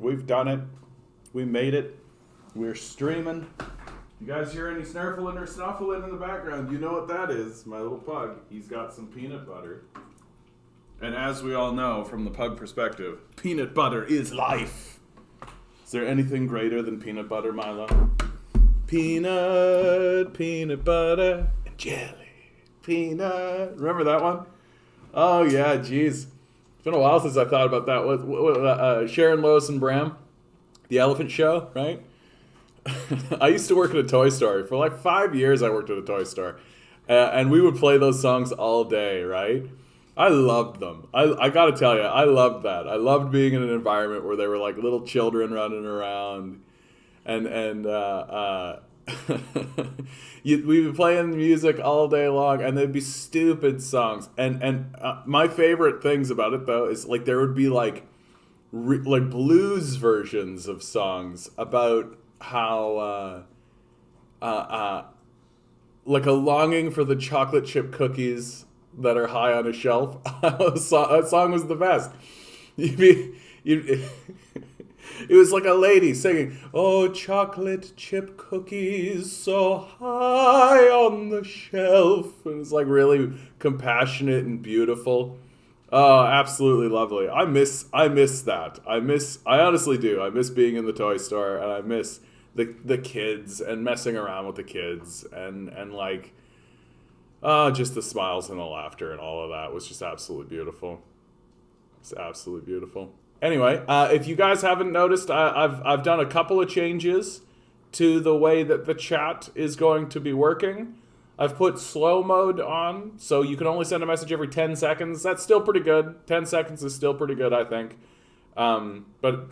We've done it. We made it. We're streaming. You guys hear any snarfling or snuffling in the background? You know what that is. My little pug. He's got some peanut butter. And as we all know, from the pug perspective, peanut butter is life. Is there anything greater than peanut butter, Milo? Peanut butter, and jelly. Peanut. Remember that one? Oh, yeah, geez. It's been a while since I thought about that. Sharon, Lois, and Bram. The Elephant Show, right? I used to work at a toy store. For like 5 years, I worked at a toy store. And we would play those songs all day, right? I loved them. I gotta tell you, I loved that. I loved being in an environment where there were like little children running around. And we'd be playing music all day long, and there'd be stupid songs. And my favorite things about it, though, is like there would be like blues versions of songs about how like a longing for the chocolate chip cookies that are high on a shelf. That song was the best. It was like a lady singing, "Oh, chocolate chip cookies so high on the shelf." It was like really compassionate and beautiful. Oh, absolutely lovely. I miss that. I honestly do. I miss being in the toy store, and I miss the kids and messing around with the kids and like just the smiles and the laughter and all of that was just absolutely beautiful. It's absolutely beautiful. Anyway, if you guys haven't noticed, I've done a couple of changes to the way that the chat is going to be working. I've put slow mode on, so you can only send a message every 10 seconds. That's still pretty good. 10 seconds is still pretty good, I think. But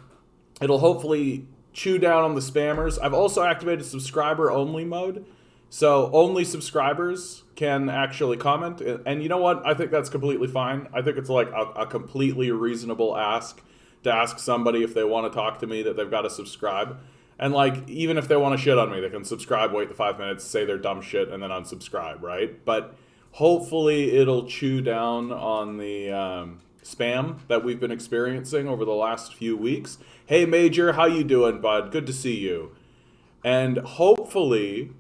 it'll hopefully chew down on the spammers. I've also activated subscriber-only mode, so only subscribers can actually comment. And you know what? I think that's completely fine. I think it's like a completely reasonable ask to ask somebody if they want to talk to me that they've got to subscribe. And like, even if they want to shit on me, they can subscribe, wait the 5 minutes, say their dumb shit, and then unsubscribe, right? But hopefully it'll chew down on the spam that we've been experiencing over the last few weeks. Hey, Major, how you doing, bud? Good to see you. And hopefully,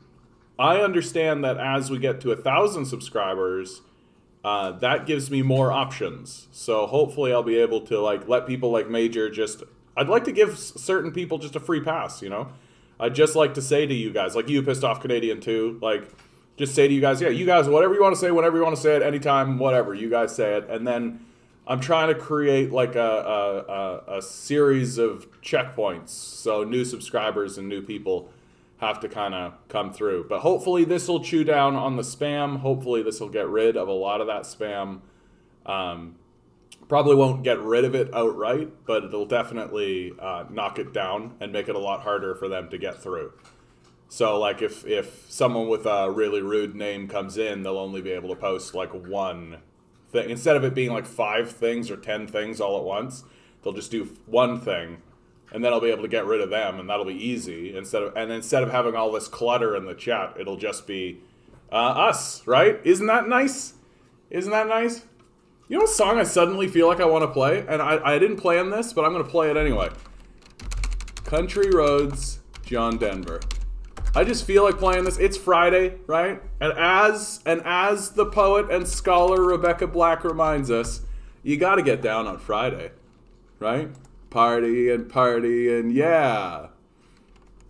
I understand that as we get to 1,000 subscribers, that gives me more options. So hopefully I'll be able to like let people like Major just... I'd like to give certain people just a free pass, you know? I'd just like to say to you guys, like you pissed off Canadian too, like just say to you guys, yeah, you guys, whatever you want to say, whenever you want to say it, anytime, whatever, you guys say it. And then I'm trying to create like a series of checkpoints so new subscribers and new people have to kind of come through. But hopefully this will chew down on the spam. Hopefully this will get rid of a lot of that spam. Probably won't get rid of it outright, but it'll definitely knock it down and make it a lot harder for them to get through. So like if someone with a really rude name comes in, they'll only be able to post like one thing. Instead of it being like 5 things or 10 things all at once, they'll just do one thing, and then I'll be able to get rid of them, and that'll be easy. Instead of having all this clutter in the chat, it'll just be us, right? Isn't that nice? Isn't that nice? You know what song I suddenly feel like I want to play? And I didn't plan this, but I'm going to play it anyway. Country Roads, John Denver. I just feel like playing this. It's Friday, right? And as the poet and scholar Rebecca Black reminds us, you got to get down on Friday, right? Party and yeah.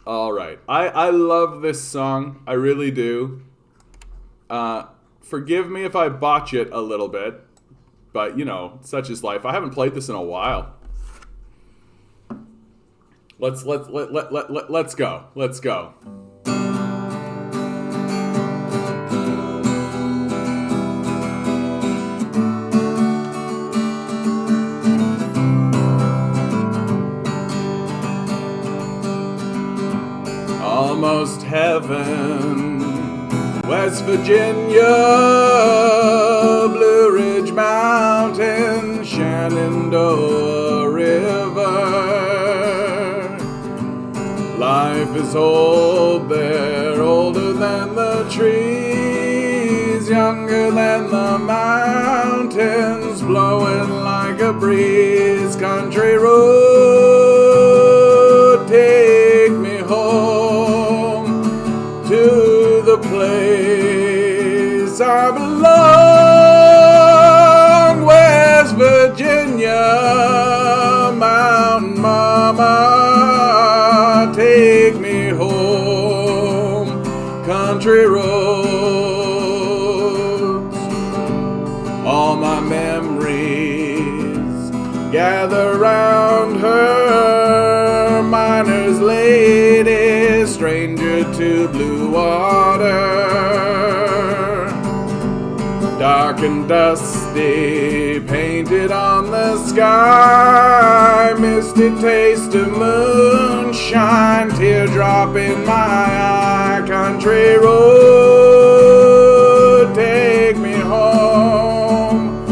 All right. I love this song. I really do. Forgive me if I botch it a little bit. But, you know, such is life. I haven't played this in a while. Let's go. Let's go. Almost heaven, West Virginia, Blue Ridge Mountain, Shenandoah River. Life is old there, older than the trees, younger than the mountains, blowing like a breeze. Country roads, I belong. West Virginia, Mountain Mama, take me home. Country roads, all my memories gather round her. Miner's lady, stranger to blue water. Dark and dusty, painted on the sky. Misty taste of moonshine, teardrop in my eye. Country road, take me home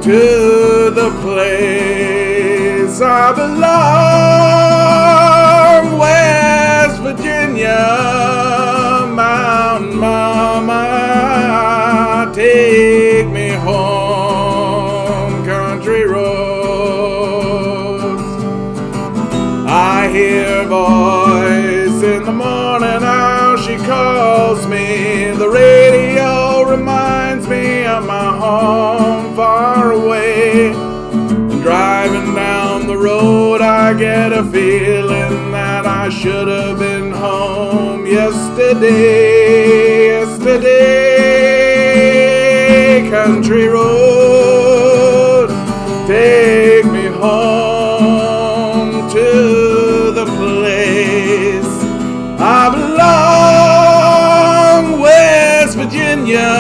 to the place I belong. West Virginia, Mountain Mama, take me home. Country roads, I hear a voice in the morning, how she calls me. The radio reminds me of my home far away. And driving down the road, I get a feeling that I should have been home yesterday. Country road, take me home to the place I belong. West Virginia,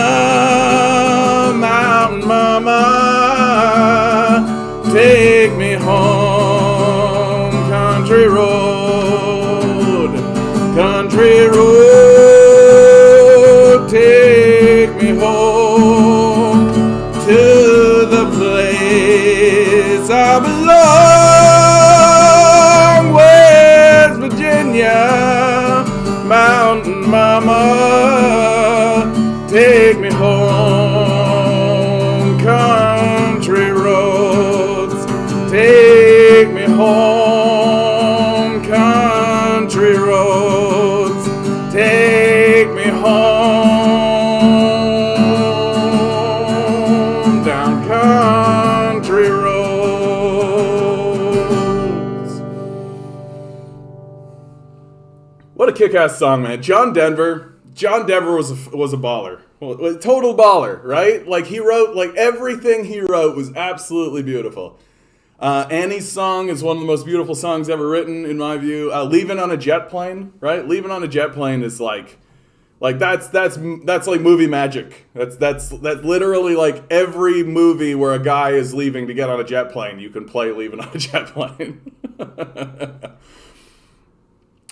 Mountain Mama, take me home. Country road, take me home to the place I belong. West Virginia, Mountain Mama, take me home. Country roads, take me home. Country roads, take me home. Down country roads. What a kick-ass song, man. John Denver was a baller. Well, total baller, right? Like, he wrote, like, everything he wrote was absolutely beautiful. Annie's song is one of the most beautiful songs ever written, in my view. Leaving on a Jet Plane, right? Leaving on a Jet Plane is like that's like movie magic. That's literally like every movie where a guy is leaving to get on a jet plane, you can play Leaving on a Jet Plane.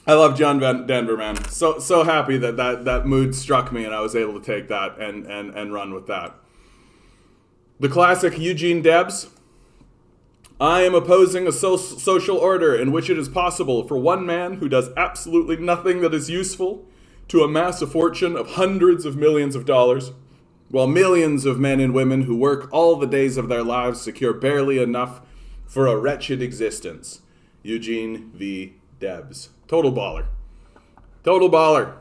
I love John Denver, man. So happy that mood struck me and I was able to take that and run with that. The classic Eugene Debs. I am opposing a social order in which it is possible for one man who does absolutely nothing that is useful to amass a fortune of hundreds of millions of dollars, while millions of men and women who work all the days of their lives secure barely enough for a wretched existence. Eugene V. Debs. Total baller. Total baller.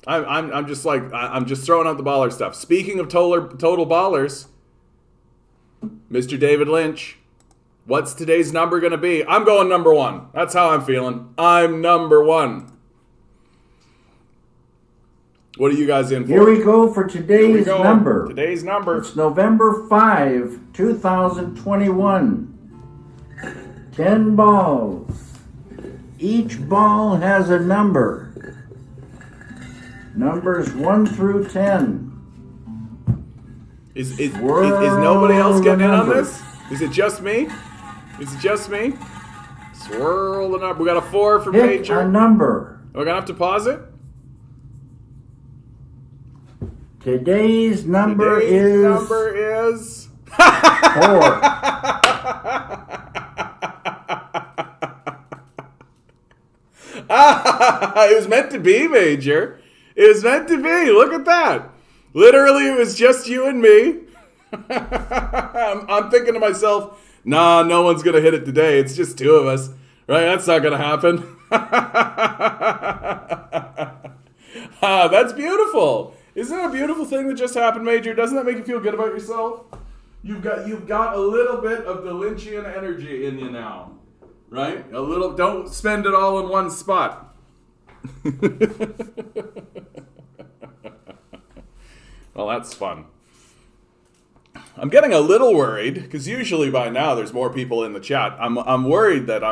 I'm just throwing out the baller stuff. Speaking of total ballers, Mr. David Lynch. What's today's number going to be? I'm going number one. That's how I'm feeling. I'm number one. What are you guys in for? Here we go for today's number. Today's number. It's November 5, 2021. 10 balls. Each ball has a number. Numbers 1 through 10. Is nobody else getting in on this? Is it just me? Is it just me? Swirl the number. We got a 4 for Pick Pager. a number. We're going to have to pause it? Today's number is 4. It was meant to be, Major. It was meant to be. Look at that. Literally, it was just you and me. I'm thinking to myself, nah, no one's going to hit it today. It's just two of us. Right? That's not going to happen. That's beautiful. Isn't that a beautiful thing that just happened, Major? Doesn't that make you feel good about yourself? You've got a little bit of the Lynchian energy in you now, right? A little. Don't spend it all in one spot. Well, that's fun. I'm getting a little worried because usually by now there's more people in the chat. I'm worried that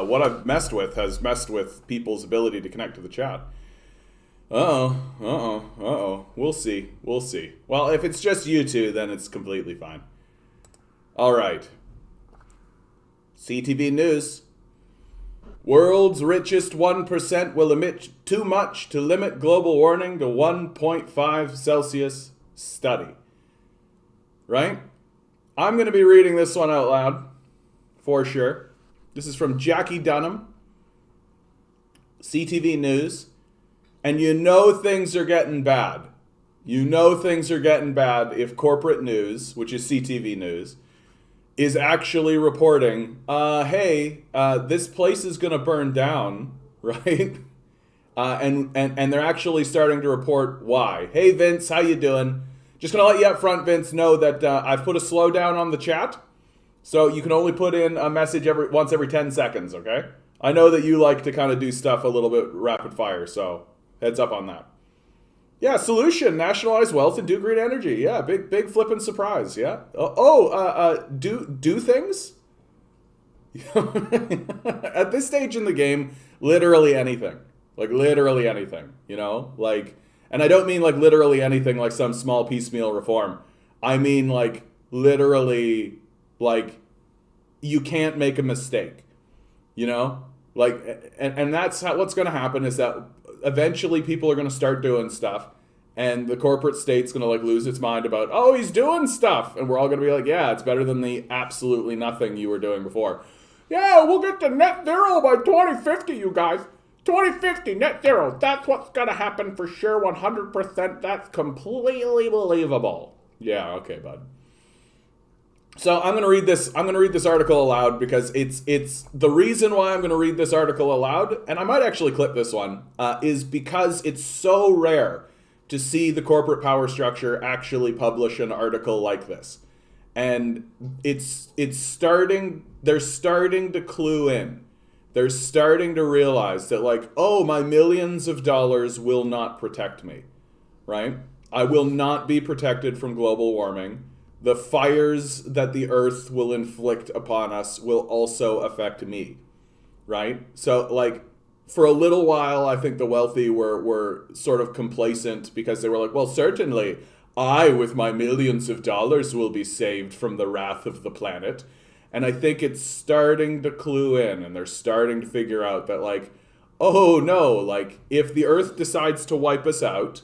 what I've messed with has messed with people's ability to connect to the chat. We'll see. Well, if it's just you two, then it's completely fine. All right. CTV News. World's richest 1% will emit too much to limit global warming to 1.5 Celsius study. Right? I'm going to be reading this one out loud, for sure. This is from Jackie Dunham, CTV News. And you know things are getting bad. You know things are getting bad if corporate news, which is CTV News, is actually reporting, hey, this place is going to burn down, right? And they're actually starting to report why. Hey, Vince, how you doing? Just going to let you up front, Vince, know that I've put a slowdown on the chat. So you can only put in a message once every 10 seconds, okay? I know that you like to kind of do stuff a little bit rapid fire, so heads up on that. Yeah, solution, nationalize wealth and do green energy. Yeah, big flippin' surprise, yeah. Do things? At this stage in the game, literally anything. Like, literally anything, you know? Like, and I don't mean, like, literally anything like some small piecemeal reform. I mean, like, literally, like, you can't make a mistake, you know? Like, and that's what's going to happen is that eventually people are going to start doing stuff and the corporate state's going to like lose its mind about, oh, he's doing stuff. And we're all going to be like, yeah, it's better than the absolutely nothing you were doing before. Yeah, we'll get to net zero by 2050, you guys. 2050, net zero. That's what's going to happen for sure, 100%. That's completely believable. Yeah, okay, bud. So I'm going to read this. I'm going to read this article aloud because it's the reason why I'm going to read this article aloud, and I might actually clip this one, is because it's so rare to see the corporate power structure actually publish an article like this, and it's starting. They're starting to clue in. They're starting to realize that, like, oh, my millions of dollars will not protect me, right? I will not be protected from global warming. The fires that the earth will inflict upon us will also affect me, right? So, like, for a little while, I think the wealthy were sort of complacent because they were like, well, certainly, I, with my millions of dollars, will be saved from the wrath of the planet. And I think it's starting to clue in, and they're starting to figure out that, like, oh, no, like, if the earth decides to wipe us out,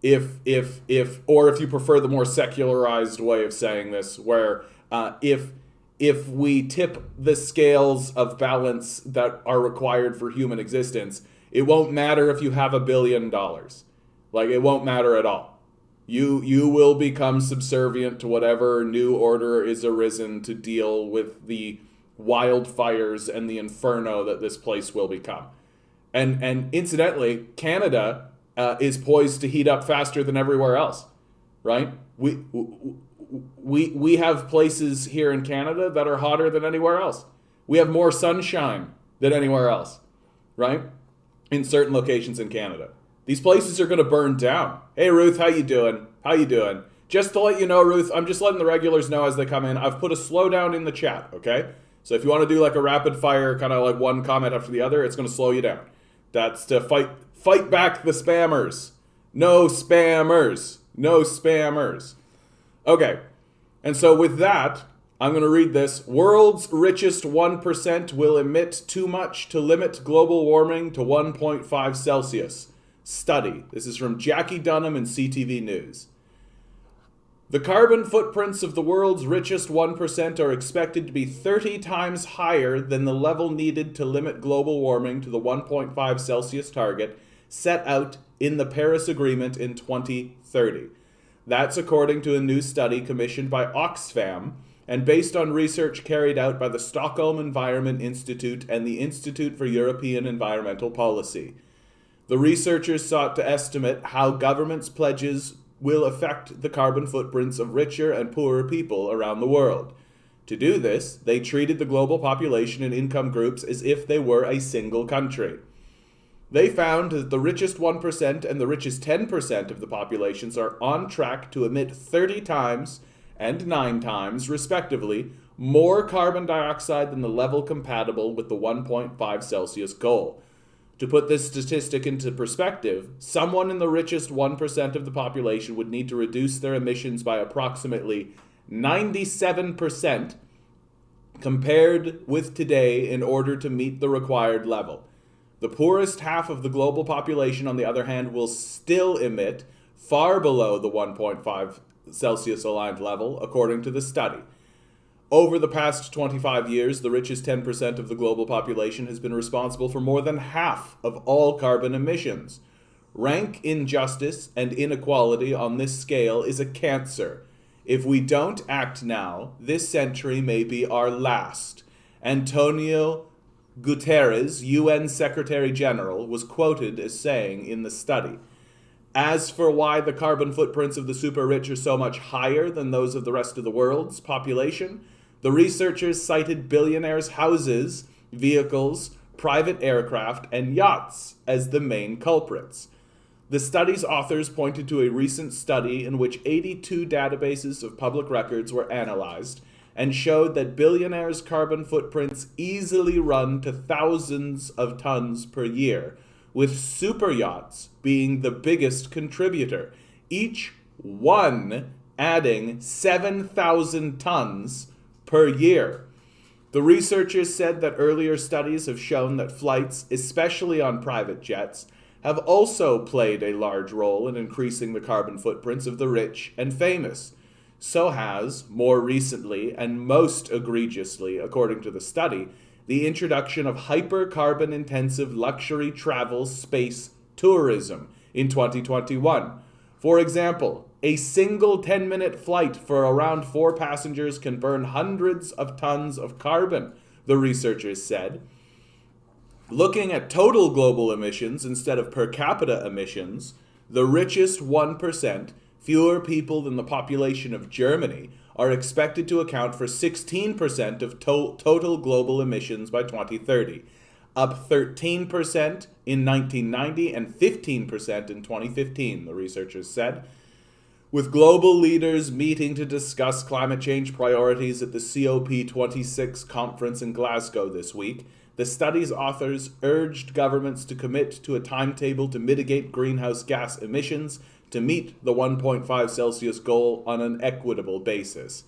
or if you prefer the more secularized way of saying this, where if we tip the scales of balance that are required for human existence, it won't matter if you have $1 billion. Like, it won't matter at all. You will become subservient to whatever new order is arisen to deal with the wildfires and the inferno that this place will become. And incidentally, Canada is poised to heat up faster than everywhere else, right? We have places here in Canada that are hotter than anywhere else. We have more sunshine than anywhere else, right? In certain locations in Canada. These places are going to burn down. Hey, Ruth, how you doing? How you doing? Just to let you know, Ruth, I'm just letting the regulars know as they come in. I've put a slowdown in the chat, okay? So if you want to do like a rapid fire, kind of like one comment after the other, it's going to slow you down. That's to fight back the spammers. No spammers. No spammers. Okay. And so with that, I'm going to read this. World's richest 1% will emit too much to limit global warming to 1.5 Celsius. Study. This is from Jackie Dunham and CTV News. The carbon footprints of the world's richest 1% are expected to be 30 times higher than the level needed to limit global warming to the 1.5 Celsius target set out in the Paris Agreement in 2030. That's according to a new study commissioned by Oxfam and based on research carried out by the Stockholm Environment Institute and the Institute for European Environmental Policy. The researchers sought to estimate how governments' pledges will affect the carbon footprints of richer and poorer people around the world. To do this, they treated the global population and income groups as if they were a single country. They found that the richest 1% and the richest 10% of the populations are on track to emit 30 times and 9 times, respectively, more carbon dioxide than the level compatible with the 1.5 Celsius goal. To put this statistic into perspective, someone in the richest 1% of the population would need to reduce their emissions by approximately 97% compared with today in order to meet the required level. The poorest half of the global population, on the other hand, will still emit far below the 1.5 Celsius aligned level, according to the study. Over the past 25 years, the richest 10% of the global population has been responsible for more than half of all carbon emissions. Rank injustice and inequality on this scale is a cancer. If we don't act now, this century may be our last. Antonio Guterres, UN Secretary General, was quoted as saying in the study. As for why the carbon footprints of the super rich are so much higher than those of the rest of the world's population, the researchers cited billionaires' houses, vehicles, private aircraft, and yachts as the main culprits. The study's authors pointed to a recent study in which 82 databases of public records were analyzed and showed that billionaires' carbon footprints easily run to thousands of tons per year, with super yachts being the biggest contributor, each one adding 7,000 tons per year. The researchers said that earlier studies have shown that flights, especially on private jets, have also played a large role in increasing the carbon footprints of the rich and famous. So has, more recently and most egregiously, according to the study, the introduction of hyper-carbon-intensive luxury travel space tourism in 2021. For example, a single 10-minute flight for around 4 passengers can burn hundreds of tons of carbon, the researchers said. Looking at total global emissions instead of per capita emissions, the richest 1%, fewer people than the population of Germany, are expected to account for 16% of total global emissions by 2030, up 13% in 1990 and 15% in 2015, the researchers said. With global leaders meeting to discuss climate change priorities at the COP26 conference in Glasgow this week, the study's authors urged governments to commit to a timetable to mitigate greenhouse gas emissions to meet the 1.5 Celsius goal on an equitable basis.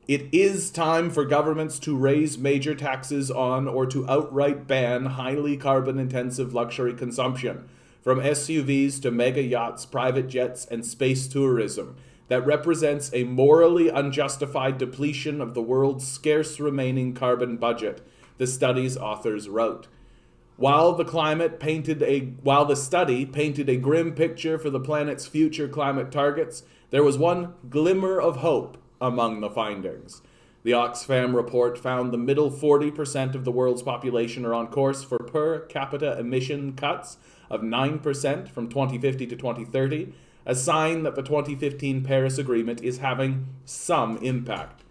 It is time for governments to raise major taxes on or to outright ban highly carbon-intensive luxury consumption, from SUVs to mega yachts, private jets, and space tourism, that represents a morally unjustified depletion of the world's scarce remaining carbon budget, the study's authors wrote. While the study painted a grim picture for the planet's future climate targets, there was one glimmer of hope among the findings. The Oxfam report found the middle 40% of the world's population are on course for per capita emission cuts of 9% from 2050 to 2030, a sign that the 2015 Paris Agreement is having some impact.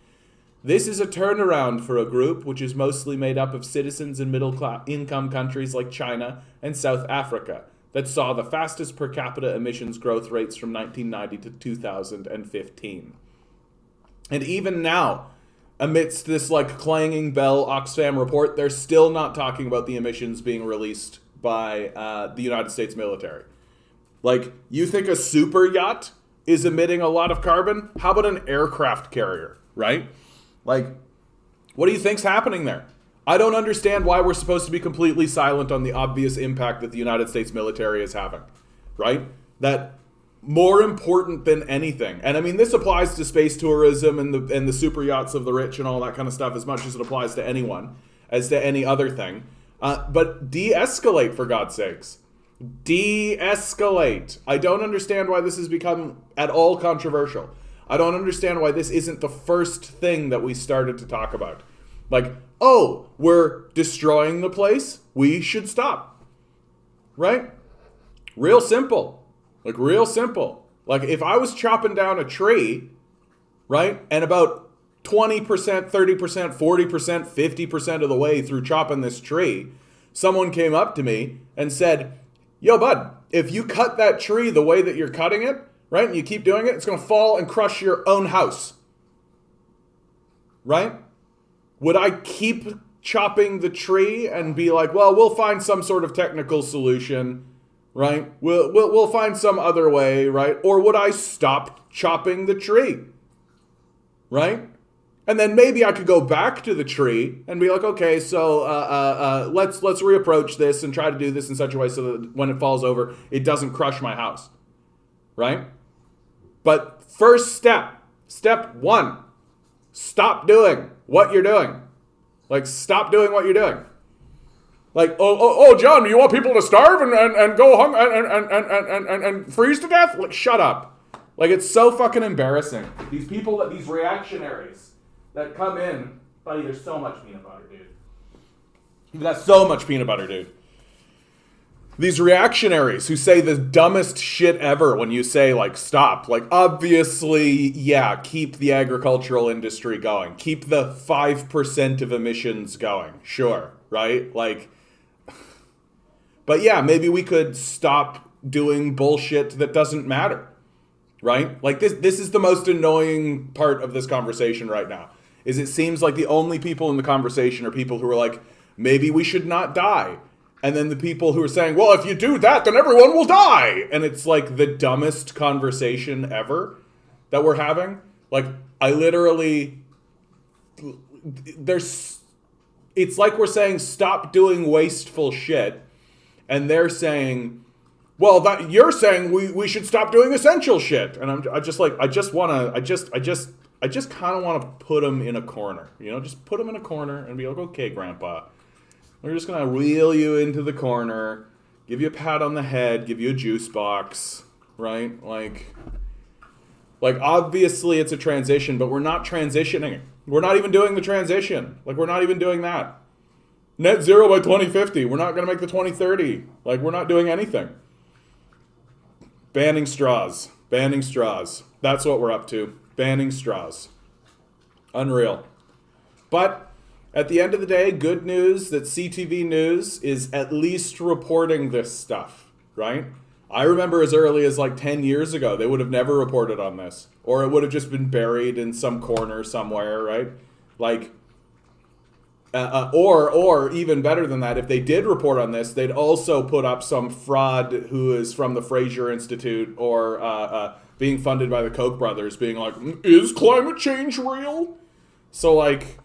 This is a turnaround for a group which is mostly made up of citizens in middle-income countries like China and South Africa that saw the fastest per capita emissions growth rates from 1990 to 2015. And even now, amidst this clanging bell Oxfam report, they're still not talking about the emissions being released by the United States military. You think a super yacht is emitting a lot of carbon? How about an aircraft carrier, right? What do you think's happening there? I don't understand why we're supposed to be completely silent on the obvious impact that the United States military is having, right? That more important than anything. And I mean, this applies to space tourism and the super yachts of the rich and all that kind of stuff as much as it applies to anyone, as to any other thing. But de-escalate, for God's sakes. De-escalate. I don't understand why this has become at all controversial. I don't understand why this isn't the first thing that we started to talk about. We're destroying the place. We should stop. Right? Real simple. Like, real simple. Like, if I was chopping down a tree, right, and about 20%, 30%, 40%, 50% of the way through chopping this tree, someone came up to me and said, yo, bud, if you cut that tree the way that you're cutting it, right, and you keep doing it, it's going to fall and crush your own house. Right? Would I keep chopping the tree and be like, well, we'll find some sort of technical solution, right? We'll find some other way, right? Or would I stop chopping the tree, right? And then maybe I could go back to the tree and be like, okay, so let's reapproach this and try to do this in such a way so that when it falls over, it doesn't crush my house, right? But first step one, stop doing what you're doing. Like, stop doing what you're doing. Like, oh, John, do you want people to starve and go and freeze to death? Like, shut up. Like, it's so fucking embarrassing. These people, these reactionaries that come in, buddy, there's so much peanut butter, dude. You've got so much peanut butter, dude. These reactionaries who say the dumbest shit ever when you say, like, stop. Like, obviously, yeah, keep the agricultural industry going. Keep the 5% of emissions going. Sure, right? Like, but yeah, maybe we could stop doing bullshit that doesn't matter, right? Like, this is the most annoying part of this conversation right now, is it seems like the only people in the conversation are people who are like, maybe we should not die. And then the people who are saying, well, if you do that, then everyone will die. And it's like the dumbest conversation ever that we're having. Like, I literally, it's like we're saying, stop doing wasteful shit. And they're saying, well, that you're saying we should stop doing essential shit. And I just kind of want to put them in a corner, you know, just put them in a corner and be like, okay, Grandpa, we're just going to wheel you into the corner, give you a pat on the head, give you a juice box, right? Like obviously it's a transition, but we're not transitioning. We're not even doing the transition. Like, we're not even doing that. Net zero by 2050. We're not going to make the 2030. Like, we're not doing anything. Banning straws. Banning straws. That's what we're up to. Banning straws. Unreal. But at the end of the day, good news that CTV News is at least reporting this stuff, right? I remember as early as like 10 years ago, they would have never reported on this. Or it would have just been buried in some corner somewhere, right? Like, or even better than that, if they did report on this, they'd also put up some fraud who is from the Fraser Institute or being funded by the Koch brothers being like, is climate change real? So, like,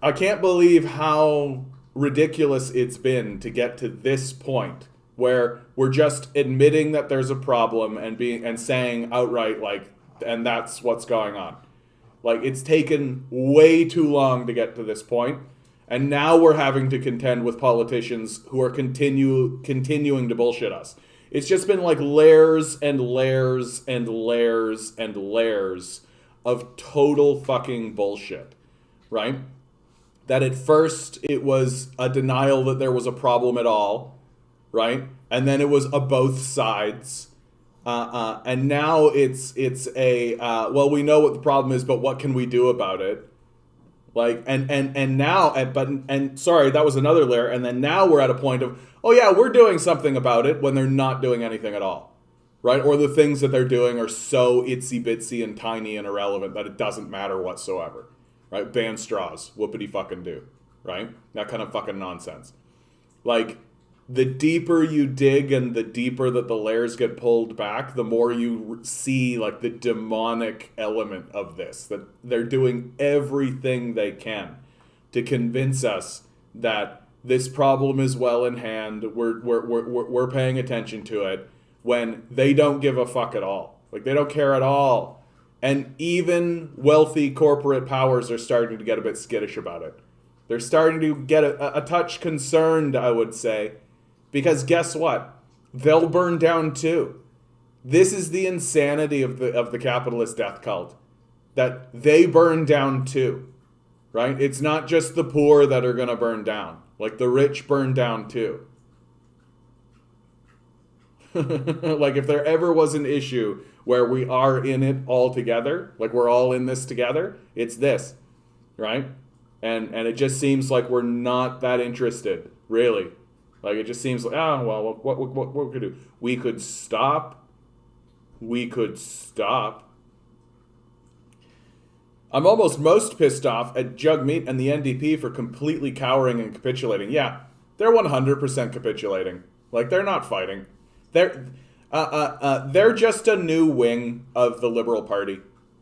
I can't believe how ridiculous it's been to get to this point where we're just admitting that there's a problem and saying outright, like, and that's what's going on. Like, it's taken way too long to get to this point, and now we're having to contend with politicians who are continuing to bullshit us. It's just been like layers and layers and layers and layers of total fucking bullshit, right? That at first it was a denial that there was a problem at all, right? And then it was a both sides. And now it's a, well, we know what the problem is, but what can we do about it? Like, and now, sorry, that was another layer. And then now we're at a point of, oh yeah, we're doing something about it when they're not doing anything at all, right? Or the things that they're doing are so itsy bitsy and tiny and irrelevant that it doesn't matter whatsoever. Right? Ban straws. Whoopity fucking do. Right? That kind of fucking nonsense. Like, the deeper you dig and the deeper that the layers get pulled back, the more you see, like, the demonic element of this. That they're doing everything they can to convince us that this problem is well in hand. We're paying attention to it when they don't give a fuck at all. Like, they don't care at all. And even wealthy corporate powers are starting to get a bit skittish about it. They're starting to get a touch concerned, I would say, because guess what? They'll burn down too. This is the insanity of the capitalist death cult, that they burn down too, right? It's not just the poor that are going to burn down. Like, the rich burn down too. Like if there ever was an issue where we are in it all together, like we're all in this together, it's this, right? And it just seems like we're not that interested, really. Like it just seems like, oh well, what we could do? We could stop. We could stop. I'm almost most pissed off at Jug Meat and the NDP for completely cowering and capitulating. Yeah, they're 100% capitulating. Like they're not fighting. They're just a new wing of the Liberal Party.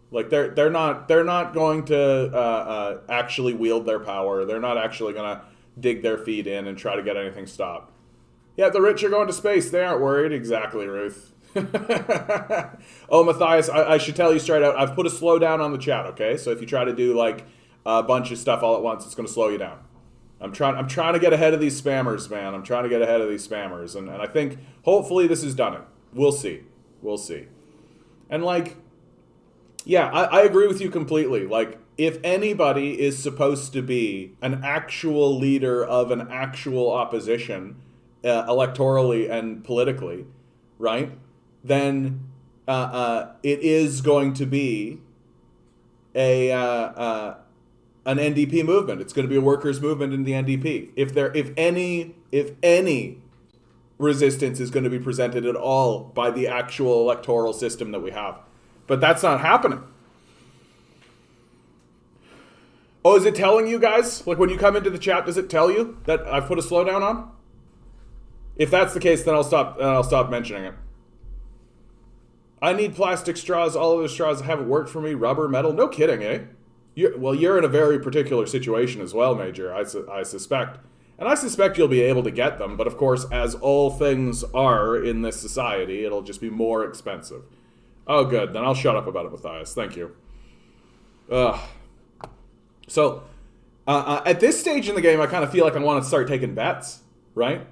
Like they're not going to actually wield their power. They're not actually going to dig their feet in and try to get anything stopped. Yeah, the rich are going to space. They aren't worried. Exactly, Ruth. Oh, Matthias, I should tell you straight out. I've put a slow down on the chat. Okay, so if you try to do like a bunch of stuff all at once, it's going to slow you down. I'm trying to get ahead of these spammers, man. I'm trying to get ahead of these spammers, and I think hopefully this has done it. We'll see. And like, yeah, I agree with you completely. Like, if anybody is supposed to be an actual leader of an actual opposition, electorally and politically, right? Then it is going to be an NDP movement. It's going to be a workers' movement in the NDP. If any resistance is going to be presented at all by the actual electoral system that we have. But that's not happening. Oh, is it telling you guys? Like when you come into the chat, does it tell you that I've put a slowdown on? If that's the case, then I'll stop mentioning it. I need plastic straws. All of the straws haven't worked for me. Rubber, metal. No kidding, eh? You're in a very particular situation as well, Major, I suspect. And I suspect you'll be able to get them, but of course, as all things are in this society, it'll just be more expensive. Oh, good. Then I'll shut up about it, Matthias. Thank you. So, at this stage in the game, I kind of feel like I want to start taking bets, right?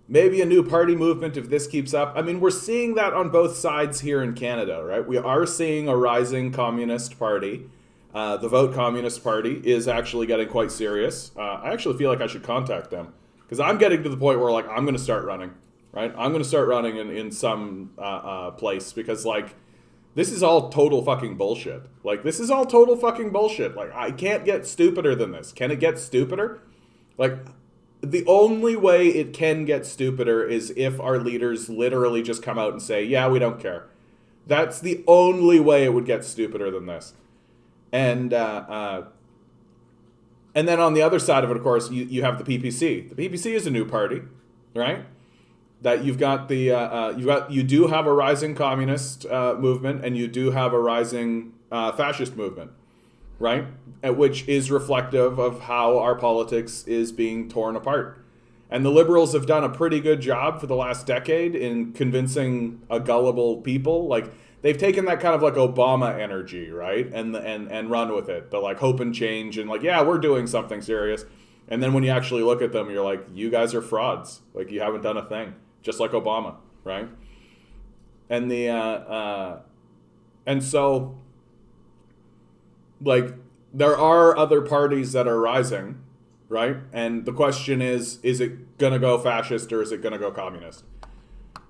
Maybe a new party movement if this keeps up. I mean, we're seeing that on both sides here in Canada, right? We are seeing a rising communist party. The Vote Communist Party is actually getting quite serious. I actually feel like I should contact them because I'm getting to the point where like I'm going to start running, right? I'm going to start running in some place because like this is all total fucking bullshit. Like this is all total fucking bullshit. Like I can't get stupider than this. Can it get stupider? Like the only way it can get stupider is if our leaders literally just come out and say, yeah, we don't care. That's the only way it would get stupider than this. And then on the other side of it, of course, you have the PPC. The PPC is a new party, right? That you've got you do have a rising communist movement, and you do have a rising fascist movement, right? Which is reflective of how our politics is being torn apart. And the Liberals have done a pretty good job for the last decade in convincing a gullible people, like. They've taken that kind of like Obama energy, right? And run with it. The like hope and change and like, yeah, we're doing something serious. And then when you actually look at them, you're like, you guys are frauds. Like you haven't done a thing. Just like Obama, right? And and so like there are other parties that are rising, right? And the question is it gonna go fascist or is it gonna go communist?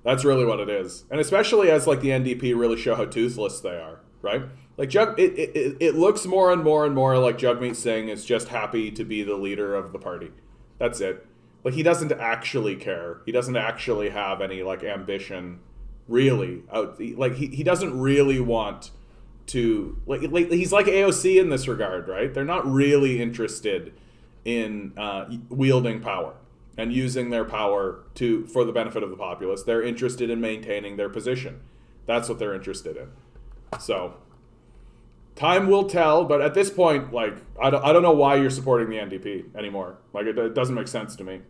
That's really what it is. And especially as like the NDP really show how toothless they are, right? Like it looks more and more and more like Jug Meat Singh is just happy to be the leader of the party. That's it. Like he doesn't actually care. He doesn't actually have any like ambition really like he doesn't really want to like he's like AOC in this regard, right? They're not really interested in wielding power and using their power for the benefit of the populace. They're interested in maintaining their position. That's what they're interested in. So, time will tell, but at this point, like, I don't know why you're supporting the NDP anymore. Like, it doesn't make sense to me.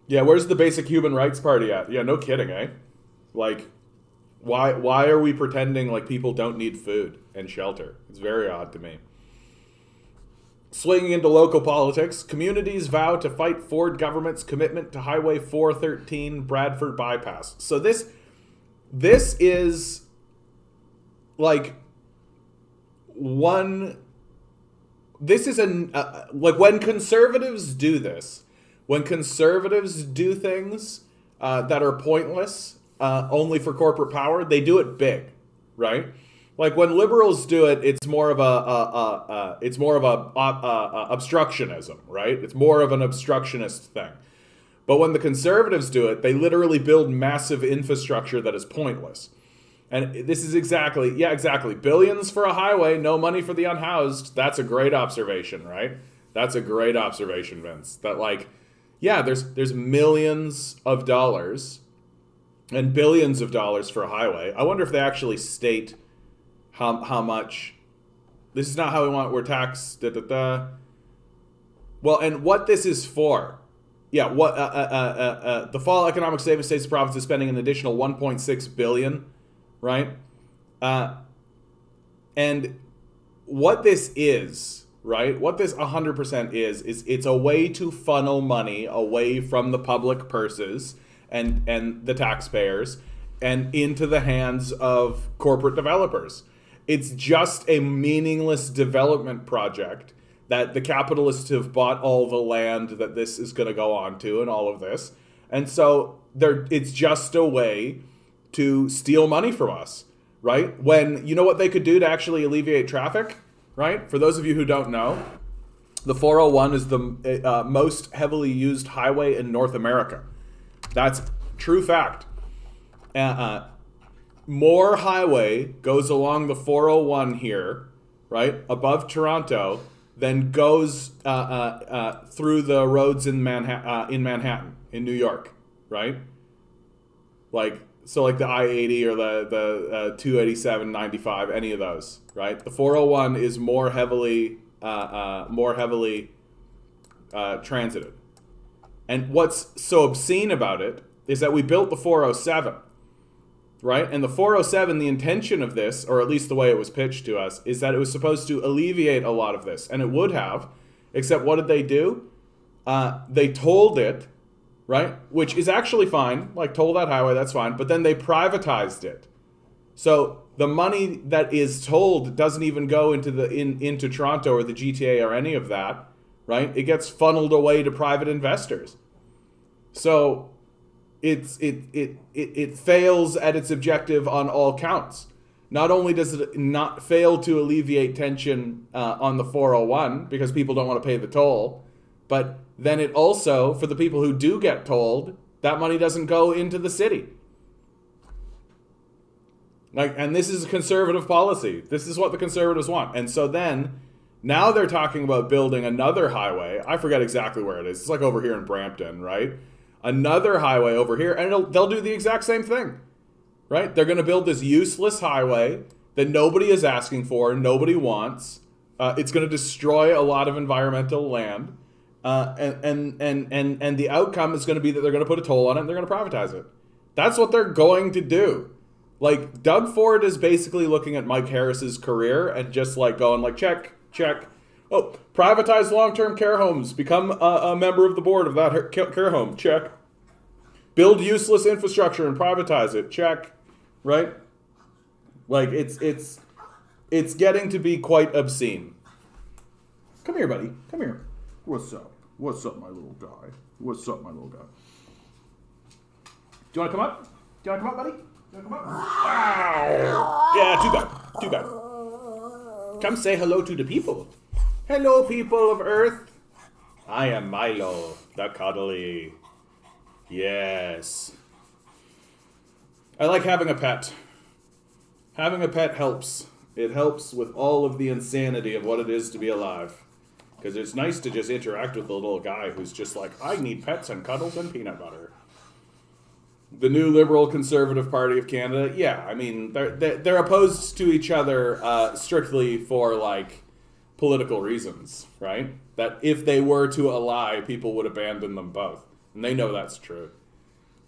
Yeah, where's the Basic Human Rights Party at? Yeah, no kidding, eh? Like, why are we pretending like people don't need food and shelter? It's very odd to me. Swinging into local politics, communities vow to fight Ford government's commitment to Highway 413 Bradford Bypass. So this is like like when conservatives do this, When conservatives do things that are pointless only for corporate power, they do it big, right? Like when liberals do it, it's more of a obstructionism, right? It's more of an obstructionist thing. But when the conservatives do it, they literally build massive infrastructure that is pointless. And this is exactly. Billions for a highway, no money for the unhoused. That's a great observation, right? That's a great observation, Vince. That like, yeah, there's millions of dollars and billions of dollars for a highway. I wonder if they actually state how much. This is not how we want. We're taxed. Well, and what this is for. Yeah, what the fall economic statement states the province is spending an additional 1.6 billion, right? And what this is, right? What this 100% is it's a way to funnel money away from the public purses and the taxpayers and into the hands of corporate developers. It's just a meaningless development project that the capitalists have bought all the land that this is going to go on to and all of this. And so it's just a way to steal money from us, right? When, you know what they could do to actually alleviate traffic, right? For those of you who don't know, the 401 is the most heavily used highway in North America. That's true fact. More highway goes along the 401 here, right, above Toronto, than goes through the roads in Manhattan, in New York, right? Like the I-80 or the 287, 95, any of those, right? The 401 is more heavily transited. And what's so obscene about it is that we built the 407, right? And the 407, the intention of this, or at least the way it was pitched to us, is that it was supposed to alleviate a lot of this. And it would have, except what did they do? They tolled it, right? Which is actually fine. Like, toll that highway, that's fine. But then they privatized it. So the money that is tolled doesn't even go into Toronto or the GTA or any of that, right? It gets funneled away to private investors. So it fails at its objective on all counts. Not only does it not fail to alleviate tension on the 401 because people don't want to pay the toll, but then it also, for the people who do get tolled, that money doesn't go into the city. And this is a conservative policy. This is what the conservatives want. And so then, now they're talking about building another highway. I forget exactly where it is. It's like over here in Brampton, right? Another highway over here, and they'll do the exact same thing, right? They're going to build this useless highway that nobody is asking for, nobody wants. It's going to destroy a lot of environmental land, and the outcome is going to be that they're going to put a toll on it and they're going to privatize it. That's what they're going to do. Like, Doug Ford is basically looking at Mike Harris's career and just like going like, check. Oh, privatize long-term care homes. Become a member of the board of that care home. Check. Build useless infrastructure and privatize it. Check. Right? Like, it's getting to be quite obscene. Come here, buddy. Come here. What's up? What's up, my little guy? What's up, my little guy? Do you want to come up? Buddy? Do you want to come up? Wow. Yeah, too bad. Come say hello to the people. Hello, people of Earth. I am Milo, the cuddly. Yes. I like having a pet. Having a pet helps. It helps with all of the insanity of what it is to be alive. Because it's nice to just interact with the little guy who's just like, I need pets and cuddles and peanut butter. The new Liberal Conservative Party of Canada, yeah, I mean, they're opposed to each other strictly for, like, political reasons, right? That if they were to ally, people would abandon them both. And they know that's true.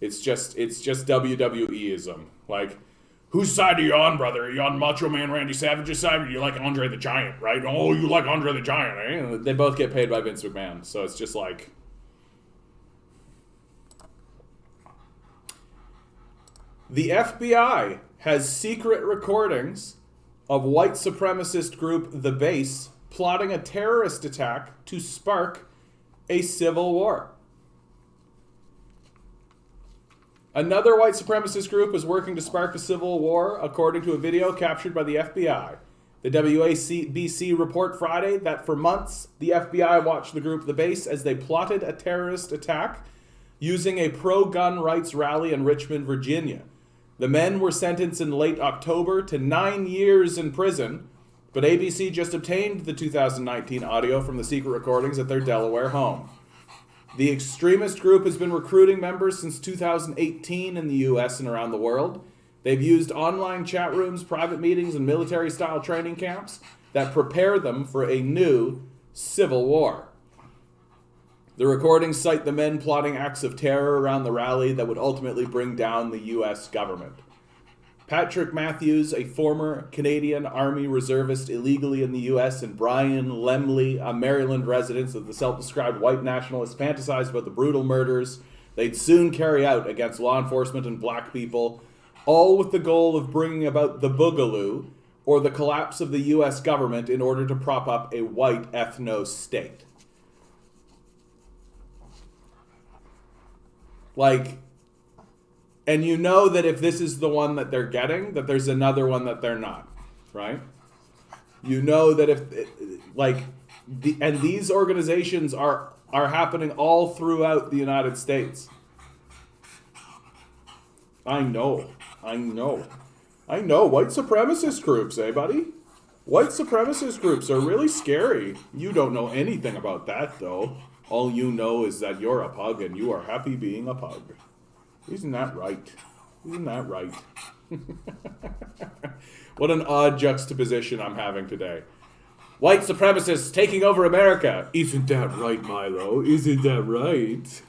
It's just WWE-ism. Like, whose side are you on, brother? Are you on Macho Man Randy Savage's side, or do you like Andre the Giant, right? Oh, you like Andre the Giant, eh? They both get paid by Vince McMahon, so it's just like... The FBI has secret recordings of white supremacist group The Base plotting a terrorist attack to spark a civil war. Another white supremacist group is working to spark a civil war, according to a video captured by the FBI. The WABC report Friday that for months, the FBI watched the group The Base as they plotted a terrorist attack using a pro-gun rights rally in Richmond, Virginia. The men were sentenced in late October to 9 years in prison, but ABC just obtained the 2019 audio from the secret recordings at their Delaware home. The extremist group has been recruiting members since 2018 in the US and around the world. They've used online chat rooms, private meetings, and military-style training camps that prepare them for a new civil war. The recordings cite the men plotting acts of terror around the rally that would ultimately bring down the U.S. government. Patrick Matthews, a former Canadian Army reservist illegally in the U.S., and Brian Lemley, a Maryland resident of the self-described white nationalists, fantasized about the brutal murders they'd soon carry out against law enforcement and black people, all with the goal of bringing about the Boogaloo, or the collapse of the U.S. government in order to prop up a white ethno-state. And you know that if this is the one that they're getting, that there's another one that they're not, right? You know that and these organizations are happening all throughout the United States. I know. White supremacist groups, eh, buddy? White supremacist groups are really scary. You don't know anything about that, though. All you know is that you're a pug and you are happy being a pug. Isn't that right? What an odd juxtaposition I'm having today. White supremacists taking over America. Isn't that right, Milo? Isn't that right?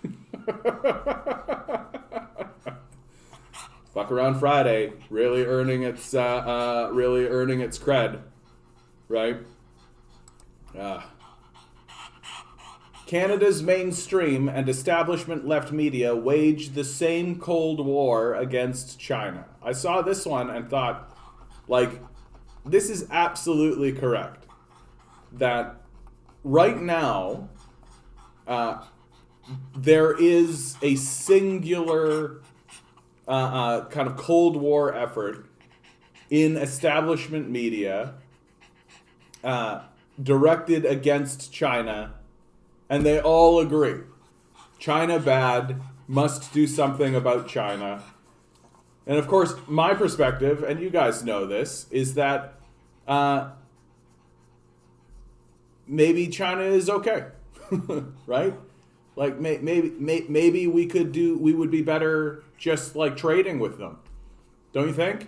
Fuck Around Friday, really earning its cred, right? Canada's mainstream and establishment left media waged the same Cold War against China. I saw this one and thought, this is absolutely correct. That right now, there is a singular kind of Cold War effort in establishment media directed against China. And they all agree. China bad, must do something about China. And of course, my perspective, and you guys know this, is that maybe China is okay, right? Maybe we would be better just trading with them. Don't you think?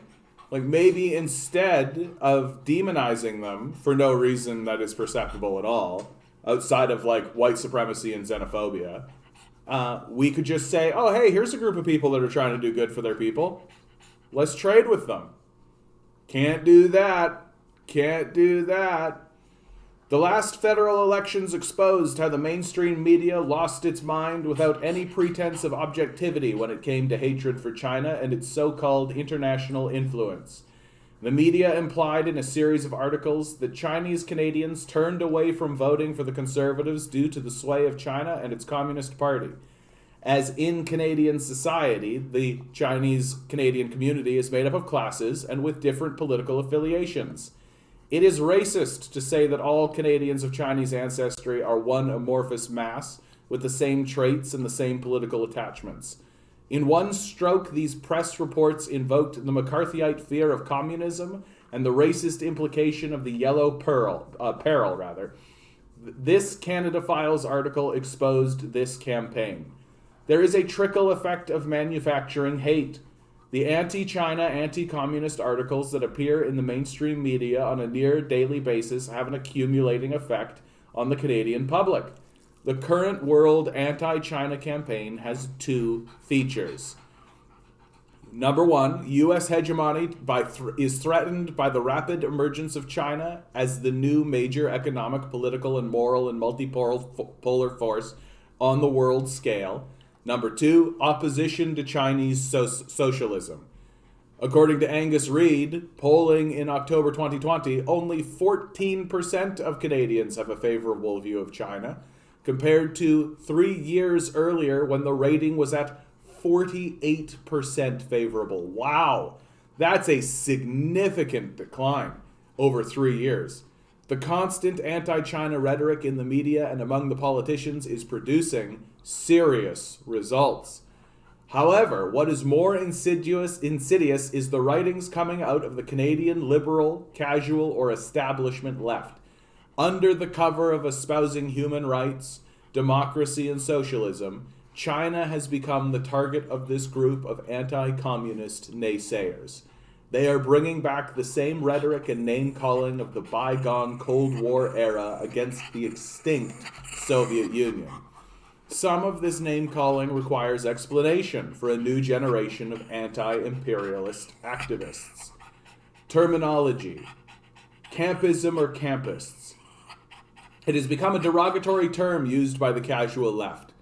Maybe instead of demonizing them for no reason that is perceptible at all, outside of white supremacy and xenophobia, we could just say, oh, hey, here's a group of people that are trying to do good for their people. Let's trade with them. Can't do that. The last federal elections exposed how the mainstream media lost its mind without any pretense of objectivity when it came to hatred for China and its so-called international influence. The media implied in a series of articles that Chinese Canadians turned away from voting for the Conservatives due to the sway of China and its Communist Party. As in Canadian society, the Chinese Canadian community is made up of classes and with different political affiliations. It is racist to say that all Canadians of Chinese ancestry are one amorphous mass with the same traits and the same political attachments. In one stroke, these press reports invoked the McCarthyite fear of communism and the racist implication of the yellow peril. This Canada Files article exposed this campaign. There is a trickle effect of manufacturing hate. The anti-China, anti-communist articles that appear in the mainstream media on a near daily basis have an accumulating effect on the Canadian public. The current world anti-China campaign has two features. Number one, U.S. hegemony is threatened by the rapid emergence of China as the new major economic, political, and moral and multipolar force on the world scale. Number two, opposition to Chinese socialism. According to Angus Reid, polling in October 2020, only 14% of Canadians have a favorable view of China, compared to 3 years earlier when the rating was at 48% favorable. Wow. That's a significant decline over 3 years. The constant anti-China rhetoric in the media and among the politicians is producing serious results. However, what is more insidious is the writings coming out of the Canadian liberal, casual, or establishment left. Under the cover of espousing human rights, democracy, and socialism, China has become the target of this group of anti-communist naysayers. They are bringing back the same rhetoric and name-calling of the bygone Cold War era against the extinct Soviet Union. Some of this name-calling requires explanation for a new generation of anti-imperialist activists. Terminology: campism or campists. It has become a derogatory term used by the casual left.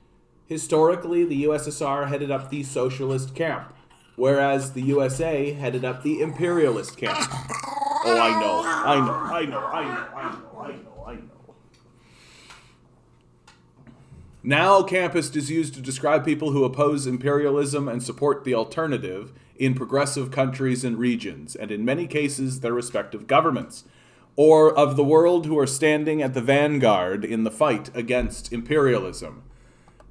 Historically, the USSR headed up the socialist camp, whereas the USA headed up the imperialist camp. Oh, I know. Now, campist is used to describe people who oppose imperialism and support the alternative in progressive countries and regions, and in many cases, their respective governments, or of the world who are standing at the vanguard in the fight against imperialism.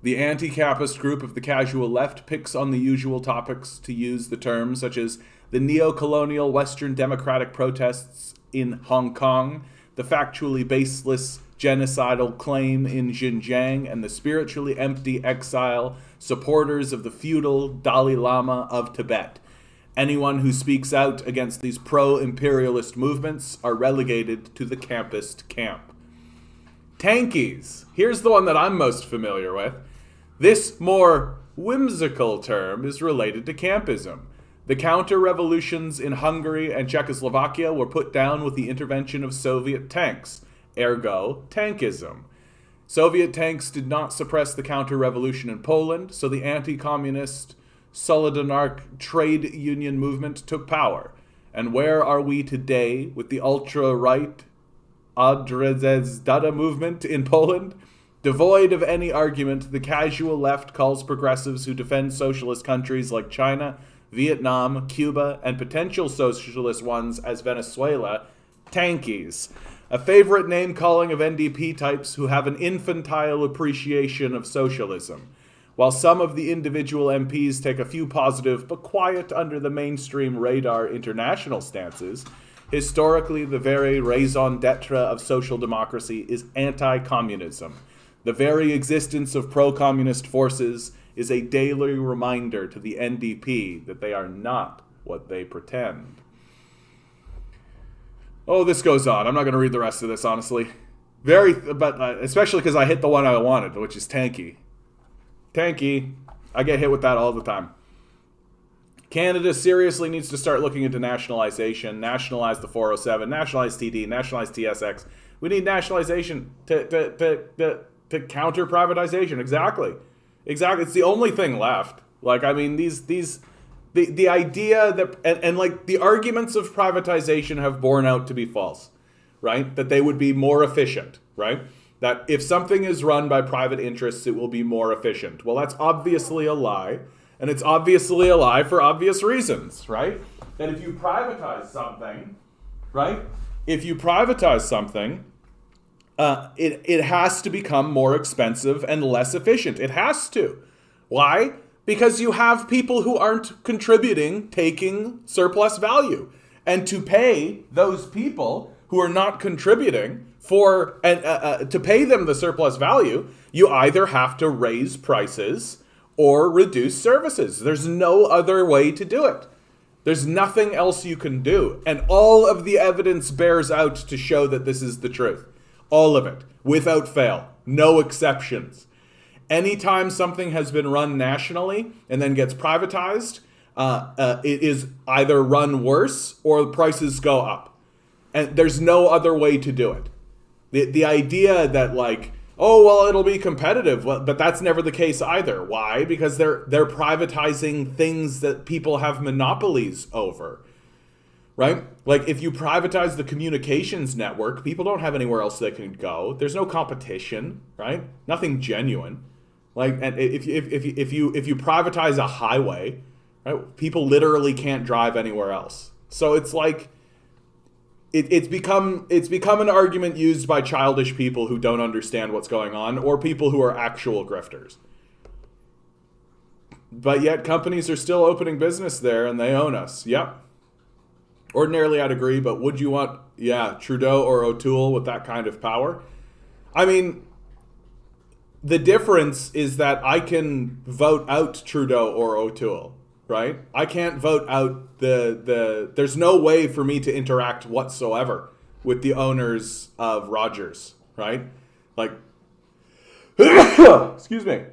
The anti-campist group of the casual left picks on the usual topics to use the terms such as the neo-colonial Western democratic protests in Hong Kong, the factually baseless genocidal claim in Xinjiang, and the spiritually empty exile supporters of the feudal Dalai Lama of Tibet. Anyone who speaks out against these pro-imperialist movements are relegated to the campist camp. Tankies. Here's the one that I'm most familiar with. This more whimsical term is related to campism. The counter-revolutions in Hungary and Czechoslovakia were put down with the intervention of Soviet tanks, ergo tankism. Soviet tanks did not suppress the counter-revolution in Poland, so the anti-communist Solidarność trade union movement took power. And where are we today with the ultra-right Adreszdata movement in Poland? Devoid of any argument, the casual left calls progressives who defend socialist countries like China, Vietnam, Cuba, and potential socialist ones as Venezuela, tankies. A favorite name-calling of NDP types who have an infantile appreciation of socialism. While some of the individual MPs take a few positive but quiet under the mainstream radar international stances, historically the very raison d'etre of social democracy is anti-communism. The very existence of pro-communist forces is a daily reminder to the NDP that they are not what they pretend. Oh, this goes on. I'm not going to read the rest of this, honestly. Especially because I hit the one I wanted, which is tanky. Tanky. I get hit with that all the time. Canada seriously needs to start looking into nationalization, nationalize the 407, nationalize TD, nationalize TSX. We need nationalization to counter privatization. Exactly. It's the only thing left. Like, I mean, the idea that, and like the arguments of privatization have borne out to be false, right? That they would be more efficient, right? That if something is run by private interests, it will be more efficient. Well, that's obviously a lie. And it's obviously a lie for obvious reasons, right? That if you privatize something, right? If you privatize something, it has to become more expensive and less efficient. It has to. Why? Because you have people who aren't contributing taking surplus value. And to pay those people who are not contributing to pay them the surplus value, you either have to raise prices or reduce services. There's no other way to do it. There's nothing else you can do. And all of the evidence bears out to show that this is the truth. All of it, without fail, no exceptions. Anytime something has been run nationally and then gets privatized, it is either run worse or the prices go up. And there's no other way to do it. The idea that like, oh, well, it'll be competitive, but that's never the case either. Why? Because they're privatizing things that people have monopolies over. Right? Like if you privatize the communications network, people don't have anywhere else they can go. There's no competition, right? Nothing genuine. Like, and if you privatize a highway, right, people literally can't drive anywhere else. So it's like it's become an argument used by childish people who don't understand what's going on, or people who are actual grifters. But yet companies are still opening business there, and they own us. Yep. Ordinarily, I'd agree, but would you want, Trudeau or O'Toole with that kind of power? I mean, the difference is that I can vote out Trudeau or O'Toole, right? I can't vote out there's no way for me to interact whatsoever with the owners of Rogers, right? Like, excuse me.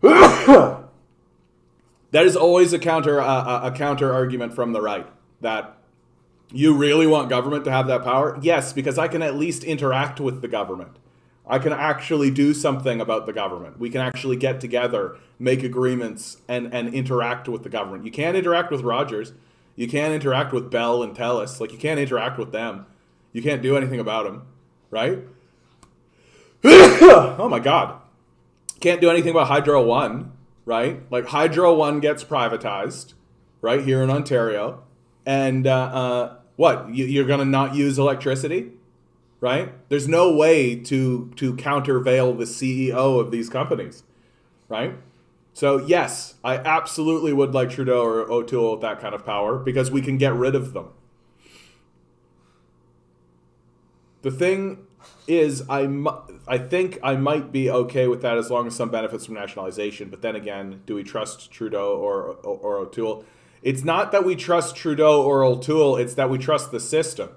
That is always a counter argument from the right, that you really want government to have that power? Yes, because I can at least interact with the government. I can actually do something about the government. We can actually get together, make agreements, and interact with the government. You can't interact with Rogers. You can't interact with Bell and Telus. Like, you can't interact with them. You can't do anything about them, right? Oh my God. Can't do anything about Hydro One, right? Like, Hydro One gets privatized, right, here in Ontario. And what? You're going to not use electricity? Right? There's no way to countervail the CEO of these companies, right? So yes, I absolutely would like Trudeau or O'Toole with that kind of power, because we can get rid of them. The thing is, I think I might be okay with that as long as some benefits from nationalization. But then again, do we trust Trudeau or O'Toole? It's not that we trust Trudeau or O'Toole, it's that we trust the system,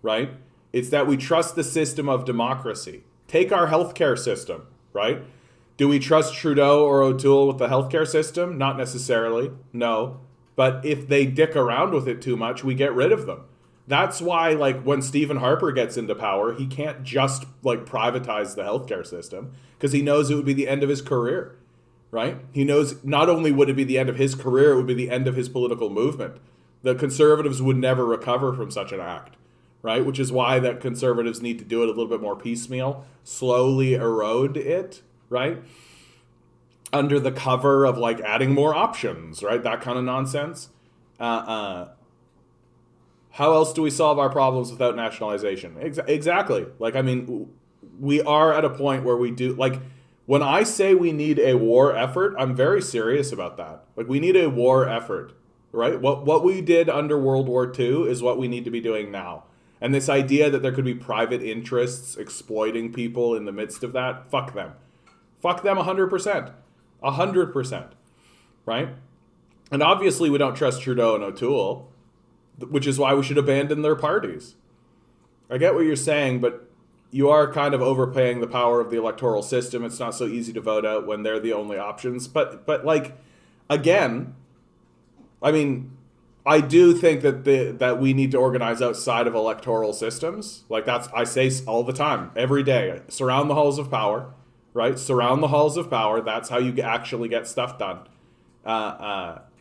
right? It's that we trust the system of democracy. Take our healthcare system, right? Do we trust Trudeau or O'Toole with the healthcare system? Not necessarily, no. But if they dick around with it too much, we get rid of them. That's why, like, when Stephen Harper gets into power, he can't just, like, privatize the healthcare system, because he knows it would be the end of his career, right? He knows not only would it be the end of his career, it would be the end of his political movement. The Conservatives would never recover from such an act. Right, which is why that Conservatives need to do it a little bit more piecemeal, slowly erode it, right? Under the cover of, like, adding more options, right? That kind of nonsense. How else do we solve our problems without nationalization? Exactly. Like, I mean, we are at a point where we do, like, when I say we need a war effort, I'm very serious about that. Like, we need a war effort, right? What we did under World War II is what we need to be doing now. And this idea that there could be private interests exploiting people in the midst of that, fuck them. Fuck them 100%. 100%. Right? And obviously we don't trust Trudeau and O'Toole, which is why we should abandon their parties. I get what you're saying, but you are kind of overpaying the power of the electoral system. It's not so easy to vote out when they're the only options. But like, again, I mean, I do think that we need to organize outside of electoral systems. Like, I say all the time, every day, surround the halls of power, right? Surround the halls of power. That's how you actually get stuff done.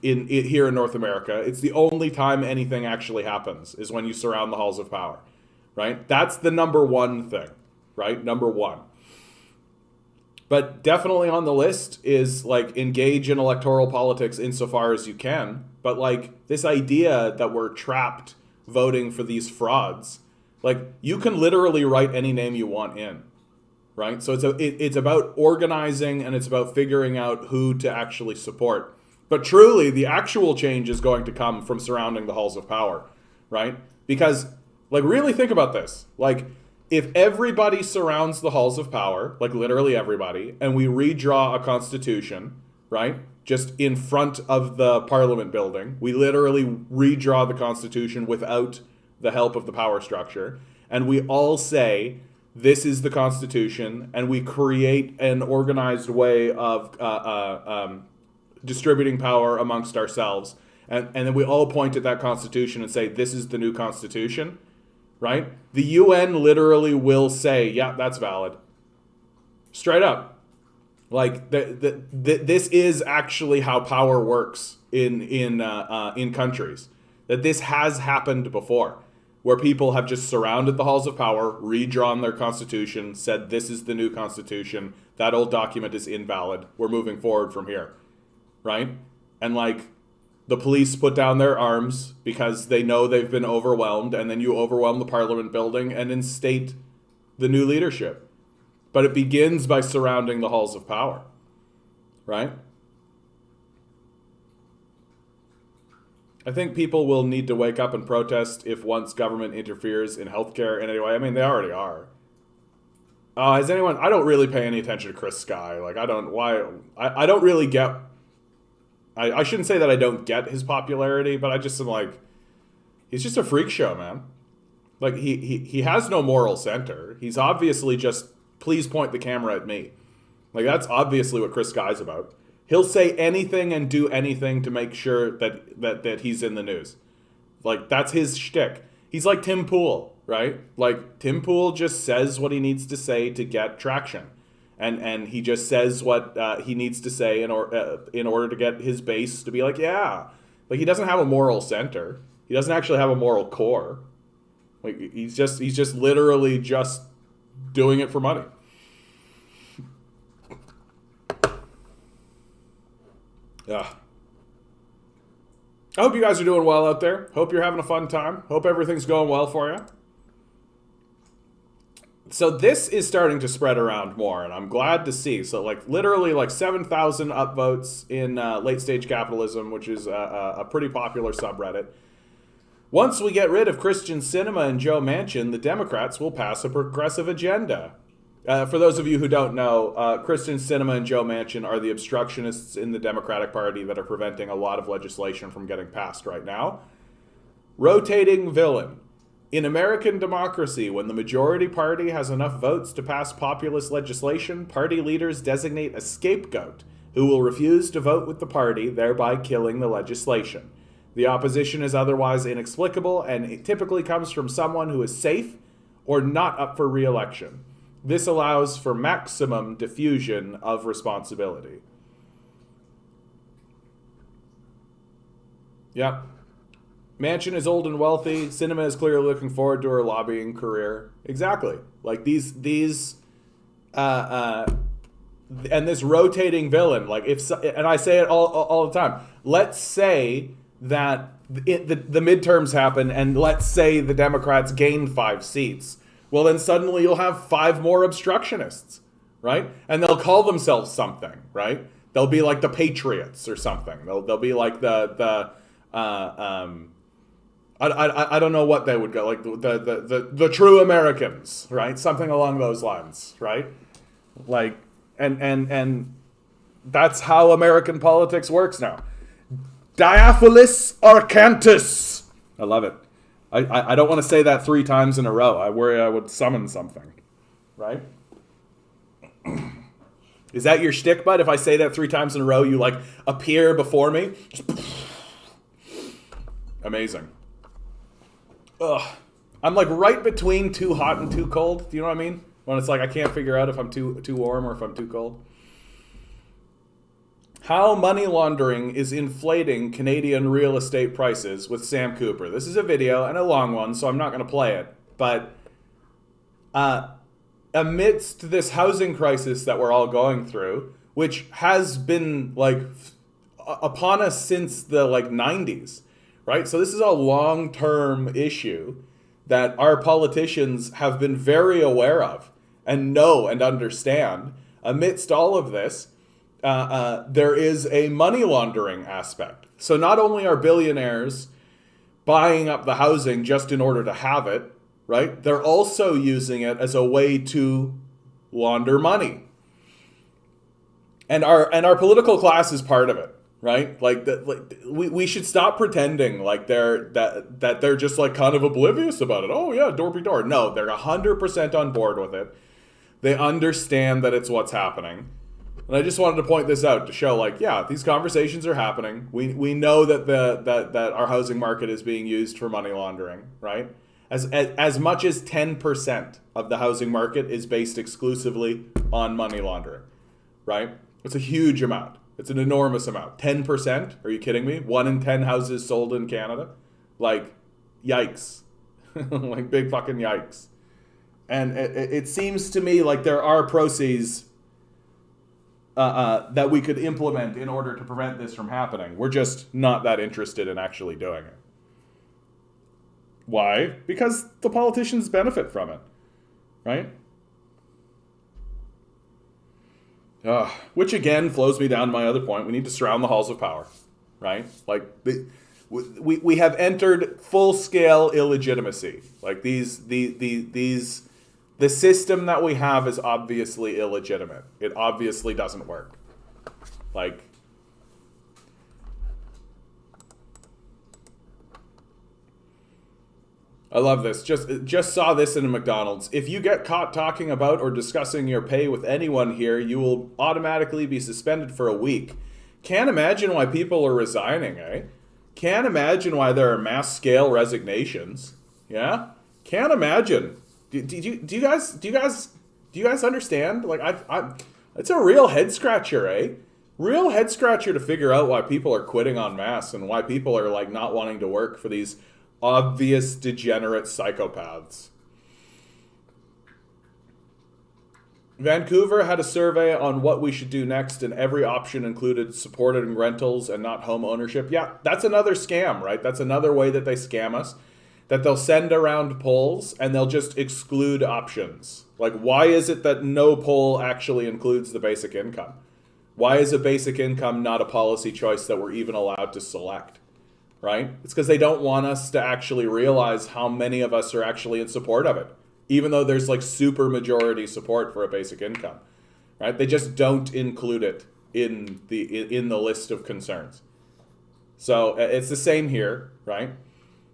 Here in North America, it's the only time anything actually happens is when you surround the halls of power, right? That's the number one thing, right? Number one. But definitely on the list is, like, engage in electoral politics insofar as you can. But, like, this idea that we're trapped voting for these frauds, like, you can literally write any name you want in, right? So it's about organizing, and it's about figuring out who to actually support. But truly, the actual change is going to come from surrounding the halls of power, right? Because, like, really think about this. Like, if everybody surrounds the halls of power, like literally everybody, and we redraw a constitution, right, just in front of the Parliament building, we literally redraw the constitution without the help of the power structure, and we all say, this is the constitution, and we create an organized way of distributing power amongst ourselves, and then we all point at that constitution and say, this is the new constitution, right? The UN literally will say, yeah, that's valid. Straight up. Like, this is actually how power works in countries. That this has happened before, where people have just surrounded the halls of power, redrawn their constitution, said this is the new constitution, that old document is invalid. We're moving forward from here, right? And like the police put down their arms because they know they've been overwhelmed, and then you overwhelm the Parliament building and instate the new leadership. But it begins by surrounding the halls of power, right? I think people will need to wake up and protest if once government interferes in healthcare in any way. I mean, they already are. Has anyone? I don't really pay any attention to Chris Sky. Like, I don't really get. I shouldn't say that I don't get his popularity, but I just am like, he's just a freak show, man. Like, he has no moral center. He's obviously just, please point the camera at me. Like, that's obviously what Chris Sky's about. He'll say anything and do anything to make sure that he's in the news. Like, that's his shtick. He's like Tim Pool, right? Like, Tim Pool just says what he needs to say to get traction. And he just says what he needs to say in order to get his base to be like, yeah. Like, he doesn't have a moral center. He doesn't actually have a moral core. Like, he's just literally just doing it for money. Yeah. I hope you guys are doing well out there. Hope you're having a fun time. Hope everything's going well for you. So this is starting to spread around more, and I'm glad to see. So like literally like 7,000 upvotes in Late Stage Capitalism, which is a pretty popular subreddit. Once we get rid of Christian Cinema and Joe Manchin, the Democrats will pass a progressive agenda. For those of you who don't know, Christian Cinema and Joe Manchin are the obstructionists in the Democratic Party that are preventing a lot of legislation from getting passed right now. Rotating villain. In American democracy, when the majority party has enough votes to pass populist legislation, party leaders designate a scapegoat who will refuse to vote with the party, thereby killing the legislation. The opposition is otherwise inexplicable, and it typically comes from someone who is safe or not up for re-election. This allows for maximum diffusion of responsibility. Yep. Manchin is old and wealthy. Cinema is clearly looking forward to her lobbying career. Exactly. Like these and this rotating villain. Like and I say it all the time. Let's say that the midterms happen, and let's say the Democrats gain 5 seats. Well, then suddenly you'll have 5 more obstructionists, right? And they'll call themselves something, right? They'll be like the Patriots or something. They'll be like I don't know what they would go, like the true Americans, right? Something along those lines, right? Like, and that's how American politics works now. Diaphilis Arcantus. I love it. I don't want to say that 3 times in a row. I worry I would summon something, right? Is that your shtick, bud? If I say that 3 times in a row, you like appear before me? Amazing. Ugh. I'm like right between too hot and too cold. Do you know what I mean? When it's like I can't figure out if I'm too warm or if I'm too cold. How money laundering is inflating Canadian real estate prices with Sam Cooper. This is a video and a long one, so I'm not going to play it. But amidst this housing crisis that we're all going through, which has been like upon us since the like 90s, right? So this is a long-term issue that our politicians have been very aware of and know and understand. Amidst all of this, there is a money laundering aspect. So not only are billionaires buying up the housing just in order to have it, right? They're also using it as a way to launder money. And our political class is part of it, right? Like that, like we should stop pretending like they're just like kind of oblivious about it. Oh yeah, door be door. No, they're 100% on board with it. They understand that it's what's happening. And I just wanted to point this out to show, like, yeah, these conversations are happening. We know that that our housing market is being used for money laundering, right? As much as 10% of the housing market is based exclusively on money laundering, right? It's a huge amount. It's an enormous amount. 10%? Are you kidding me? 1 in 10 houses sold in Canada? Like, yikes. Like, big fucking yikes. And it seems to me like there are proxies that we could implement in order to prevent this from happening. We're just not that interested in actually doing it. Why? Because the politicians benefit from it, right? Which again flows me down to my other point. We need to surround the halls of power, right? Like we have entered full-scale illegitimacy. Like the system that we have is obviously illegitimate. It obviously doesn't work. Like, I love this. Just saw this in a McDonald's. If you get caught talking about or discussing your pay with anyone here, you will automatically be suspended for a week. Can't imagine why people are resigning, eh? Can't imagine why there are mass scale resignations. Yeah? Can't imagine. Do you guys understand? Like it's a real head scratcher, eh? Real head scratcher to figure out why people are quitting en masse and why people are like not wanting to work for these obvious degenerate psychopaths. Vancouver had a survey on what we should do next, and every option included supporting rentals and not home ownership. Yeah, that's another scam, right? That's another way that they scam us. That they'll send around polls and they'll just exclude options. Like, why is it that no poll actually includes the basic income? Why is a basic income not a policy choice that we're even allowed to select? Right? It's because they don't want us to actually realize how many of us are actually in support of it, even though there's like super majority support for a basic income, right? They just don't include it in the list of concerns. So it's the same here, right?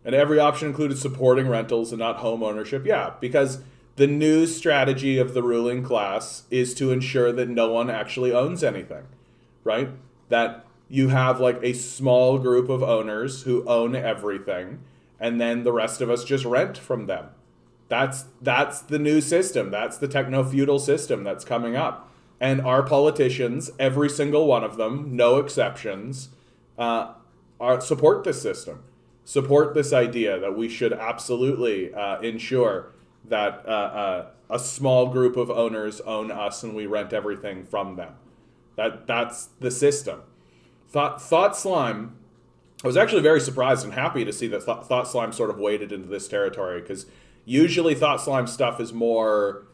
And every option included supporting rentals and not home ownership. Yeah, because the new strategy of the ruling class is to ensure that no one actually owns anything, right? That you have like a small group of owners who own everything, and then the rest of us just rent from them. That's the new system. That's the techno-feudal system that's coming up. And our politicians, every single one of them, no exceptions, support this system. Support this idea that we should absolutely ensure that a small group of owners own us and we rent everything from them. That's the system. Thought Slime, I was actually very surprised and happy to see that Thought Slime sort of waded into this territory, because usually Thought Slime stuff is more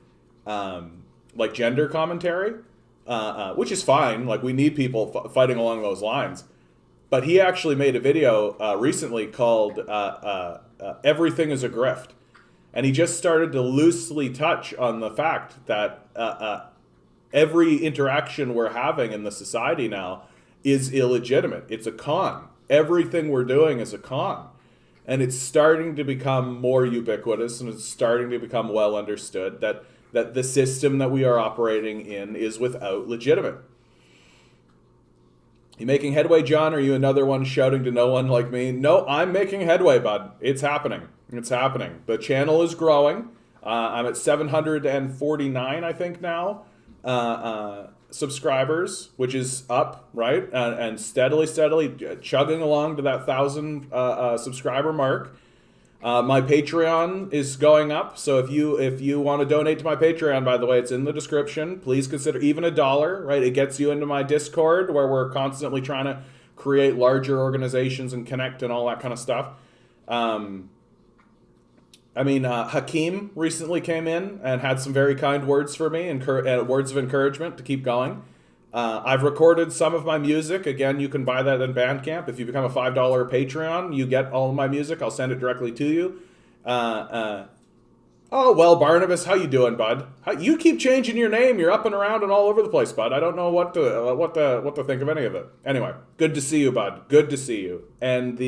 like gender commentary, which is fine. Like, we need people fighting along those lines. But he actually made a video recently called Everything is a Grift. And he just started to loosely touch on the fact that every interaction we're having in the society now is illegitimate. It's a con. Everything we're doing is a con. And it's starting to become more ubiquitous, and it's starting to become well understood that the system that we are operating in is without legitimate. You making headway, John? Or are you another one shouting to no one like me? No, I'm making headway, bud. It's happening. It's happening. The channel is growing. I'm at 749, I think, now. Subscribers, which is up, right? And steadily chugging along to that 1,000 subscriber mark. My Patreon is going up, so if you want to donate to my Patreon, by the way, it's in the description. Please consider even $1, right? It gets you into my Discord, where we're constantly trying to create larger organizations and connect and all that kind of stuff. Hakeem recently came in and had some very kind words for me and words of encouragement to keep going. I've recorded some of my music. Again, you can buy that in Bandcamp. If you become a $5 Patreon, you get all of my music. I'll send it directly to you. Oh, well, Barnabas, how you doing, bud? You keep changing your name. You're up and around and all over the place, bud. I don't know what to think of any of it. Anyway, good to see you, bud. Good to see you. And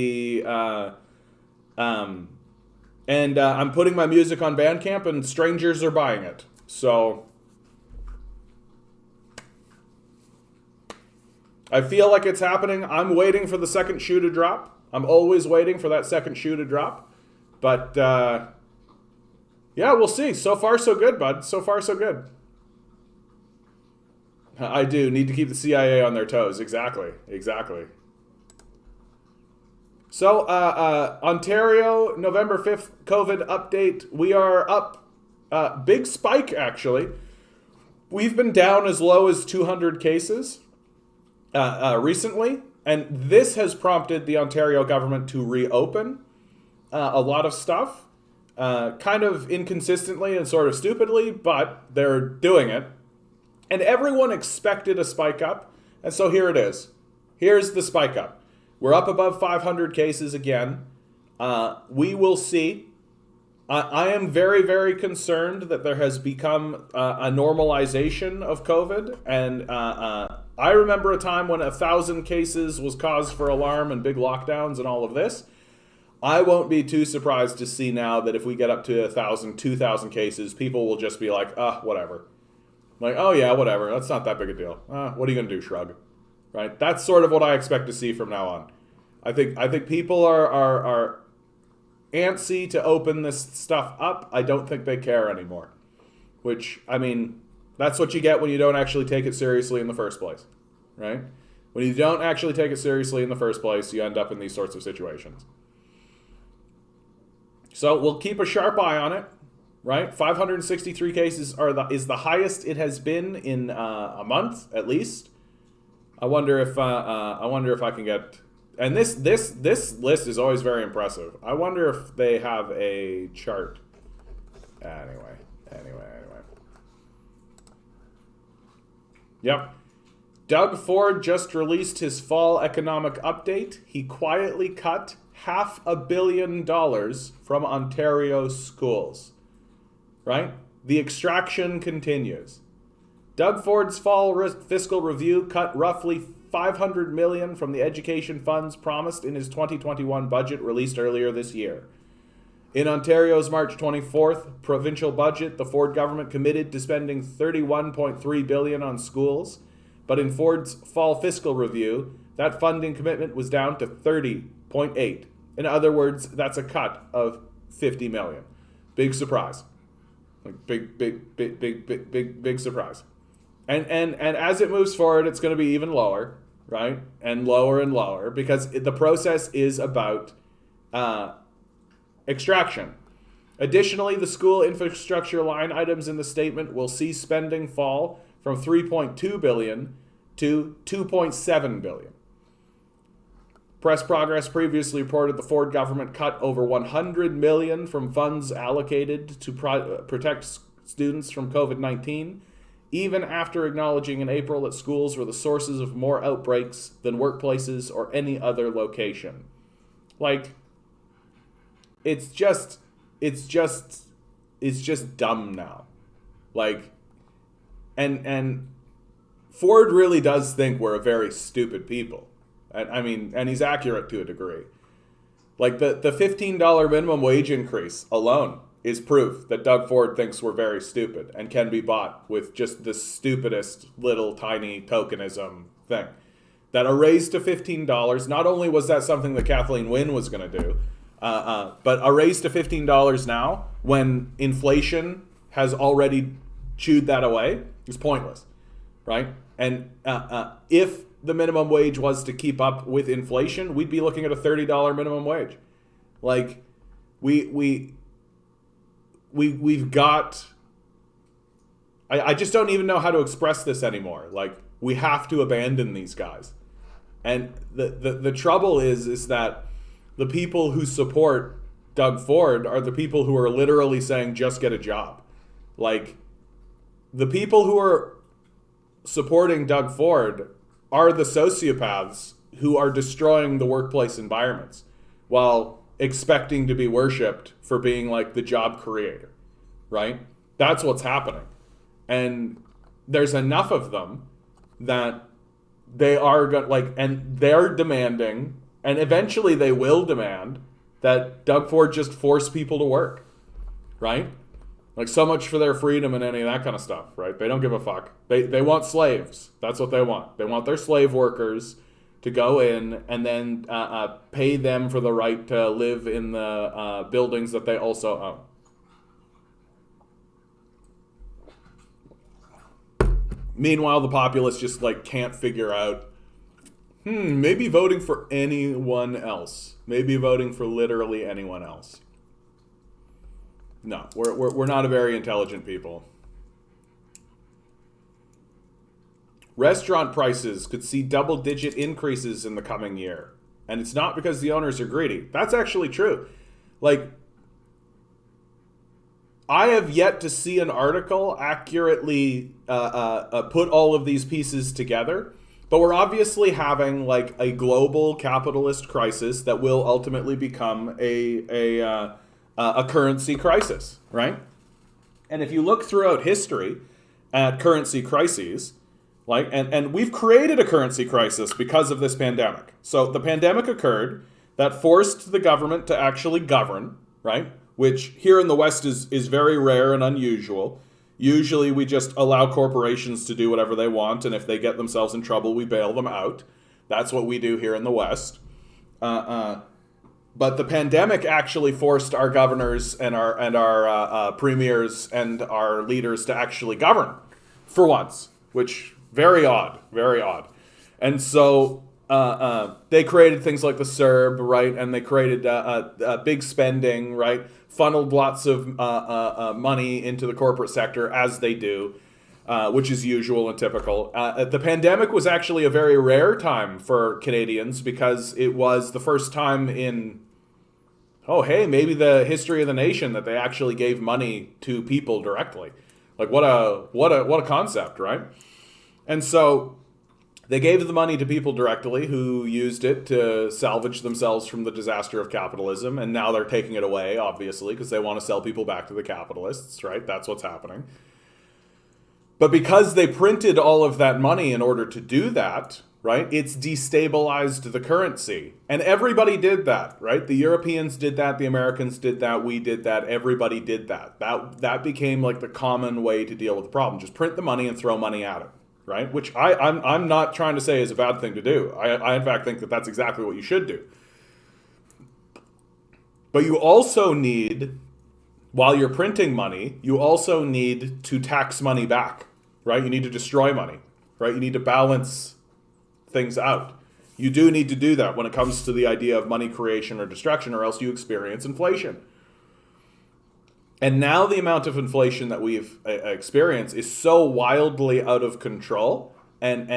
I'm putting my music on Bandcamp, and strangers are buying it. So I feel like it's happening. I'm waiting for the second shoe to drop. I'm always waiting for that second shoe to drop. But yeah, we'll see. So far, so good, bud. So far, so good. I do need to keep the CIA on their toes. Exactly. So, Ontario, November 5th, COVID update. We are up. Big spike, actually. We've been down as low as 200 cases recently, and this has prompted the Ontario government to reopen a lot of stuff, kind of inconsistently and sort of stupidly, but they're doing it. And everyone expected a spike up, and so here it is. Here's the spike up. We're up above 500 cases again. We will see. I am very, very concerned that there has become a normalization of COVID. And I remember a time when 1,000 cases was cause for alarm and big lockdowns and all of this. I won't be too surprised to see now that if we get up to 1,000, 2,000 cases, people will just be like, whatever. Like, oh yeah, whatever. That's not that big a deal. What are you going to do, shrug? Right? That's sort of what I expect to see from now on. I think people are antsy to open this stuff up. I don't think they care anymore. Which, I mean, that's what you get when you don't actually take it seriously in the first place. Right? When you don't actually take it seriously in the first place, you end up in these sorts of situations. So we'll keep a sharp eye on it. Right? 563 cases is the highest it has been in a month, at least. I wonder if I can get. And this list is always very impressive. I wonder if they have a chart. Anyway. Yep. Doug Ford just released his fall economic update. He quietly cut $500 million from Ontario schools. Right? The extraction continues. Doug Ford's fall fiscal review cut roughly $500 million from the education funds promised in his 2021 budget released earlier this year. In Ontario's March 24th provincial budget, the Ford government committed to spending $31.3 billion on schools, but in Ford's fall fiscal review, that funding commitment was down to $30.8. In other words, that's a cut of $50 million. Big surprise. Like big surprise. And as it moves forward, it's going to be even lower, right? And lower, because the process is about extraction. Additionally, the school infrastructure line items in the statement will see spending fall from $3.2 billion to $2.7 billion. Press Progress previously reported the Ford government cut over $100 million from funds allocated to protect students from COVID-19, even after acknowledging in April that schools were the sources of more outbreaks than workplaces or any other location. Like, it's just dumb now. Like, and Ford really does think we're a very stupid people. And he's accurate to a degree. Like the $15 minimum wage increase alone is proof that Doug Ford thinks we're very stupid and can be bought with just the stupidest little tiny tokenism thing. That a raise to $15, not only was that something that Kathleen Wynne was going to do, but a raise to $15 now when inflation has already chewed that away is pointless, right? And if the minimum wage was to keep up with inflation, we'd be looking at a $30 minimum wage. Like, we've got. I just don't even know how to express this anymore. Like, we have to abandon these guys, and the trouble is that the people who support Doug Ford are the people who are literally saying just get a job. Like, the people who are supporting Doug Ford are the sociopaths who are destroying the workplace environments while expecting to be worshipped for being like the job creator, right? That's what's happening. And there's enough of them that they are and they're demanding, and eventually they will demand that Doug Ford just force people to work, right? Like, so much for their freedom and any of that kind of stuff, right? They don't give a fuck. They want slaves. That's what they want. They want their slave workers to go in and then pay them for the right to live in the buildings that they also own. Meanwhile, the populace just can't figure out, maybe voting for anyone else. Maybe voting for literally anyone else. No, we're not a very intelligent people. Restaurant prices could see double-digit increases in the coming year. And it's not because the owners are greedy. That's actually true. Like, I have yet to see an article accurately put all of these pieces together. But we're obviously having like a global capitalist crisis that will ultimately become a currency crisis, right? And if you look throughout history at currency crises, like and we've created a currency crisis because of this pandemic. So the pandemic occurred, that forced the government to actually govern, right? Which here in the West is very rare and unusual. Usually we just allow corporations to do whatever they want, and if they get themselves in trouble, we bail them out. That's what we do here in the West. But the pandemic actually forced our governors and our premiers and our leaders to actually govern for once, which very odd, very odd. And so they created things like the CERB, right? And they created big spending, right? Funneled lots of money into the corporate sector, as they do, which is usual and typical. The pandemic was actually a very rare time for Canadians because it was the first time in, maybe the history of the nation that they actually gave money to people directly. Like what a concept, right? And so they gave the money to people directly who used it to salvage themselves from the disaster of capitalism. And now they're taking it away, obviously, because they want to sell people back to the capitalists, right? That's what's happening. But because they printed all of that money in order to do that, right, it's destabilized the currency. And everybody did that, right? The Europeans did that. The Americans did that. We did that. Everybody did that. That became like the common way to deal with the problem. Just print the money and throw money at it. Right? Which I'm not trying to say is a bad thing to do. I in fact think that that's exactly what you should do. But you also need, while you're printing money, you also need to tax money back, right? You need to destroy money, right? You need to balance things out. You do need to do that when it comes to the idea of money creation or destruction, or else you experience inflation. And now the amount of inflation that we've experienced is so wildly out of control, and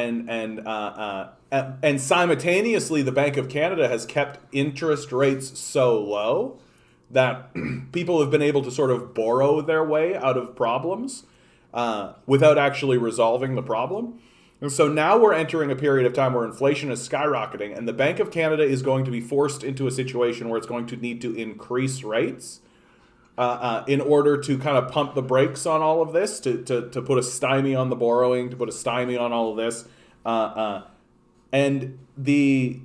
simultaneously the Bank of Canada has kept interest rates so low that people have been able to sort of borrow their way out of problems without actually resolving the problem. And so now we're entering a period of time where inflation is skyrocketing, and the Bank of Canada is going to be forced into a situation where it's going to need to increase rates in order to kind of pump the brakes on all of this, to put a stymie on the borrowing, to put a stymie on all of this. And the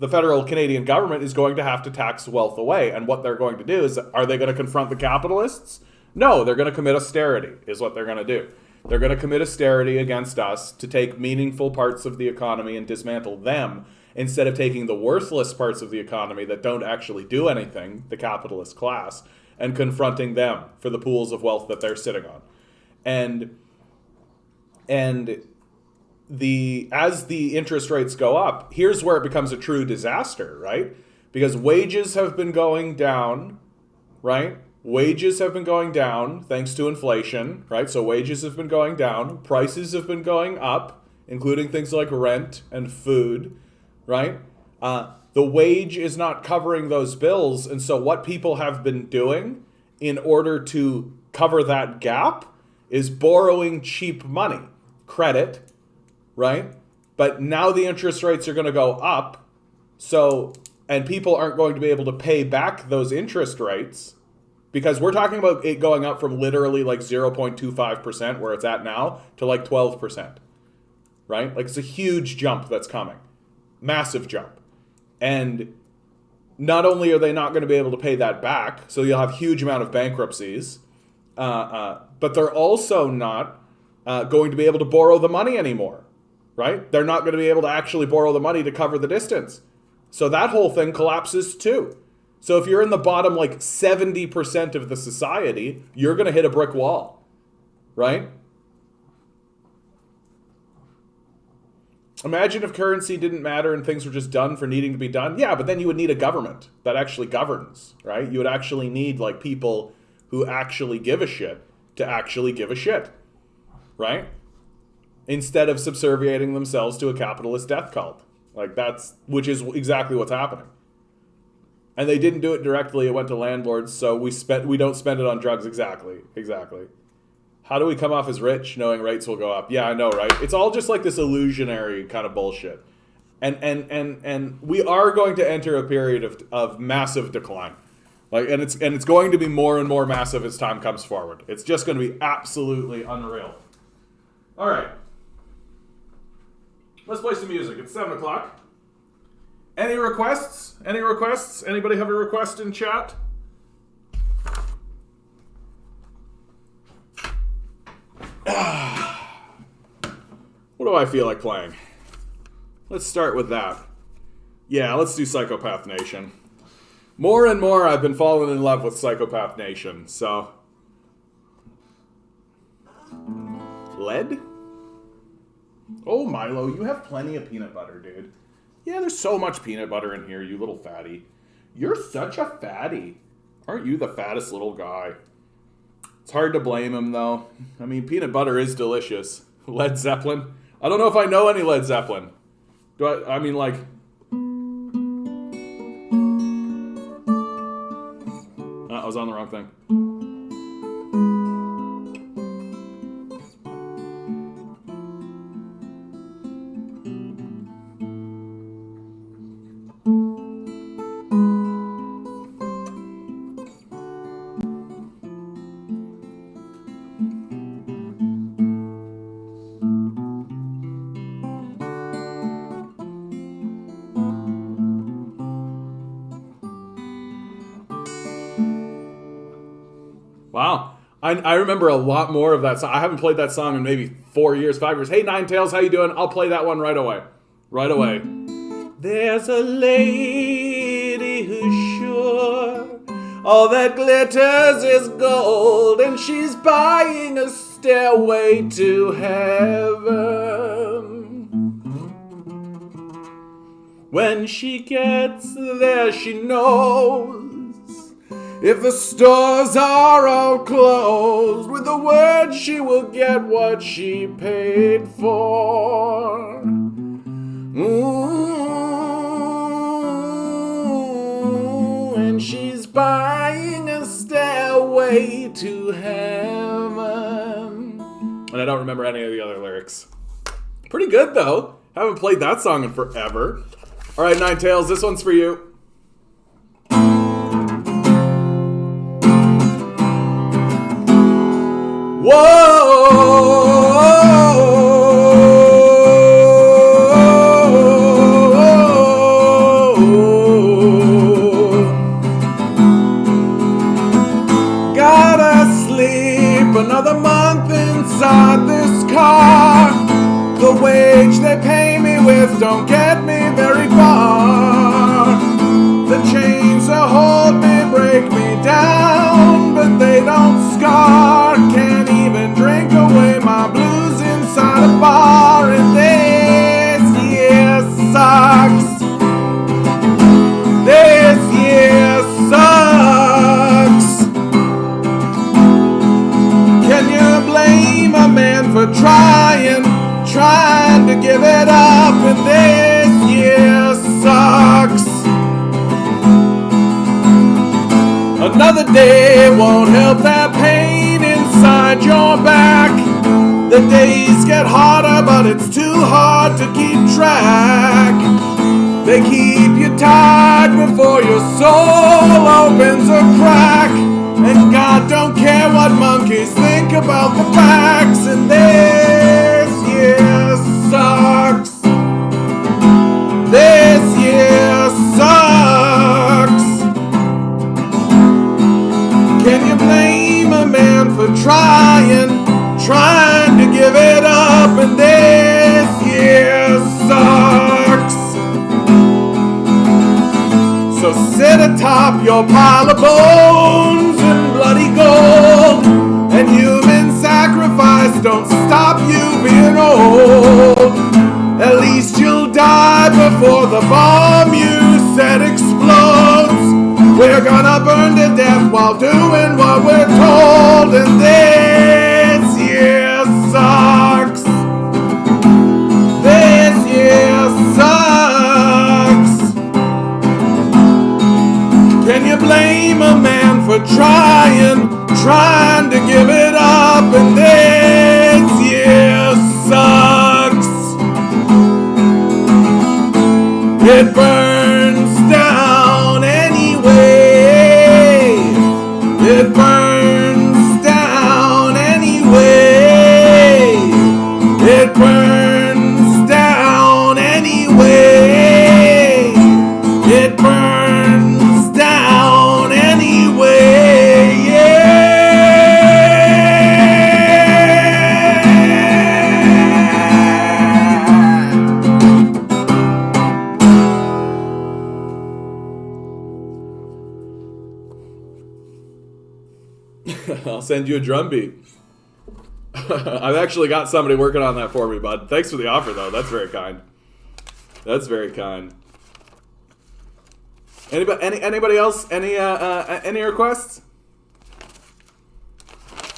federal Canadian government is going to have to tax wealth away. And what they're going to do is, are they going to confront the capitalists? No, they're going to commit austerity, is what they're going to do. They're going to commit austerity against us to take meaningful parts of the economy and dismantle them, instead of taking the worthless parts of the economy that don't actually do anything, the capitalist class, and confronting them for the pools of wealth that they're sitting on. And as the interest rates go up, here's where it becomes a true disaster, right? Because wages have been going down, right? Wages have been going down thanks to inflation, right? So wages have been going down, prices have been going up, including things like rent and food, right? The wage is not covering those bills. And so what people have been doing in order to cover that gap is borrowing cheap money, credit, right? But now the interest rates are going to go up. And people aren't going to be able to pay back those interest rates, because we're talking about it going up from literally like 0.25%, where it's at now, to like 12%, right? Like it's a huge jump that's coming. Massive jump. And not only are they not going to be able to pay that back, so you'll have a huge amount of bankruptcies, but they're also not going to be able to borrow the money anymore, right? They're not going to be able to actually borrow the money to cover the distance. So that whole thing collapses too. So if you're in the bottom like 70% of the society, you're going to hit a brick wall, right? Imagine if currency didn't matter and things were just done for needing to be done. Yeah, but then you would need a government that actually governs, right? You would actually need like people who actually give a shit to actually give a shit, right? instead of subserviating themselves to a capitalist death cult. Like which is exactly what's happening. And they didn't do it directly. It went to landlords, so we don't spend it on drugs. Exactly. How do we come off as rich knowing rates will go up? Yeah, I know, right? It's all just like this illusionary kind of bullshit. And we are going to enter a period of massive decline. And it's going to be more and more massive as time comes forward. It's just going to be absolutely unreal. All right. Let's play some music. It's 7 o'clock. Any requests? Anybody have a request in chat? What do I feel like playing? Let's start with that. Yeah, let's do Psychopath Nation. More and more I've been falling in love with Psychopath Nation, so... Lead? Oh, Milo, you have plenty of peanut butter, dude. Yeah, there's so much peanut butter in here, you little fatty. You're such a fatty. Aren't you the fattest little guy? It's hard to blame him, though. I mean, peanut butter is delicious. Led Zeppelin? I don't know if I know any Led Zeppelin. I mean, like... I was on the wrong thing. Wow. I remember a lot more of that song. I haven't played that song in maybe 4 years, 5 years. Hey, Nine Tails, how you doing? I'll play that one right away. Right away. There's a lady who's sure all that glitters is gold, and she's buying a stairway to heaven. When she gets there, she knows if the stores are all closed, with the word she will get what she paid for. Ooh, and she's buying a stairway to heaven. And I don't remember any of the other lyrics. Pretty good, though. Haven't played that song in forever. All right, Nine Tails, this one's for you. Whoa! Gotta sleep another month inside this car. The wage they pay me with don't get me very far. The chains that hold me break me down, but they don't scar. Can't even drink away my blues inside a bar, and this year sucks. This year sucks. Can you blame a man for trying to give it up, and this year sucks. Another day won't help that pain inside your back. The days get harder, but it's too hard to keep track. They keep you tied before your soul opens a crack. And God don't care what monkeys think about the facts. And this year sucks. This year sucks. Can you blame a man for trying to give it up? And this year sucks. So sit atop your pile of bones and bloody gold, and human sacrifice don't stop you being old. At least you'll die before the bomb you set explodes. We're gonna burn to death while doing what we're told, and this year sucks. blame a man for trying to give it up, and this year sucks. It burns down anyway. It burns down anyway. It burns down anyway. It burns down anyway. Yeah. I'll send you a drum beat. I've actually got somebody working on that for me, bud. Thanks for the offer, though. That's very kind. That's very kind. Anybody else? Any requests?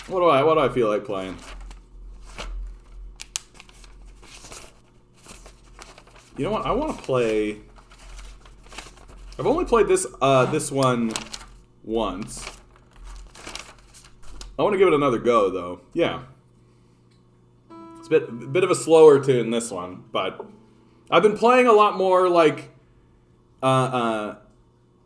What do I feel like playing? You know what? I want to play. I've only played this one once. I want to give it another go, though. Yeah. It's a bit of a slower tune, this one, but I've been playing a lot more, like, I've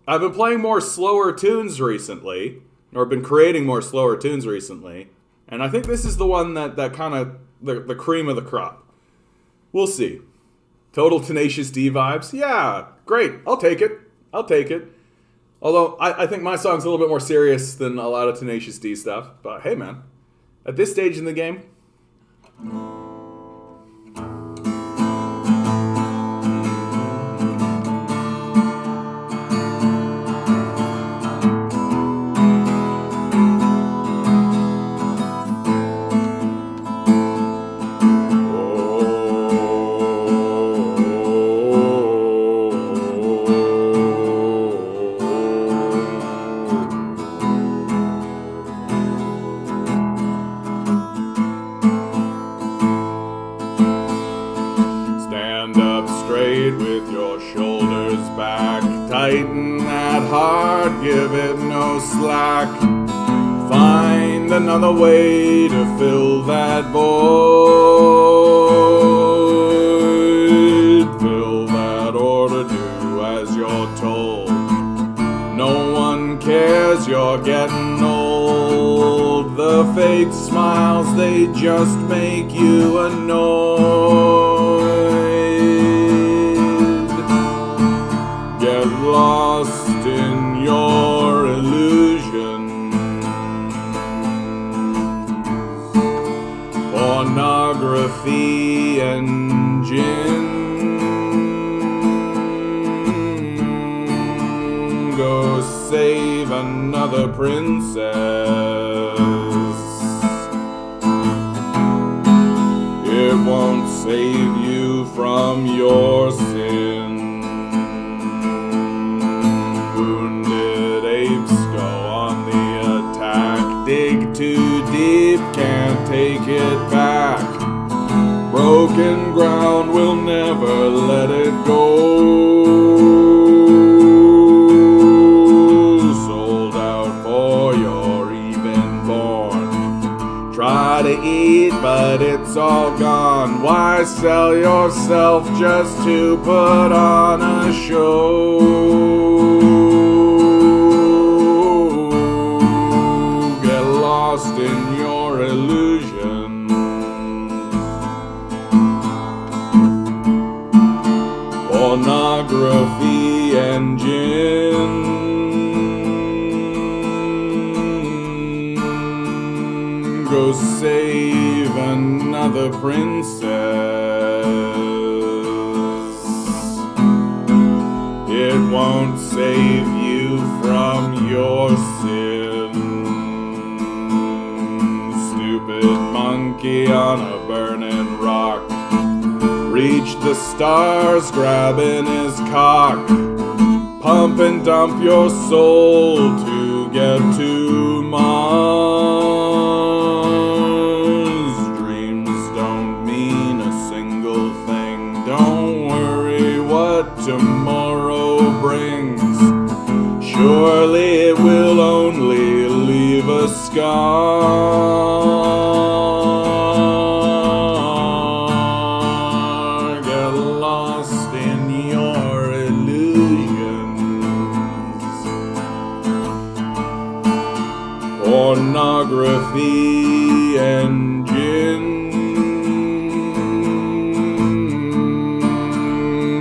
been playing more slower tunes recently, or been creating more slower tunes recently, and I think this is the one that kind of, the cream of the crop. We'll see. Total Tenacious D vibes? Yeah, great. I'll take it. Although, I think my song's a little bit more serious than a lot of Tenacious D stuff. But hey, man. At this stage in the game... Tighten that heart, give it no slack. Find another way to fill that void. Fill that order, do as you're told. No one cares, you're getting old. The fake smiles, they just make you annoyed. Get lost in your illusions. Pornography and gin. Go save another princess. It won't save you from your sin. Dig too deep, can't take it back. Broken ground will never let it go. Sold out for your even born. Try to eat, but it's all gone. Why sell yourself just to put on a show? In your illusions. Pornography and gin. Go save another princess. It won't save you from your sin. Monkey on a burning rock. Reach the stars, grabbing his cock. Pump and dump your soul to get to Mars. Dreams don't mean a single thing. Don't worry what tomorrow brings. surely it will only leave a scar. Get lost in your illusions. Pornography and gin.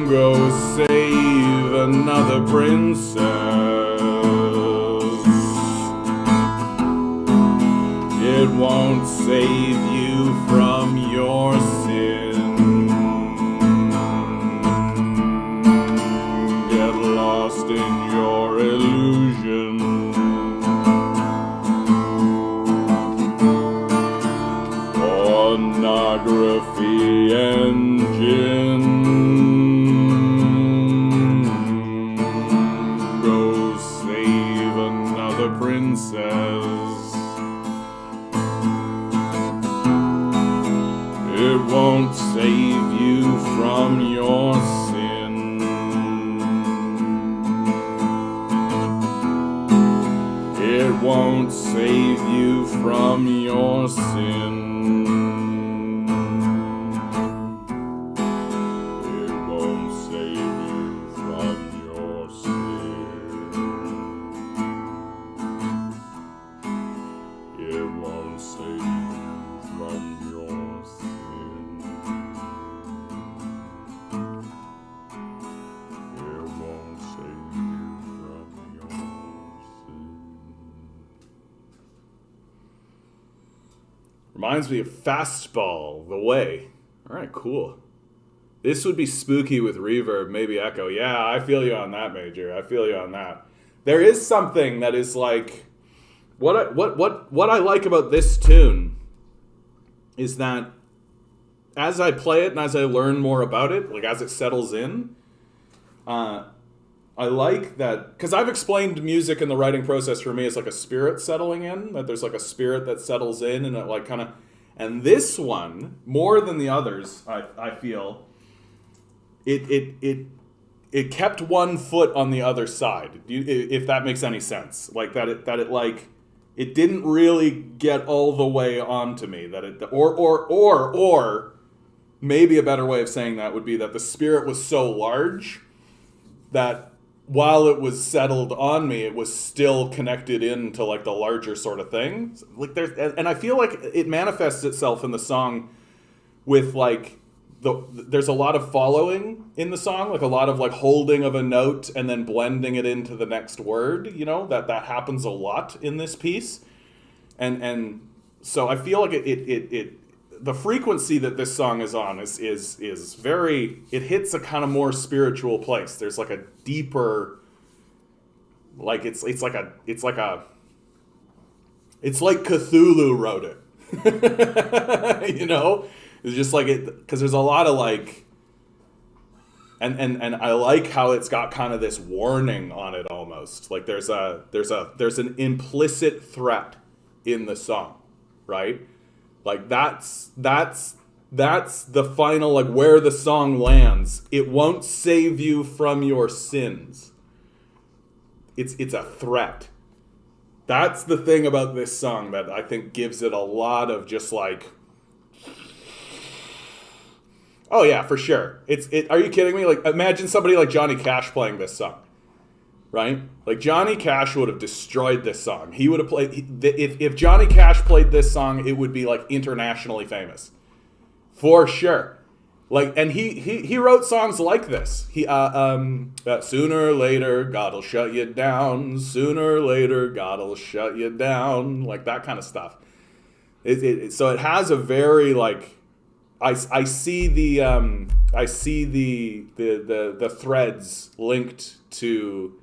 Go save another princess. It won't save you from your sin. Get lost in your illusion. Pornography and gin. Go save another princess. It won't save you from your sin. It won't save you from your sin. It won't save you from your sin. It won't save you from your sin. It won't save you from your sin. Reminds me of Fastball, The Way. All right, cool. This would be spooky with reverb, maybe echo. Yeah, I feel you on that, Major. I feel you on that. There is something that is like, what I like about this tune is that as I play it and as I learn more about it, like as it settles in, I like that, because I've explained music and the writing process for me as like a spirit settling in, that there's like a spirit that settles in and it like kind of, and this one, more than the others, I feel, it kept one foot on the other side, if that makes any sense. Like that it like, it didn't really get all the way onto me, that it, or maybe a better way of saying that would be that the spirit was so large that while it was settled on me, it was still connected into like the larger sort of thing. Like and I feel like it manifests itself in the song with like there's a lot of following in the song, like a lot of like holding of a note and then blending it into the next word. You know, that happens a lot in this piece, and so I feel like it the frequency that this song is on is very, it hits a kind of more spiritual place. There's like a deeper, like it's like Cthulhu wrote it. You know, it's just like it, because there's a lot of like, and I like how it's got kind of this warning on it almost. Like there's an implicit threat in the song, right? Like that's the final, like where the song lands. It won't save you from your sins. It's a threat. That's the thing about this song that I think gives it a lot of just like, oh yeah, for sure. Are you kidding me? Like imagine somebody like Johnny Cash playing this song. Right? Like Johnny Cash would have destroyed this song. He would have played, if Johnny Cash played this song, it would be like internationally famous. For sure. Like, and he wrote songs like this. Sooner or later, God'll shut you down. Sooner or later, God'll shut you down. Like that kind of stuff. So it has a very like, I see the threads linked to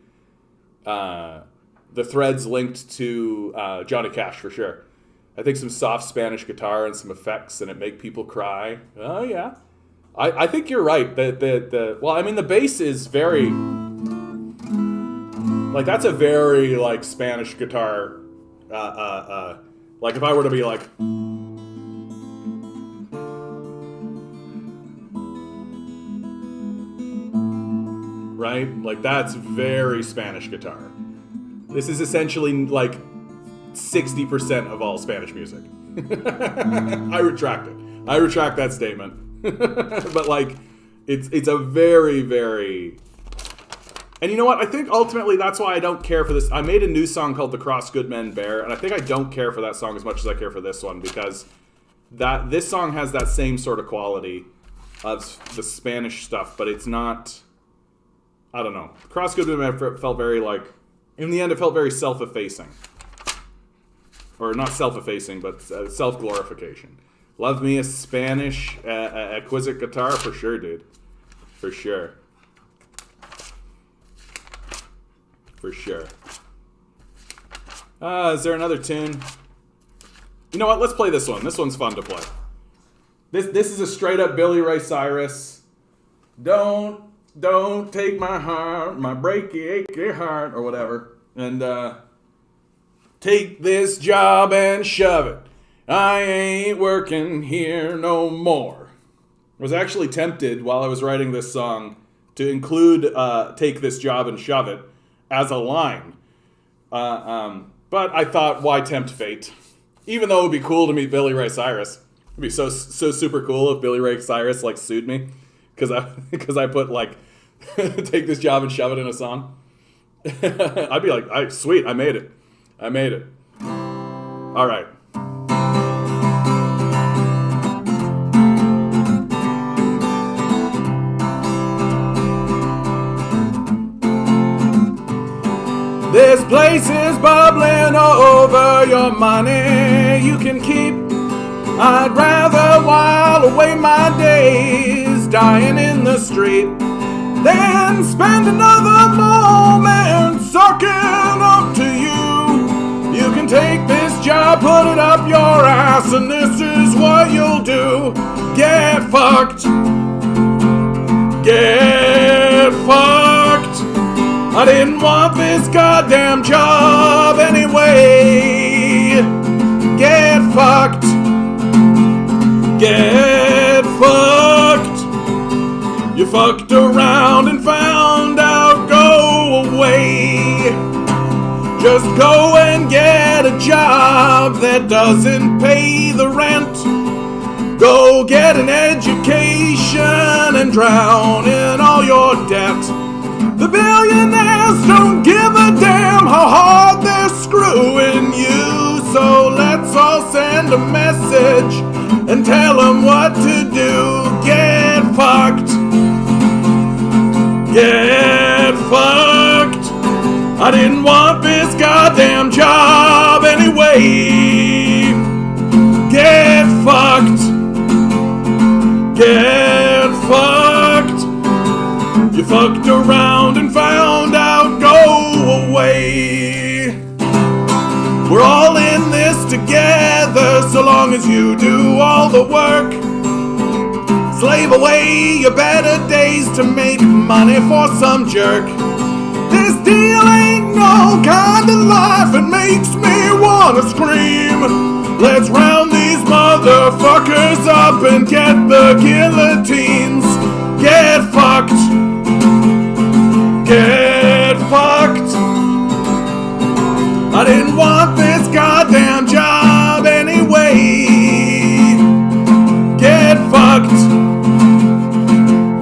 Johnny Cash for sure. I think some soft Spanish guitar and some effects and it make people cry. Oh yeah, I think you're right. Well, I mean the bass is very like, that's a very like Spanish guitar. Like if I were to be like, right? Like that's very Spanish guitar. This is essentially like 60% of all Spanish music. I retract it. I retract that statement. But like, it's a very, very... And you know what? I think ultimately that's why I don't care for this. I made a new song called The Cross Good Men Bear, and I think I don't care for that song as much as I care for this one, because this song has that same sort of quality of the Spanish stuff, but it's not... I don't know. Cross Good Men Bear felt very like... In the end, it felt very self-effacing. Or not self-effacing, but self-glorification. Love me a Spanish exquisite guitar? For sure, dude. For sure. For sure. Is there another tune? You know what? Let's play this one. This one's fun to play. This is a straight up Billy Ray Cyrus. Don't take my heart, my breaky, achy heart, or whatever. And take this job and shove it. I ain't working here no more. I was actually tempted while I was writing this song to include take this job and shove it as a line. But I thought, why tempt fate? Even though it would be cool to meet Billy Ray Cyrus. It'd be so super cool if Billy Ray Cyrus like sued me because I put like take this job and shove it in a song. I'd be like, sweet, I made it. I made it. All right. This place is bubbling over, your money you can keep. I'd rather while away my days dying in the street than spend another moment sucking up to you. You can take this job, put it up your ass, and this is what you'll do. Get fucked. Get fucked. I didn't want this goddamn job anyway. Get fucked. Get fucked. You fucked around and found out, go away. Just go and get a job that doesn't pay the rent. Go get an education and drown in all your debt. The billionaires don't give a damn how hard they're screwing you. So let's all send a message and tell them what to do. Get fucked. Get fucked. I didn't want this goddamn job anyway. Get fucked. Get fucked. You fucked around and found out, go away. We're all in this together, so long as you do all the work. Slave away your better days to make money for some jerk. This deal ain't no kind of life, it makes me wanna scream. Let's round these motherfuckers up and get the guillotines. Get fucked. Get fucked. I didn't want this goddamn job anyway. Get fucked.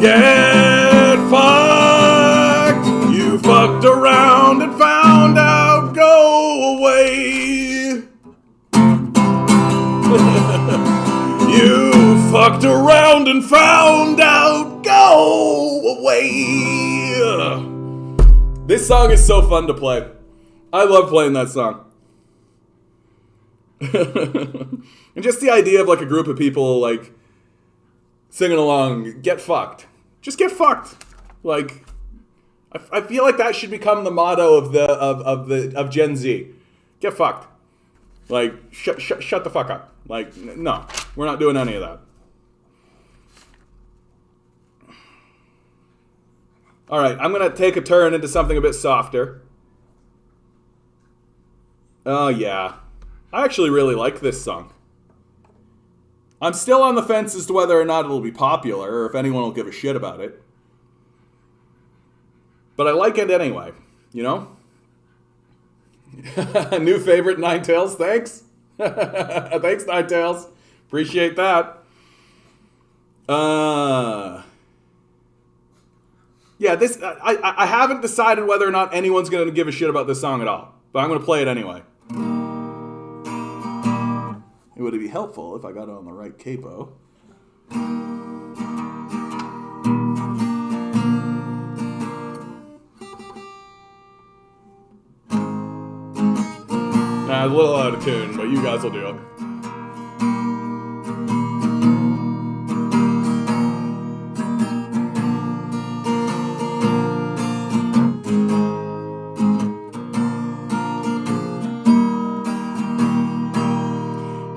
Get fucked. You fucked around and found out, go away. You fucked around and found out, go away. This song is so fun to play. I love playing that song. And just the idea of like a group of people like singing along, get fucked. Just get fucked. Like, I feel like that should become the motto of Gen Z. Get fucked. Like, shut the fuck up. Like, no, we're not doing any of that. All right, I'm going to take a turn into something a bit softer. Oh, yeah. I actually really like this song. I'm still on the fence as to whether or not it'll be popular or if anyone will give a shit about it. But I like it anyway, you know? New favorite, Nine Tails. Thanks. Thanks, Nine Tails. Appreciate that. Yeah, this I haven't decided whether or not anyone's going to give a shit about this song at all, but I'm going to play it anyway. It would be helpful if I got it on the right capo. Nah, a little out of tune, but you guys will do it.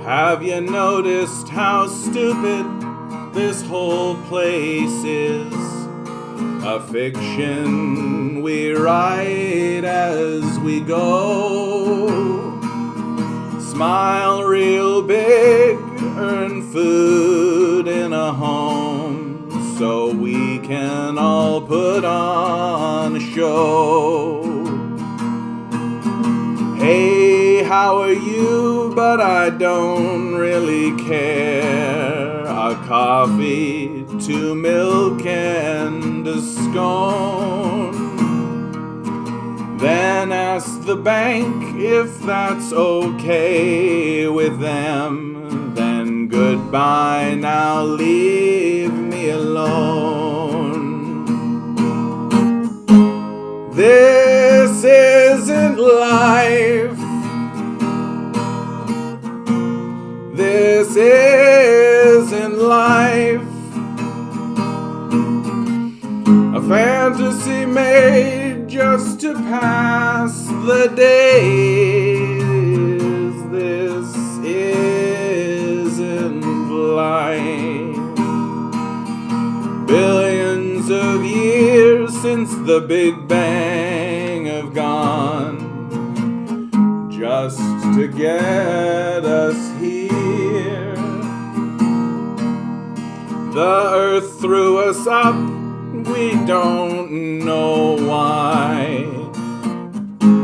Have you noticed how stupid this whole place is? A fiction we write as we go. Smile real big, earn food in a home, so we can all put on a show. Hey, how are you? But I don't really care. A coffee, 2 milk, and a scone. Then ask the bank if that's okay with them. Then goodbye, now leave me alone. This isn't life. This isn't life. A fantasy made just to pass the days. This isn't life. Billions of years since the Big Bang have gone, just to get us here. The earth threw us up, we don't know why.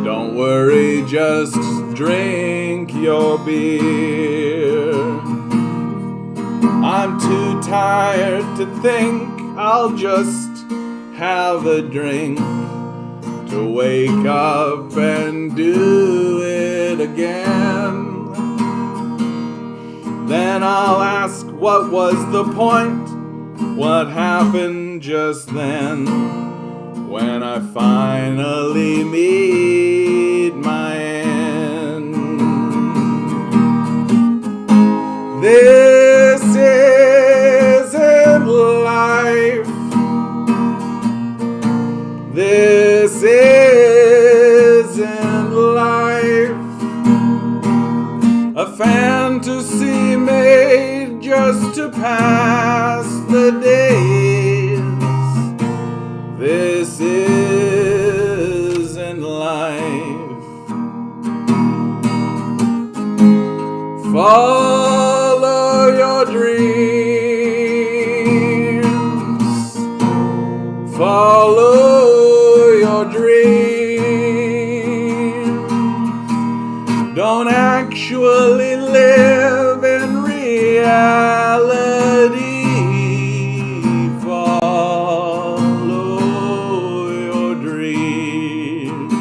Don't worry, just drink your beer. I'm too tired to think, I'll just have a drink to wake up and do it again. Then I'll ask, what was the point? What happened just then? When I finally meet my end. This isn't life. This isn't life. A fantasy made just to pass the days. This isn't life. Follow your dreams. Follow your dreams. Don't actually live in reality. Follow your dreams.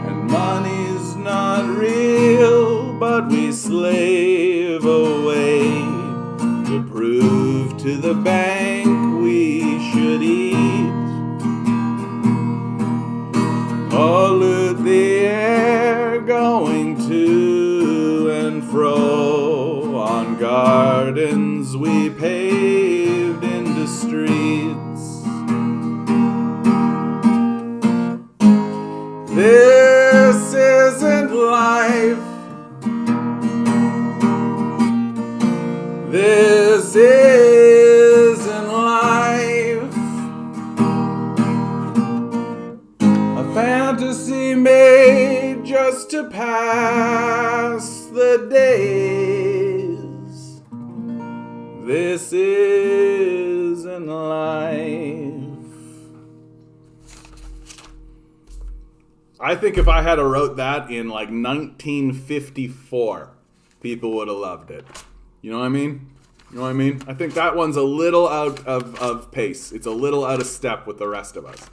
And money's not real, but we slave away to prove to the bank we should eat. Pollute the air going to and fro on gardens we paved into streets. This isn't life. This isn't life. A fantasy made just to pass the days. This isn't life. I think if I had wrote that in like 1954, people would have loved it. You know what I mean? You know what I mean? I think that one's a little out of pace. It's a little out of step with the rest of us.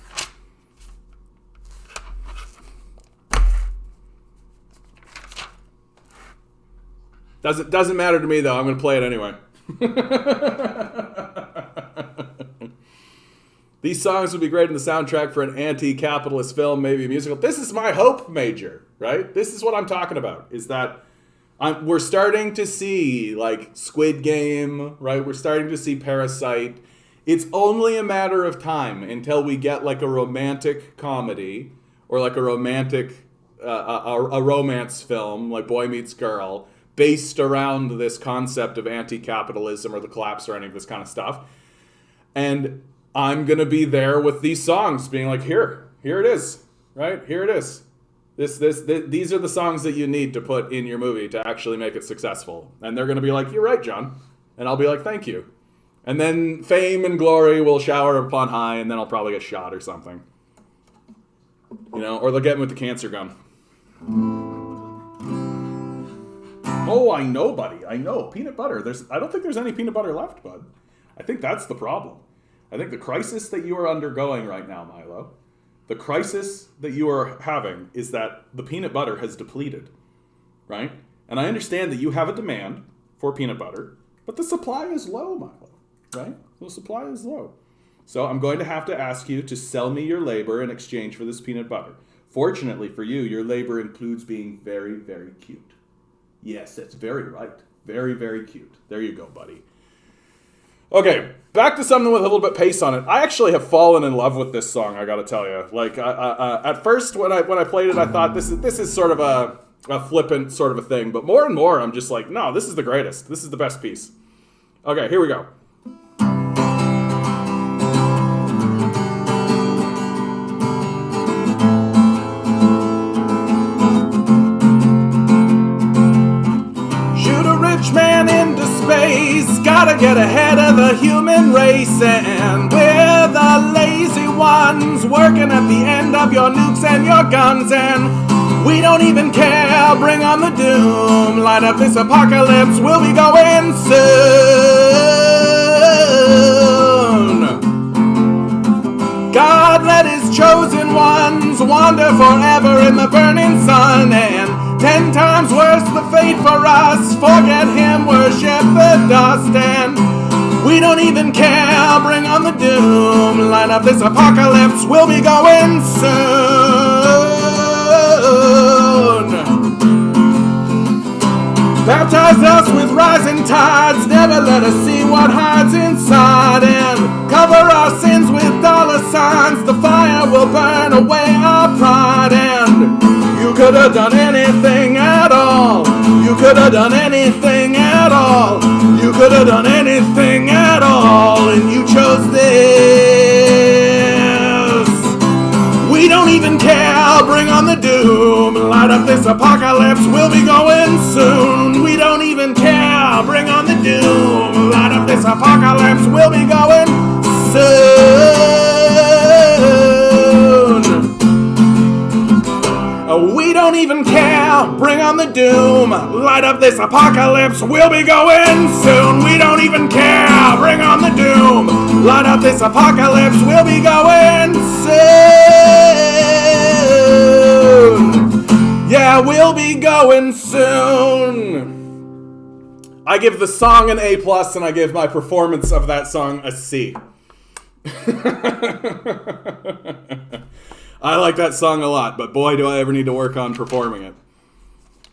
Doesn't matter to me, though. I'm going to play it anyway. These songs would be great in the soundtrack for an anti-capitalist film, maybe a musical. This is my hope, Major, right? This is what I'm talking about, is that we're starting to see, like, Squid Game, right? We're starting to see Parasite. It's only a matter of time until we get, like, a romantic comedy or, like, a romantic, a romance film, like Boy Meets Girl, based around this concept of anti-capitalism or the collapse or any of this kind of stuff. And I'm going to be there with these songs being like, here it is, right? Here it is. These are the songs that you need to put in your movie to actually make it successful. And they're going to be like, you're right, John. And I'll be like, thank you. And then fame and glory will shower upon high, and then I'll probably get shot or something. You know, or they'll get me with the cancer gun. Oh, I know, buddy. I know. Peanut butter. I don't think there's any peanut butter left, bud. I think that's the problem. I think the crisis that you are undergoing right now, Milo, the crisis that you are having is that the peanut butter has depleted, right? And I understand that you have a demand for peanut butter, but the supply is low, Milo, right? The supply is low. So I'm going to have to ask you to sell me your labor in exchange for this peanut butter. Fortunately for you, your labor includes being very, very cute. Yes, that's very right. Very, very cute. There you go, buddy. Okay, back to something with a little bit pace on it. I actually have fallen in love with this song, I gotta tell you. Like, at first, when I played it, I thought this is sort of a flippant sort of a thing. But more and more, I'm just like, no, this is the greatest. This is the best piece. Okay, here we go. Man into space, gotta get ahead of the human race, and we're the lazy ones working at the end of your nukes and your guns, and we don't even care. Bring on the doom, light up this apocalypse, we'll be going soon. God let his chosen ones wander forever in the burning sun, and 10 times worse the fate for us. Forget him, worship the dust, and we don't even care. Bring on the doom, line up this apocalypse, we'll be going soon. Baptize us with rising tides, never let us see what hides inside, and cover our sins with dollar signs. The fire will burn away our pride, and you could have done anything at all. You could have done anything at all. You could have done anything at all, and you chose this. We don't even care. Bring on the doom. Light up this apocalypse. We'll be going soon. We don't even care. Bring on the doom. Light up this apocalypse. We'll be going soon. We don't even care. Bring on the doom. Light up this apocalypse. We'll be going soon. We don't even care. Bring on the doom. Light up this apocalypse. We'll be going soon. Yeah, we'll be going soon. I give the song an A+, and I give my performance of that song a C. I like that song a lot, but boy, do I ever need to work on performing it.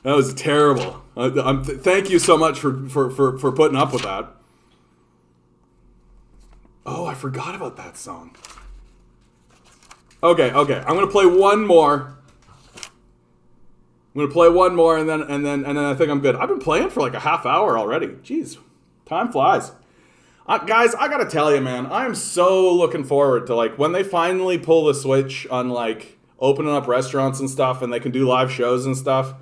That was terrible. Thank you so much for putting up with that. Oh, I forgot about that song. Okay. I'm gonna play one more. I'm gonna play one more, and then I think I'm good. I've been playing for like a half hour already. Jeez, time flies. Guys, I gotta tell you, man, I'm so looking forward to, like, when they finally pull the switch on, like, opening up restaurants and stuff, and they can do live shows and stuff.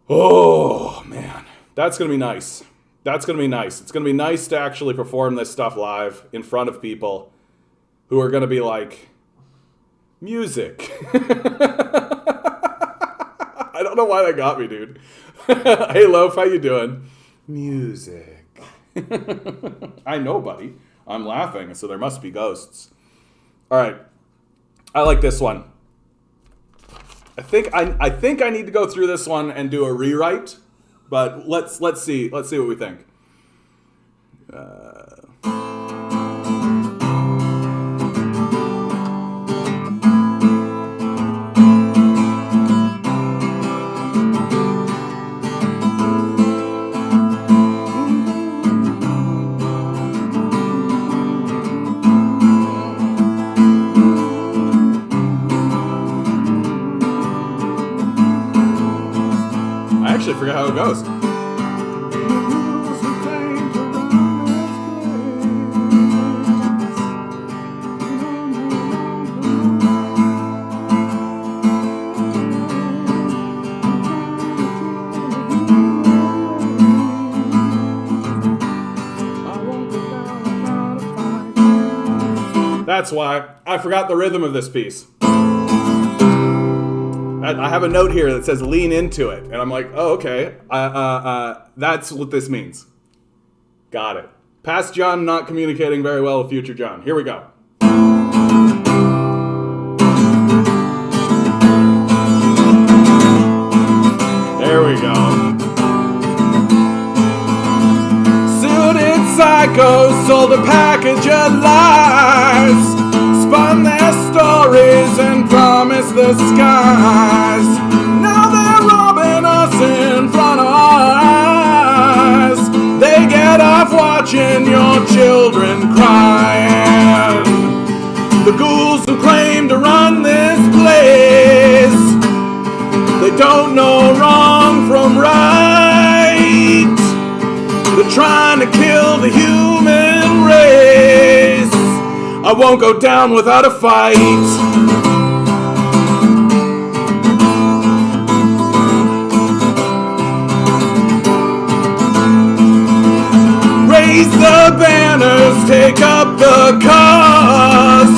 Oh, man. That's gonna be nice. That's gonna be nice. It's gonna be nice to actually perform this stuff live in front of people who are gonna be like, Music. I don't know why that got me, dude. Hey, Loaf, how you doing? Music. I know, buddy. I'm laughing, so there must be ghosts. All right. I like this one. I think I need to go through this one and do a rewrite, but let's see what we think. I actually forget how it goes. That's why I forgot the rhythm of this piece. I have a note here that says lean into it. And I'm like, oh, okay. That's what this means. Got it. Past John not communicating very well with future John. Here we go. There we go. Suited psychos sold a package of lies. Spun their stories and promised the skies. Now they're robbing us in front of our eyes. They get off watching your children cry. And the ghouls who claim to run this place, they don't know wrong from right. They're trying to kill the human race. I won't go down without a fight. Raise the banners, take up the cause.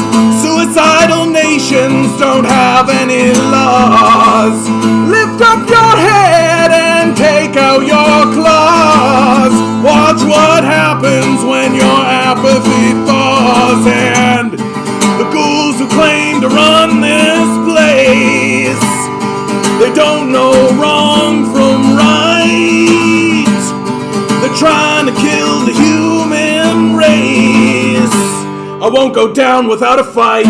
Suicidal nations don't have any laws. Lift up your head and take out your claws. Watch what happens when your apathy thaws. And the ghouls who claim to run this place, they don't know wrong from right. They're trying to kill the human race. I won't go down without a fight.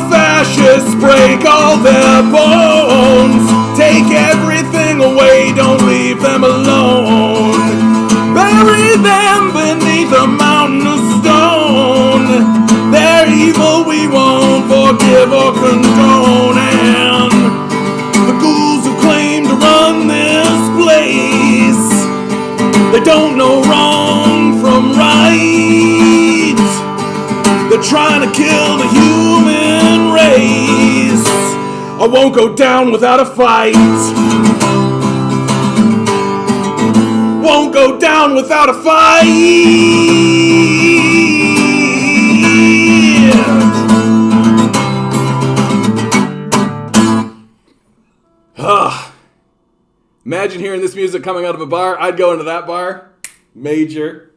Fascists break all their bones. Take everything away, don't leave them alone. Bury them beneath a mountain of stone. They're evil, we won't forgive or condone. And the ghouls who claim to run this place, they don't know wrong from right. They're trying to kill the human race. I won't go down without a fight. Won't go down without a fight. Imagine hearing this music coming out of a bar. I'd go into that bar. Major.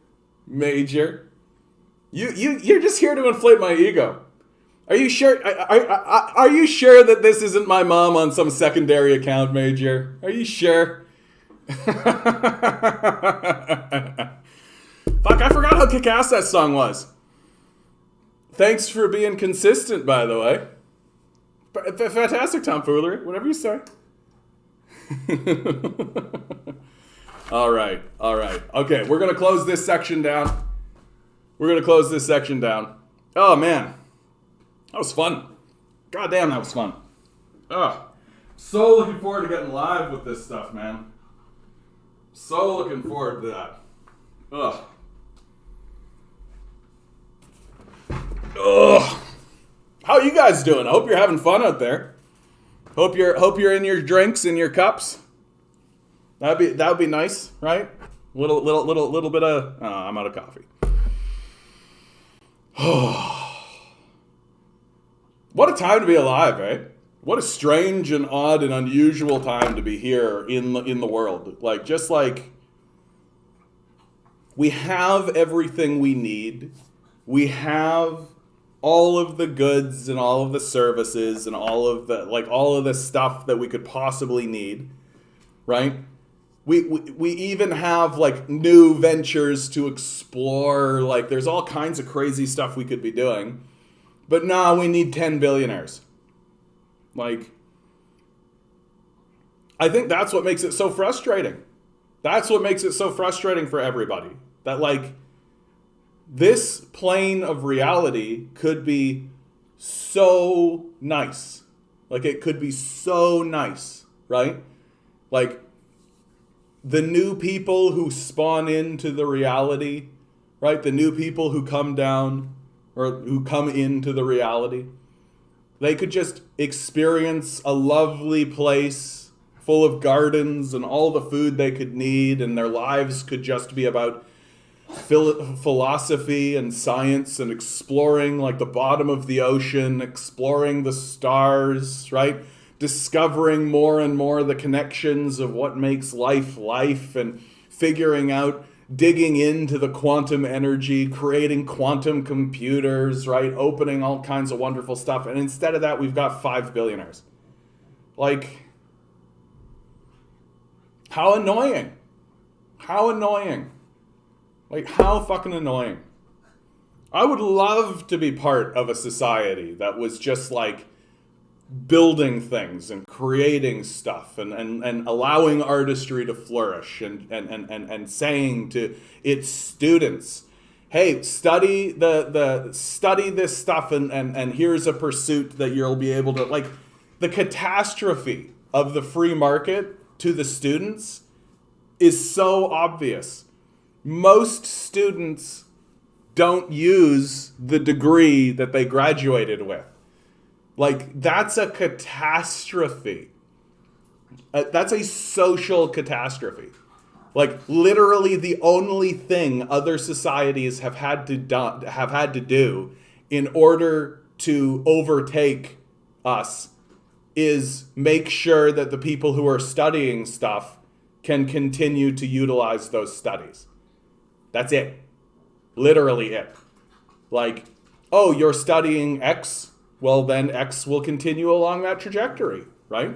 You're just here to inflate my ego. Are you sure? Are you sure that this isn't my mom on some secondary account, Major? Are you sure? Fuck, I forgot how kick-ass that song was. Thanks for being consistent, by the way. Fantastic tomfoolery, whatever you say. All right. Okay, we're gonna close this section down. Oh, man. That was fun. God damn, that was fun. So looking forward to getting live with this stuff, man. So looking forward to that. How are you guys doing? I hope you're having fun out there. Hope you're in your drinks and your cups. That would be nice, right? Little bit of. Oh, I'm out of coffee. What a time to be alive, eh? What a strange and odd and unusual time to be here in the world. Like, just like we have everything we need. We have all of the goods and all of the services and all of the stuff that we could possibly need, right? We even have like new ventures to explore. Like, there's all kinds of crazy stuff we could be doing. But nah, we need 10 billionaires. Like, I think that's what makes it so frustrating. That's what makes it so frustrating for everybody. That, like, this plane of reality could be so nice. Like, it could be so nice, right? Like, the new people who spawn into the reality, right? The new people who come down or who come into the reality, they could just experience a lovely place full of gardens and all the food they could need, and their lives could just be about philosophy and science and exploring like the bottom of the ocean, exploring the stars, right? Discovering more and more the connections of what makes life life, and figuring out, digging into the quantum energy, creating quantum computers, right? Opening all kinds of wonderful stuff. And instead of that, we've got 5 billionaires. Like, how annoying. How annoying. Like, how fucking annoying. I would love to be part of a society that was just like building things and creating stuff and allowing artistry to flourish and saying to its students, hey, study study this stuff and here's a pursuit that you'll be able to, like, the catastrophe of the free market to the students is so obvious. Most students don't use the degree that they graduated with. Like, that's a catastrophe. That's a social catastrophe. Like, literally the only thing other societies have had to do in order to overtake us is make sure that the people who are studying stuff can continue to utilize those studies. That's it. Literally it. Like, oh, you're studying X? Well, then X will continue along that trajectory, right?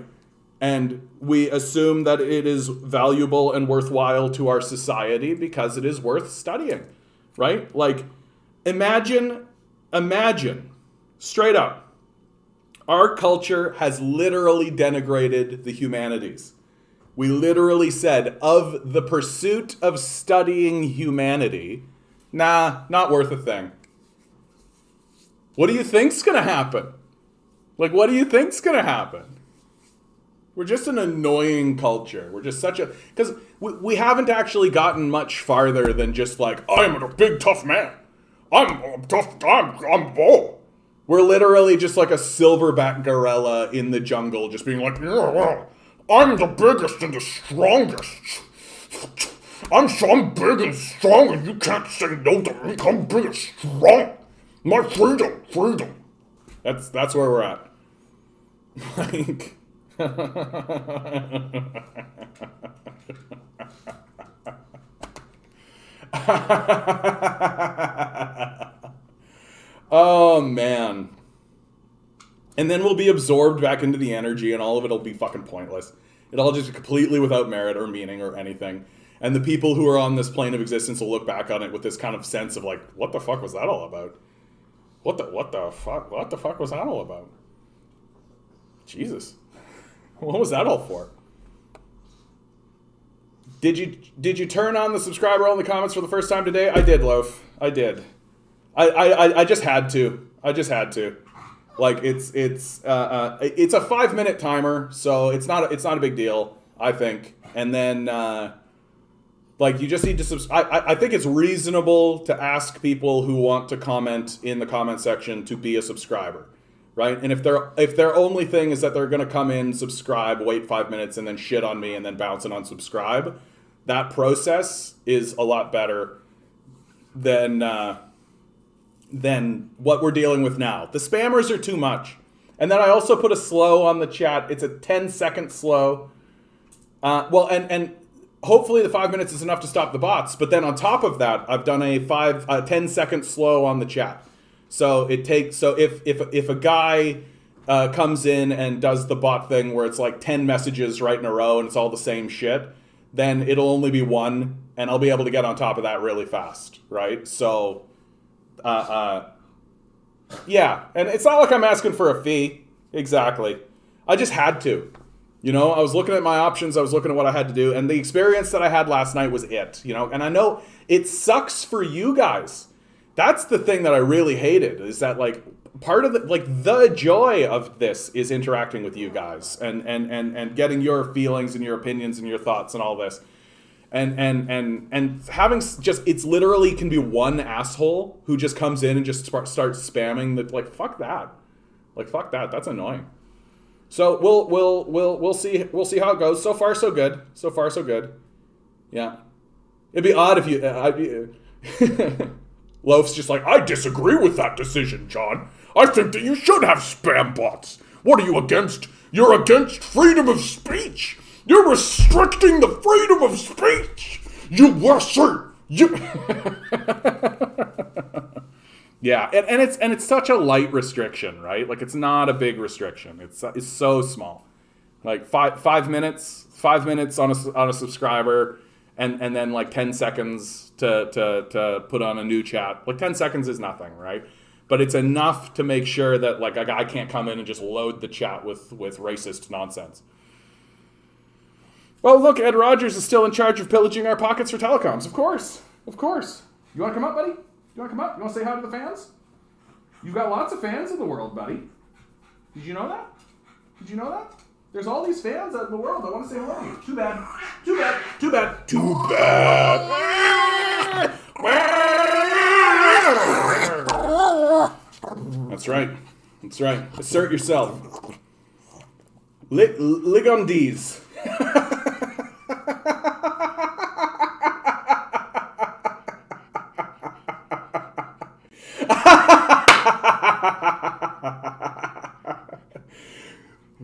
And we assume that it is valuable and worthwhile to our society because it is worth studying, right? Like, imagine, straight up, our culture has literally denigrated the humanities. We literally said, of the pursuit of studying humanity, nah, not worth a thing. What do you think's gonna happen? Like, what do you think's gonna happen? We're just an annoying culture. We're just such a... Because we haven't actually gotten much farther than just like, I'm a big tough man. I'm tough, I'm bull. We're literally just like a silverback gorilla in the jungle, just being like, yeah, well, I'm the biggest and the strongest. I'm big and strong and you can't say no to me. I'm big and strong. My freedom. That's where we're at. Like, oh man. And then we'll be absorbed back into the energy, and all of it'll be fucking pointless. It'll all just be completely without merit or meaning or anything. And the people who are on this plane of existence will look back on it with this kind of sense of like, what the fuck was that all about? What the fuck was that all about? Jesus. What was that all for? Did you turn on the subscriber only comments for the first time today? I did, Loaf. I did. I just had to. Like, it's a 5-minute timer, so it's not a big deal, I think. And then like, you just need to I think it's reasonable to ask people who want to comment in the comment section to be a subscriber, right? And if their only thing is that they're going to come in, subscribe, wait 5 minutes, and then shit on me and then bounce and unsubscribe, that process is a lot better than what we're dealing with now. The spammers are too much. And then I also put a slow on the chat. It's a 10-second slow. And hopefully the 5 minutes is enough to stop the bots. But then on top of that, I've done a 10-second slow on the chat. So if a guy comes in and does the bot thing where it's like 10 messages right in a row and it's all the same shit, then it'll only be one, and I'll be able to get on top of that really fast, right? So, yeah, and it's not like I'm asking for a fee. Exactly. I just had to. You know, I was looking at my options, I was looking at what I had to do, and the experience that I had last night was it, you know? And I know it sucks for you guys. That's the thing that I really hated, is that, like, part of the joy of this is interacting with you guys and getting your feelings and your opinions and your thoughts and all this. And having just, it's literally can be one asshole who just comes in and just starts spamming the, like, fuck that. Like, fuck that. That's annoying. So we'll see how it goes. So far so good. So far so good. Yeah. It'd be odd if you Loaf's just like, I disagree with that decision, John. I think that you should have spam bots. What are you against? You're against freedom of speech. You're restricting the freedom of speech. You were, sir. You. Yeah, and it's such a light restriction, right? Like, it's not a big restriction. It's so small. Like five minutes on a subscriber, and then like 10 seconds to put on a new chat. Like 10 seconds is nothing, right? But it's enough to make sure that like a guy can't come in and just load the chat with racist nonsense. Well, look, Ed Rogers is still in charge of pillaging our pockets for telecoms. Of course. You want to come up, buddy? You want to come up? You want to say hi to the fans? You've got lots of fans in the world, buddy. Did you know that? There's all these fans out in the world that want to say hello to you. Too bad. That's right. Assert yourself. Ligondese.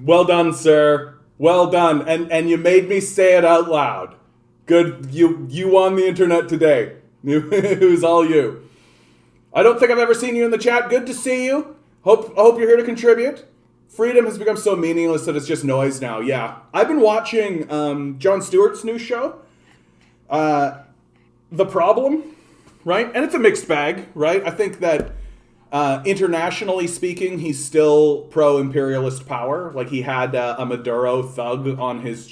Well done, sir. Well done. And you made me say it out loud. Good. You won the internet today. It was all you. I don't think I've ever seen you in the chat. Good to see you. Hope you're here to contribute. Freedom has become so meaningless that it's just noise now. Yeah. I've been watching Jon Stewart's new show, The Problem, right? And it's a mixed bag, right? I think that internationally speaking, he's still pro-imperialist power. Like, he had a Maduro thug on his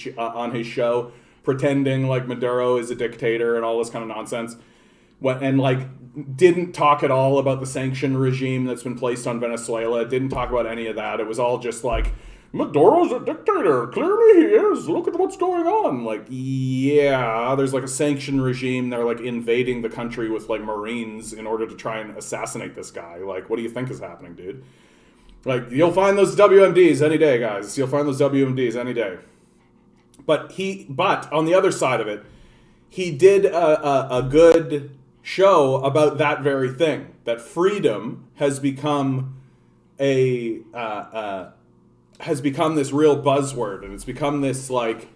show, pretending like Maduro is a dictator and all this kind of nonsense. And like, didn't talk at all about the sanction regime that's been placed on Venezuela. Didn't talk about any of that. It was all just like, Maduro's a dictator. Clearly he is. Look at what's going on. Like, yeah, there's like a sanction regime. They're like invading the country with like Marines in order to try and assassinate this guy. Like, what do you think is happening, dude? Like, you'll find those WMDs any day, guys. You'll find those WMDs any day. But on the other side of it, he did a good show about that very thing. That freedom has become this real buzzword, and it's become this like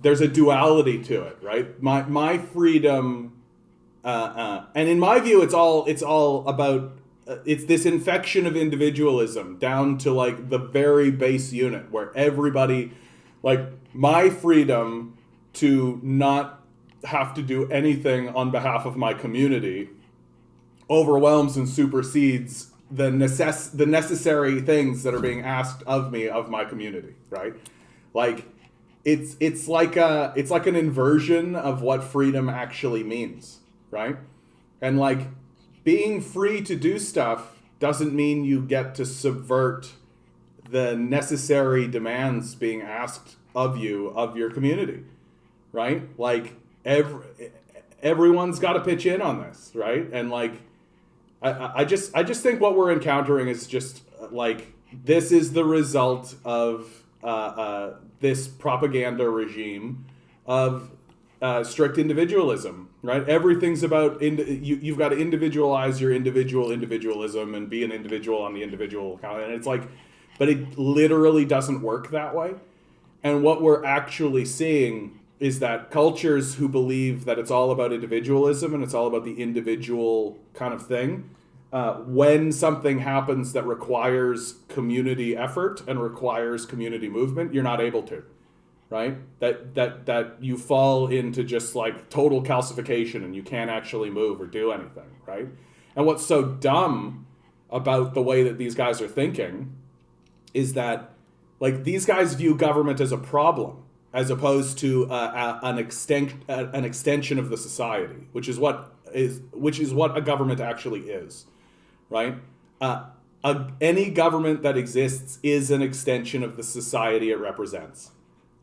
there's a duality to it, right? My freedom, and in my view, it's all about it's this infection of individualism down to like the very base unit where everybody, like, my freedom to not have to do anything on behalf of my community overwhelms and supersedes the necessary things that are being asked of me of my community, right? Like, it's like an inversion of what freedom actually means, right? And like, being free to do stuff doesn't mean you get to subvert the necessary demands being asked of you of your community, right? Like, everyone's got to pitch in on this, right? And like, I just think what we're encountering is just like this is the result of this propaganda regime of strict individualism, right? Everything's about you've got to individualize your individualism and be an individual on the individual account, and it's like, but it literally doesn't work that way. And what we're actually seeing is that cultures who believe that it's all about individualism and it's all about the individual kind of thing, when something happens that requires community effort and requires community movement, you're not able to, right? That you fall into just like total calcification and you can't actually move or do anything, right? And what's so dumb about the way that these guys are thinking is that, like, these guys view government as a problem as opposed to an extension of the society, which is what a government actually is, right? Any government that exists is an extension of the society it represents.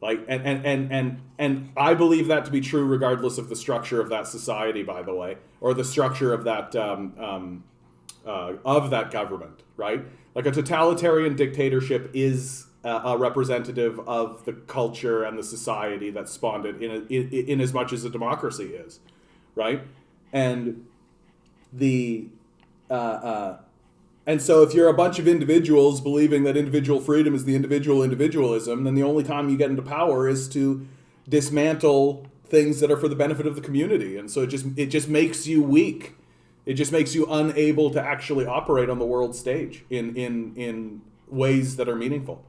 Like, and I believe that to be true regardless of the structure of that society, by the way, or the structure of that government, right? Like a totalitarian dictatorship is a representative of the culture and the society that spawned it in as much as a democracy is, right? And and so if you're a bunch of individuals believing that individual freedom is the individualism, then the only time you get into power is to dismantle things that are for the benefit of the community. And so it just makes you weak. It just makes you unable to actually operate on the world stage in ways that are meaningful.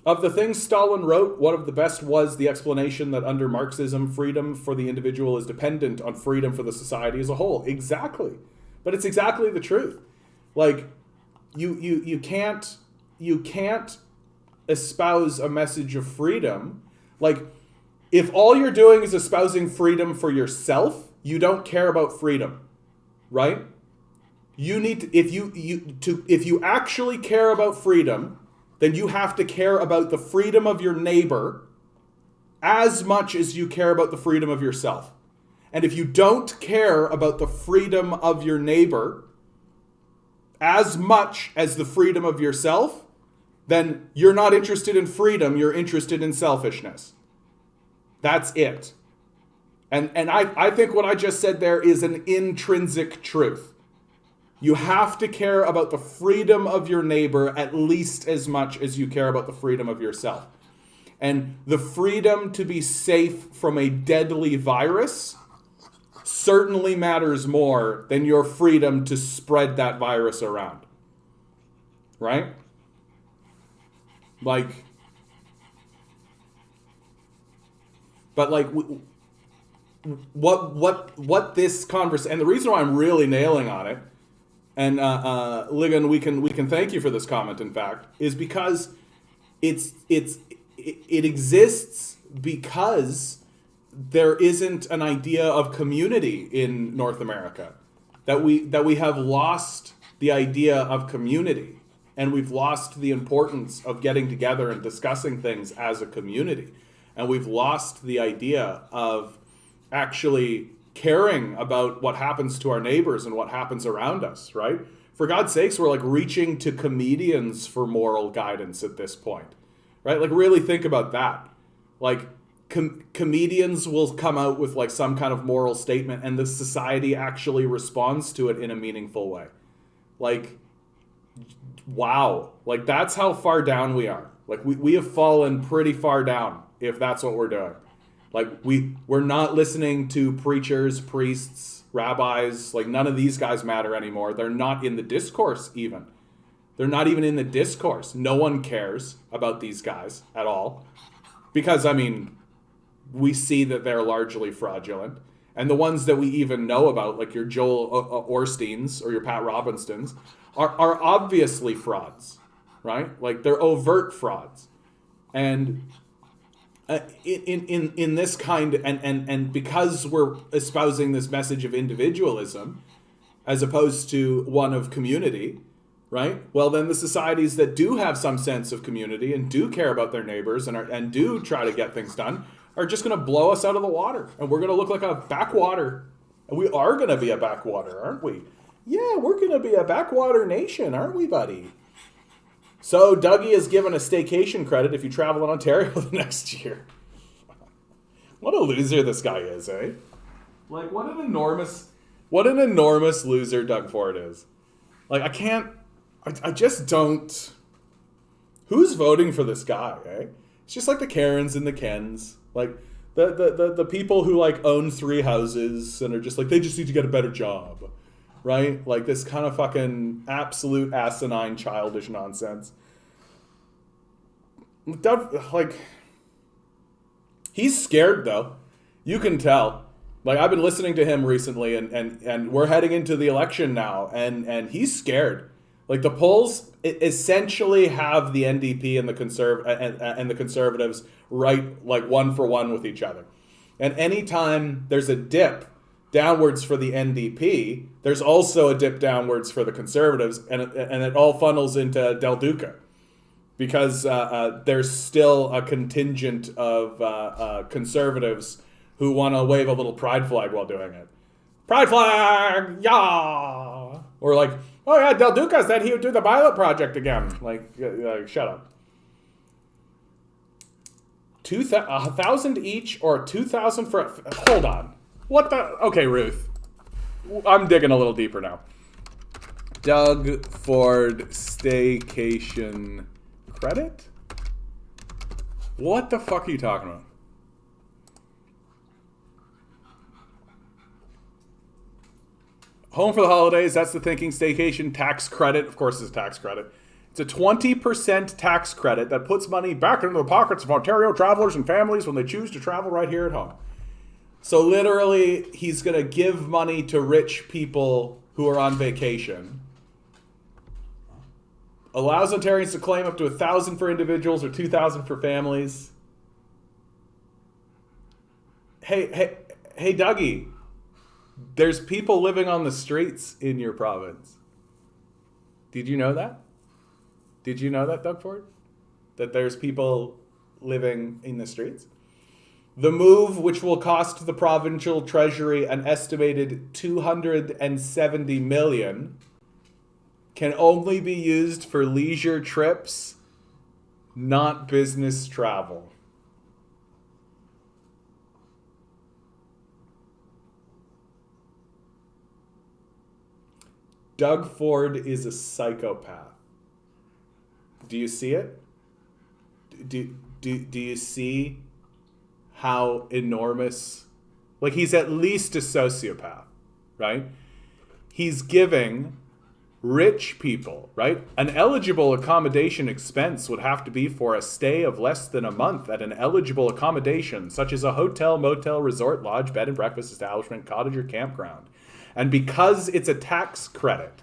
Of the things Stalin wrote, one of the best was the explanation that under Marxism, freedom for the individual is dependent on freedom for the society as a whole. Exactly. But it's exactly the truth. Like, you can't espouse a message of freedom. Like, if all you're doing is espousing freedom for yourself, you don't care about freedom, right? You need to, if you actually care about freedom, then you have to care about the freedom of your neighbor as much as you care about the freedom of yourself. And if you don't care about the freedom of your neighbor as much as the freedom of yourself, then you're not interested in freedom, you're interested in selfishness. That's it. And I think what I just said there is an intrinsic truth. You have to care about the freedom of your neighbor at least as much as you care about the freedom of yourself. And the freedom to be safe from a deadly virus certainly matters more than your freedom to spread that virus around. Right? Like, but like, what this conversation, and the reason why I'm really nailing on it, and Ligon, we can thank you for this comment, in fact, is because it exists because there isn't an idea of community in North America. That we have lost the idea of community, and we've lost the importance of getting together and discussing things as a community. And we've lost the idea of actually caring about what happens to our neighbors and what happens around us, right? For God's sakes, we're like reaching to comedians for moral guidance at this point, right? Like, really think about that. Like, comedians will come out with like some kind of moral statement and the society actually responds to it in a meaningful way. Like, wow. Like, that's how far down we are. Like, we have fallen pretty far down if that's what we're doing. Like, we're not listening to preachers, priests, rabbis. Like, none of these guys matter anymore. They're not in the discourse even. They're not even in the discourse. No one cares about these guys at all. Because, I mean, we see that they're largely fraudulent. And the ones that we even know about, like your Joel Orsteins or your Pat Robinsons, are obviously frauds, right? Like, they're overt frauds. And in this kind, and because we're espousing this message of individualism as opposed to one of community, right? Well, then the societies that do have some sense of community and do care about their neighbors and do try to get things done are just going to blow us out of the water, and we're going to look like a backwater. And we are going to be a backwater, aren't we? Yeah, we're going to be a backwater nation, aren't we, buddy? So Dougie is given a staycation credit if you travel in Ontario the next year. What a loser this guy is, eh? Like, what an enormous loser Doug Ford is. Like, I just don't. Who's voting for this guy, eh? It's just like the Karens and the Kens. Like, the people who, like, own 3 houses and are just like, they just need to get a better job. Right? Like, this kind of fucking absolute asinine childish nonsense. Doug, like, he's scared, though. You can tell. Like, I've been listening to him recently, and we're heading into the election now, and he's scared. Like, the polls essentially have the NDP and the Conservatives right, like, 1-for-1 with each other. And anytime there's a dip downwards for the NDP, there's also a dip downwards for the Conservatives, and it all funnels into Del Duca. Because there's still a contingent of Conservatives who want to wave a little pride flag while doing it. Pride flag, yeah! Or like, oh yeah, Del Duca said he would do the pilot project again. Like shut up. 1,000 each or 2,000 for... Hold on. What the... Okay, Ruth. I'm digging a little deeper now. Doug Ford staycation credit? What the fuck are you talking about? Home for the holidays, that's the thinking. Staycation tax credit. Of course, it's a tax credit. It's a 20% tax credit that puts money back into the pockets of Ontario travelers and families when they choose to travel right here at home. So literally, he's going to give money to rich people who are on vacation. Allows Ontarians to claim up to 1,000 for individuals or 2,000 for families. Hey, Dougie. There's people living on the streets in your province. Did you know that? Did you know that, Doug Ford? That there's people living in the streets? The move, which will cost the provincial treasury an estimated $270 million, can only be used for leisure trips, not business travel. Doug Ford is a psychopath. Do you see it? Do you see how enormous... Like, he's at least a sociopath, right? He's giving rich people, right? An eligible accommodation expense would have to be for a stay of less than a month at an eligible accommodation, such as a hotel, motel, resort, lodge, bed and breakfast establishment, cottage, or campground. And because it's a tax credit,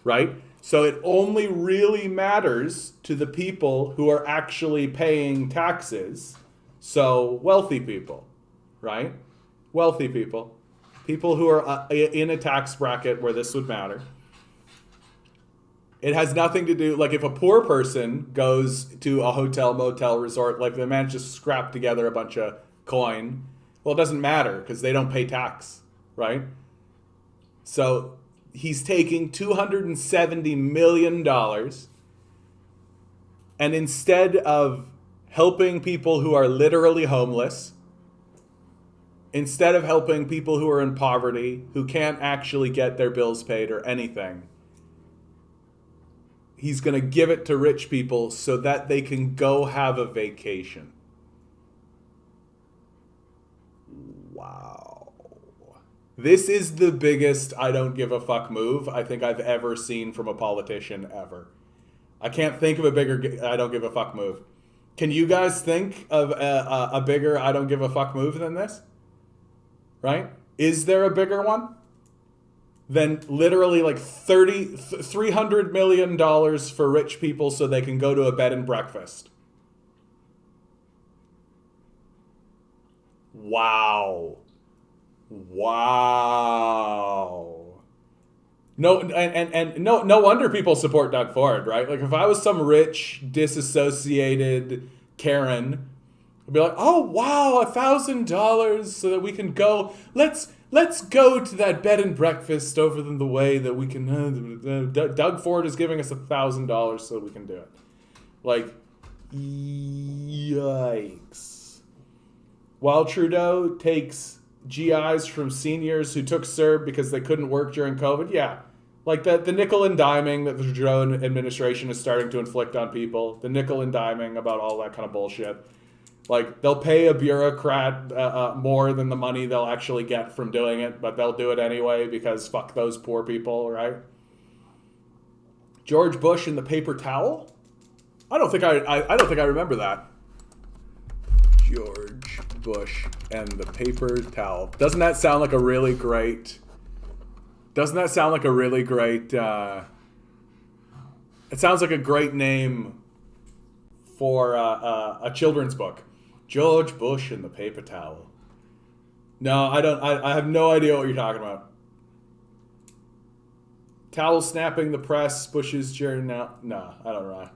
right? So it only really matters to the people who are actually paying taxes. So wealthy people, right? Wealthy people. People who are in a tax bracket where this would matter. It has nothing to do, like if a poor person goes to a hotel, motel, resort, like the man just scrapped together a bunch of coin, well, it doesn't matter because they don't pay tax, right? So he's taking $270 million, and instead of helping people who are literally homeless, instead of helping people who are in poverty, who can't actually get their bills paid or anything, he's going to give it to rich people so that they can go have a vacation. Wow. This is the biggest I don't give a fuck move I think I've ever seen from a politician ever. I can't think of a bigger I don't give a fuck move. Can you guys think of a bigger I don't give a fuck move than this? Right? Is there a bigger one? Than literally like $300 million for rich people so they can go to a bed and breakfast. Wow. No, and no wonder people support Doug Ford, right? Like if I was some rich, disassociated Karen I'll be like, oh wow, $1,000 so that we can go. Let's go to that bed and breakfast over in the way that we can. Doug Ford is giving us $1,000 so we can do it. Like, yikes. While Trudeau takes GIs from seniors who took CERB because they couldn't work during COVID, yeah. Like the nickel and diming that the Trudeau administration is starting to inflict on people. The nickel and diming about all that kind of bullshit. Like, they'll pay a bureaucrat more than the money they'll actually get from doing it, but they'll do it anyway because fuck those poor people, right? George Bush and the paper towel? I don't think I remember that. George Bush and the paper towel. Doesn't that sound like a really great... it sounds like a great name for a children's book. George Bush and the paper towel. No, I don't. I have no idea what you're talking about. Towel snapping the press, Bush's journey now. No, I don't know.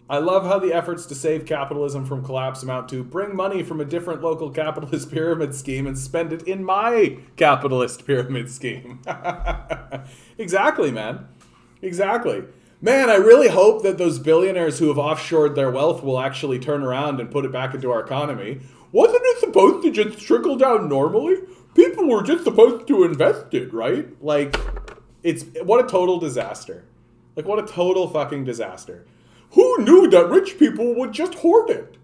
I love how the efforts to save capitalism from collapse amount to bring money from a different local capitalist pyramid scheme and spend it in my capitalist pyramid scheme. Exactly, man. Exactly. Man, I really hope that those billionaires who have offshored their wealth will actually turn around and put it back into our economy. Wasn't it supposed to just trickle down normally? People were just supposed to invest it, right? Like, what a total disaster. Like, what a total fucking disaster. Who knew that rich people would just hoard it?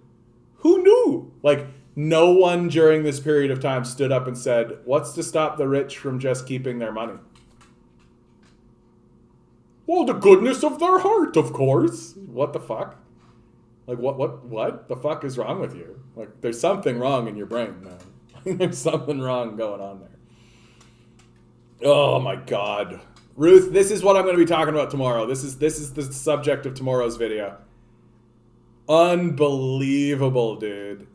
Who knew? Like, no one during this period of time stood up and said, what's to stop the rich from just keeping their money? Well, the goodness of their heart, of course. What the fuck? Like, what the fuck is wrong with you? Like, there's something wrong in your brain, man. There's something wrong going on there. Oh my God. Ruth, this is what I'm going to be talking about tomorrow. This is the subject of tomorrow's video. Unbelievable, dude.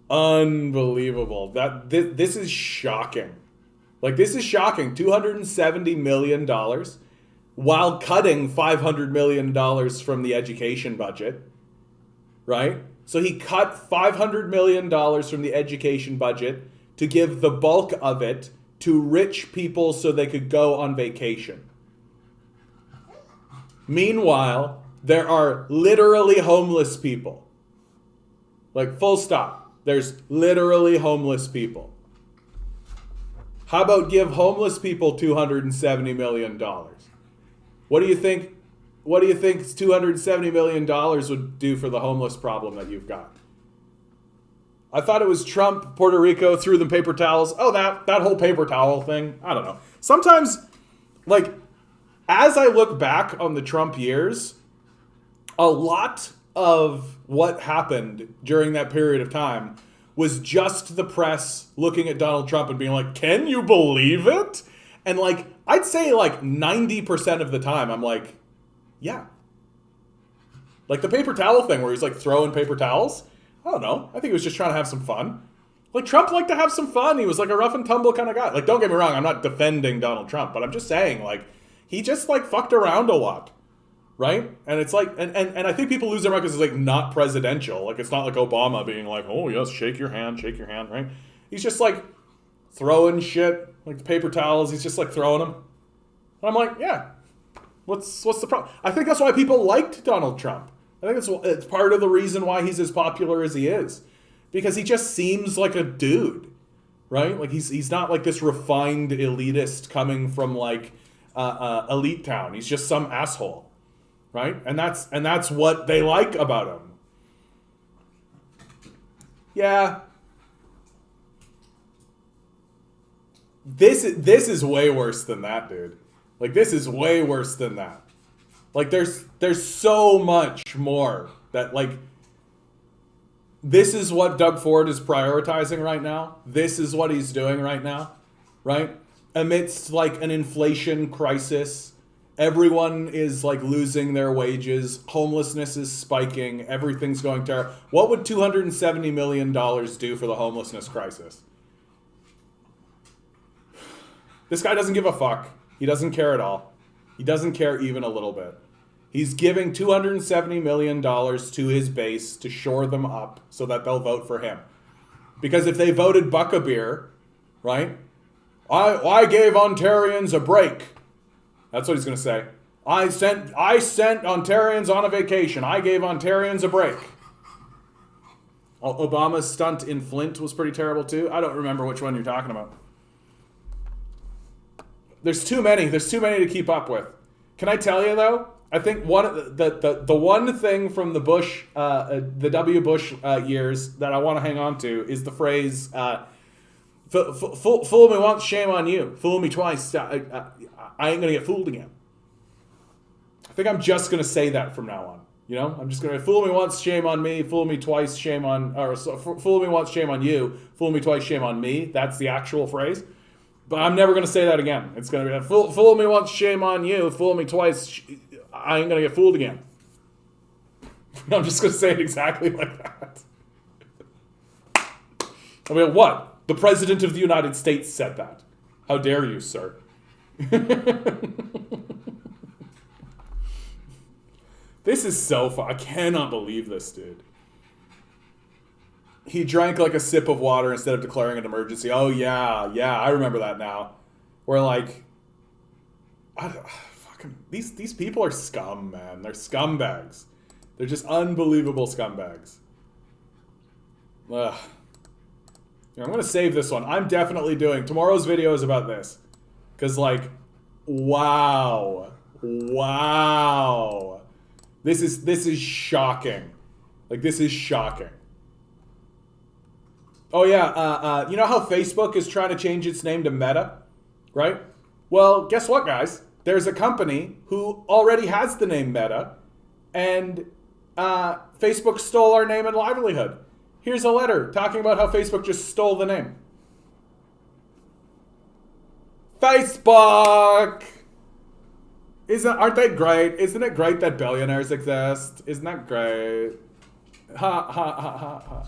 Unbelievable. This is shocking. Like, this is shocking. $270 million while cutting $500 million from the education budget, right? So he cut $500 million from the education budget to give the bulk of it to rich people so they could go on vacation. Meanwhile, there are literally homeless people. Like, full stop. There's literally homeless people. How about give homeless people $270 million? What do you think $270 million would do for the homeless problem that you've got? I thought it was Trump, Puerto Rico, threw them paper towels. Oh, that whole paper towel thing. I don't know. Sometimes, like, as I look back on the Trump years, a lot of what happened during that period of time was just the press looking at Donald Trump and being like, can you believe it? And, like, I'd say, like, 90% of the time, I'm like, yeah. Like, the paper towel thing where he's, like, throwing paper towels. I don't know. I think he was just trying to have some fun. Like, Trump liked to have some fun. He was like a rough and tumble kind of guy. Like, don't get me wrong. I'm not defending Donald Trump, but I'm just saying, like, he just, like, fucked around a lot. Right? And it's like, and I think people lose their mind because it's, like, not presidential. Like, it's not like Obama being like, oh, yes, shake your hand, right? He's just, like, throwing shit, like the paper towels. He's just, like, throwing them. And I'm like, yeah. What's the problem? I think that's why people liked Donald Trump. I think it's part of the reason why he's as popular as he is. Because he just seems like a dude, right? Like, he's not like this refined elitist coming from, like, elite town. He's just some asshole, right? And that's what they like about him. Yeah. This is way worse than that, dude. Like, this is way worse than that. Like, there's so much more that, like, this is what Doug Ford is prioritizing right now. This is what he's doing right now, right? Amidst, like, an inflation crisis, everyone is, like, losing their wages. Homelessness is spiking. Everything's going terrible. What would $270 million do for the homelessness crisis? This guy doesn't give a fuck. He doesn't care at all. He doesn't care even a little bit. He's giving $270 million to his base to shore them up so that they'll vote for him. Because if they voted Buck-a-Beer, right? I gave Ontarians a break. That's what he's going to say. I sent Ontarians on a vacation. I gave Ontarians a break. Obama's stunt in Flint was pretty terrible too. I don't remember which one you're talking about. There's too many. There's too many to keep up with. Can I tell you though? I think the one thing from the Bush, the W. Bush years that I want to hang on to is the phrase, "Fool me once, shame on you. Fool me twice, I ain't gonna get fooled again." I think I'm just gonna say that from now on. You know, I'm just gonna fool me once, shame on me. Fool me twice, shame on, fool me once, shame on you. Fool me twice, shame on me. That's the actual phrase. But I'm never gonna say that again. It's gonna be fool me once, shame on you. Fool me twice, I ain't gonna get fooled again. I'm just gonna say it exactly like that. I mean, what? The President of the United States said that. How dare you, sir? This is so fun. I cannot believe this, dude. He drank like a sip of water instead of declaring an emergency. Oh, yeah, I remember that now. Where, like, these people are scum, man. They're scumbags. They're just unbelievable scumbags. Ugh. Yeah, I'm going to save this one. I'm definitely doing... Tomorrow's video is about this. Because, like, wow. This is shocking. Like, this is shocking. Oh, yeah. You know how Facebook is trying to change its name to Meta? Right? Well, guess what, guys? There's a company who already has the name Meta, and Facebook stole our name and livelihood. Here's a letter talking about how Facebook just stole the name. Facebook! Aren't they great? Isn't it great that billionaires exist? Isn't that great? Ha, ha, ha, ha, ha.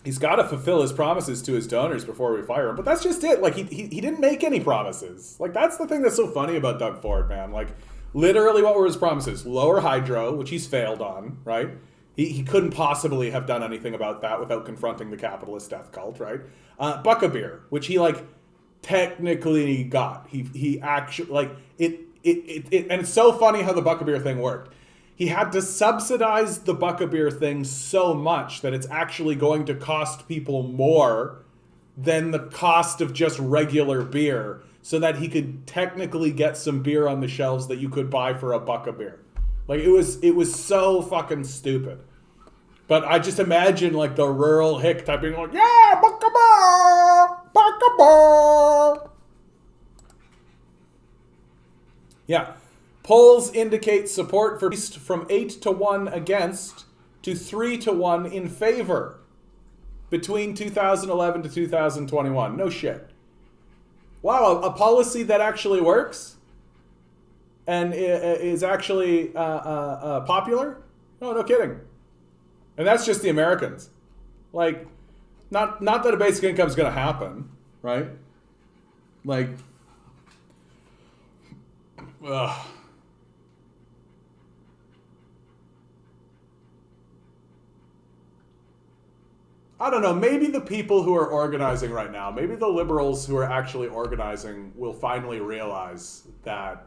He's got to fulfill his promises to his donors before we fire him. But that's just it. Like, he didn't make any promises. Like, that's the thing that's so funny about Doug Ford, man. Like, literally, what were his promises? Lower hydro, which he's failed on, right? He couldn't possibly have done anything about that without confronting the capitalist death cult, right? Buck-a-Beer, which he, like, technically got. He actually, like, it and it's so funny how the Buck-a-Beer thing worked. He had to subsidize the Buck-a-Beer thing so much that it's actually going to cost people more than the cost of just regular beer, so that he could technically get some beer on the shelves that you could buy for $1 Like, it was so fucking stupid. But I just imagine, like, the rural hick type being like, yeah, Buck-a-Beer. Yeah. Polls indicate support for from 8-1 against to 3-1 in favor between 2011 to 2021. No shit. Wow, a policy that actually works and is actually popular? Oh, no kidding. And that's just the Americans. Like, not that a basic income is going to happen, right? Like, ugh. I don't know, maybe the people who are organizing right now, maybe the liberals who are actually organizing will finally realize that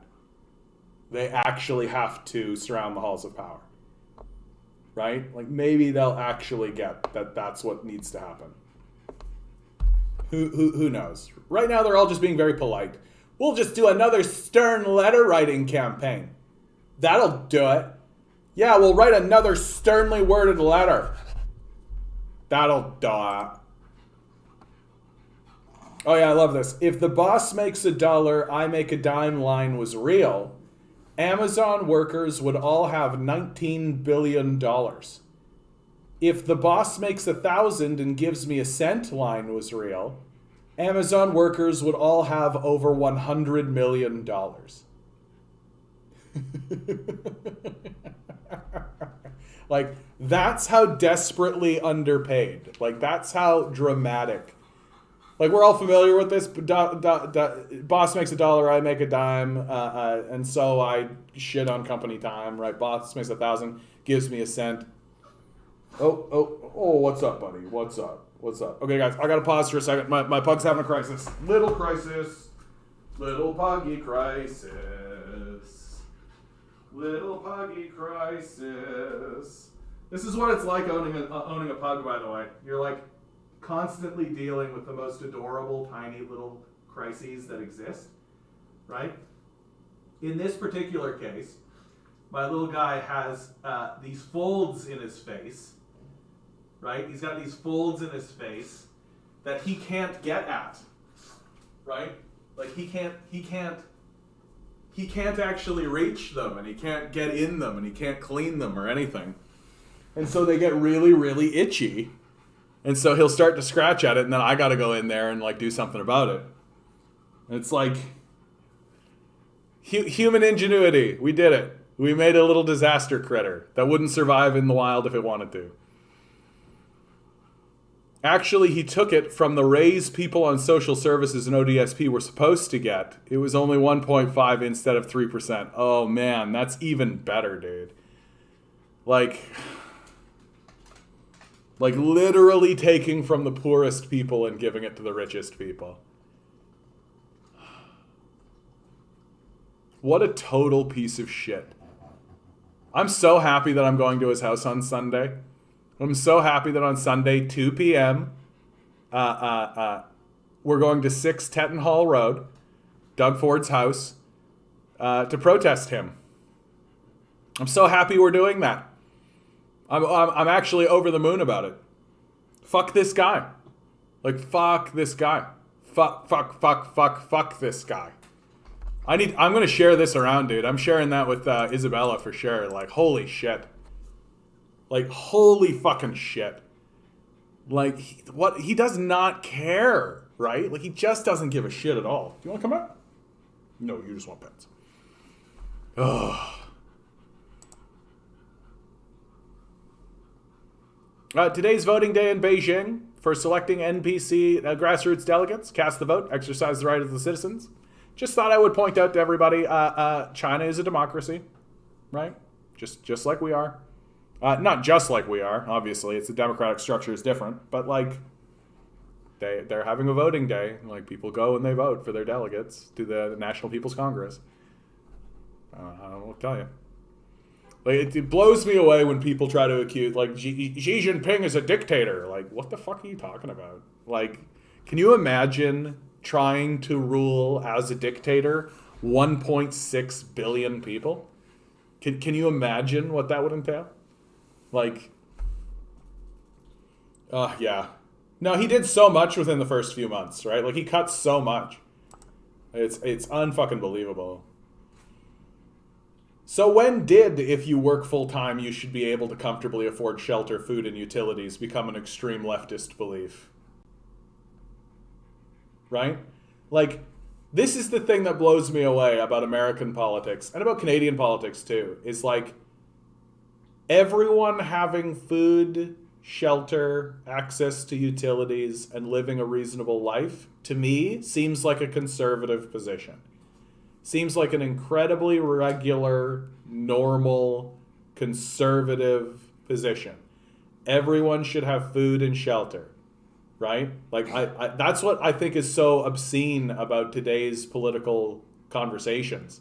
they actually have to surround the halls of power. Right? Like, maybe they'll actually get that that's what needs to happen. Who knows? Right now, they're all just being very polite. We'll just do another stern letter writing campaign. That'll do it. Yeah, we'll write another sternly worded letter. That'll do it. Oh yeah, I love this. If the boss makes $1, I make a dime line was real, Amazon workers would all have $19 billion. If the boss makes 1,000 and gives me a cent line was real, Amazon workers would all have over $100 million. Like, that's how desperately underpaid. Like, that's how dramatic. Like, we're all familiar with this. Boss makes $1, I make a dime, and so I shit on company time, right? Boss makes 1,000, gives me a cent. Oh, what's up, buddy? What's up? Okay, guys, I gotta pause for a second. My pug's having a crisis. Little crisis. Little puggy crisis. Little puggy crisis. This is what it's like owning a pug, by the way. You're like constantly dealing with the most adorable, tiny little crises that exist, right? In this particular case, my little guy has these folds in his face, right? He's got these folds in his face that he can't get at, right? Like he can't actually reach them, and he can't get in them, and he can't clean them or anything. And so they get really, really itchy. And so he'll start to scratch at it, and then I got to go in there and like do something about it. And it's like human ingenuity. We did it. We made a little disaster critter that wouldn't survive in the wild if it wanted to. Actually, he took it from the raise people on social services and ODSP were supposed to get. It was only 1.5 instead of 3%. Oh man, that's even better, dude. Like literally taking from the poorest people and giving it to the richest people. What a total piece of shit. I'm so happy that I'm going to his house on Sunday. I'm so happy that on Sunday, 2 p.m., we're going to 6 Tetton Hall Road, Doug Ford's house, to protest him. I'm so happy we're doing that. I'm actually over the moon about it. Fuck this guy. Like, fuck this guy. Fuck this guy. I'm going to share this around, dude. I'm sharing that with Isabella for sure. Like, holy shit. Like, holy fucking shit. Like, he does not care, right? Like, he just doesn't give a shit at all. Do you want to come out? No, you just want pets. Ugh. Today's voting day in Beijing for selecting NPC grassroots delegates. Cast the vote, exercise the right of the citizens. Just thought I would point out to everybody, China is a democracy, right? Just like we are. Not just like we are, obviously. It's the democratic structure is different, but like they're having a voting day. Like people go and they vote for their delegates to the National People's Congress. I don't know what to tell you. Like it blows me away when people try to accuse like Xi Jinping is a dictator. Like what the fuck are you talking about? Like, can you imagine trying to rule as a dictator 1.6 billion people? Can you imagine what that would entail? Like, yeah. No, he did so much within the first few months, right? Like, he cut so much. It's unfucking believable. So when did, if you work full-time, you should be able to comfortably afford shelter, food, and utilities become an extreme leftist belief? Right? Like, this is the thing that blows me away about American politics, and about Canadian politics, too, is like, everyone having food, shelter, access to utilities, and living a reasonable life, to me, seems like a conservative position. Seems like an incredibly regular, normal, conservative position. Everyone should have food and shelter, right? Like, I that's what I think is so obscene about today's political conversations.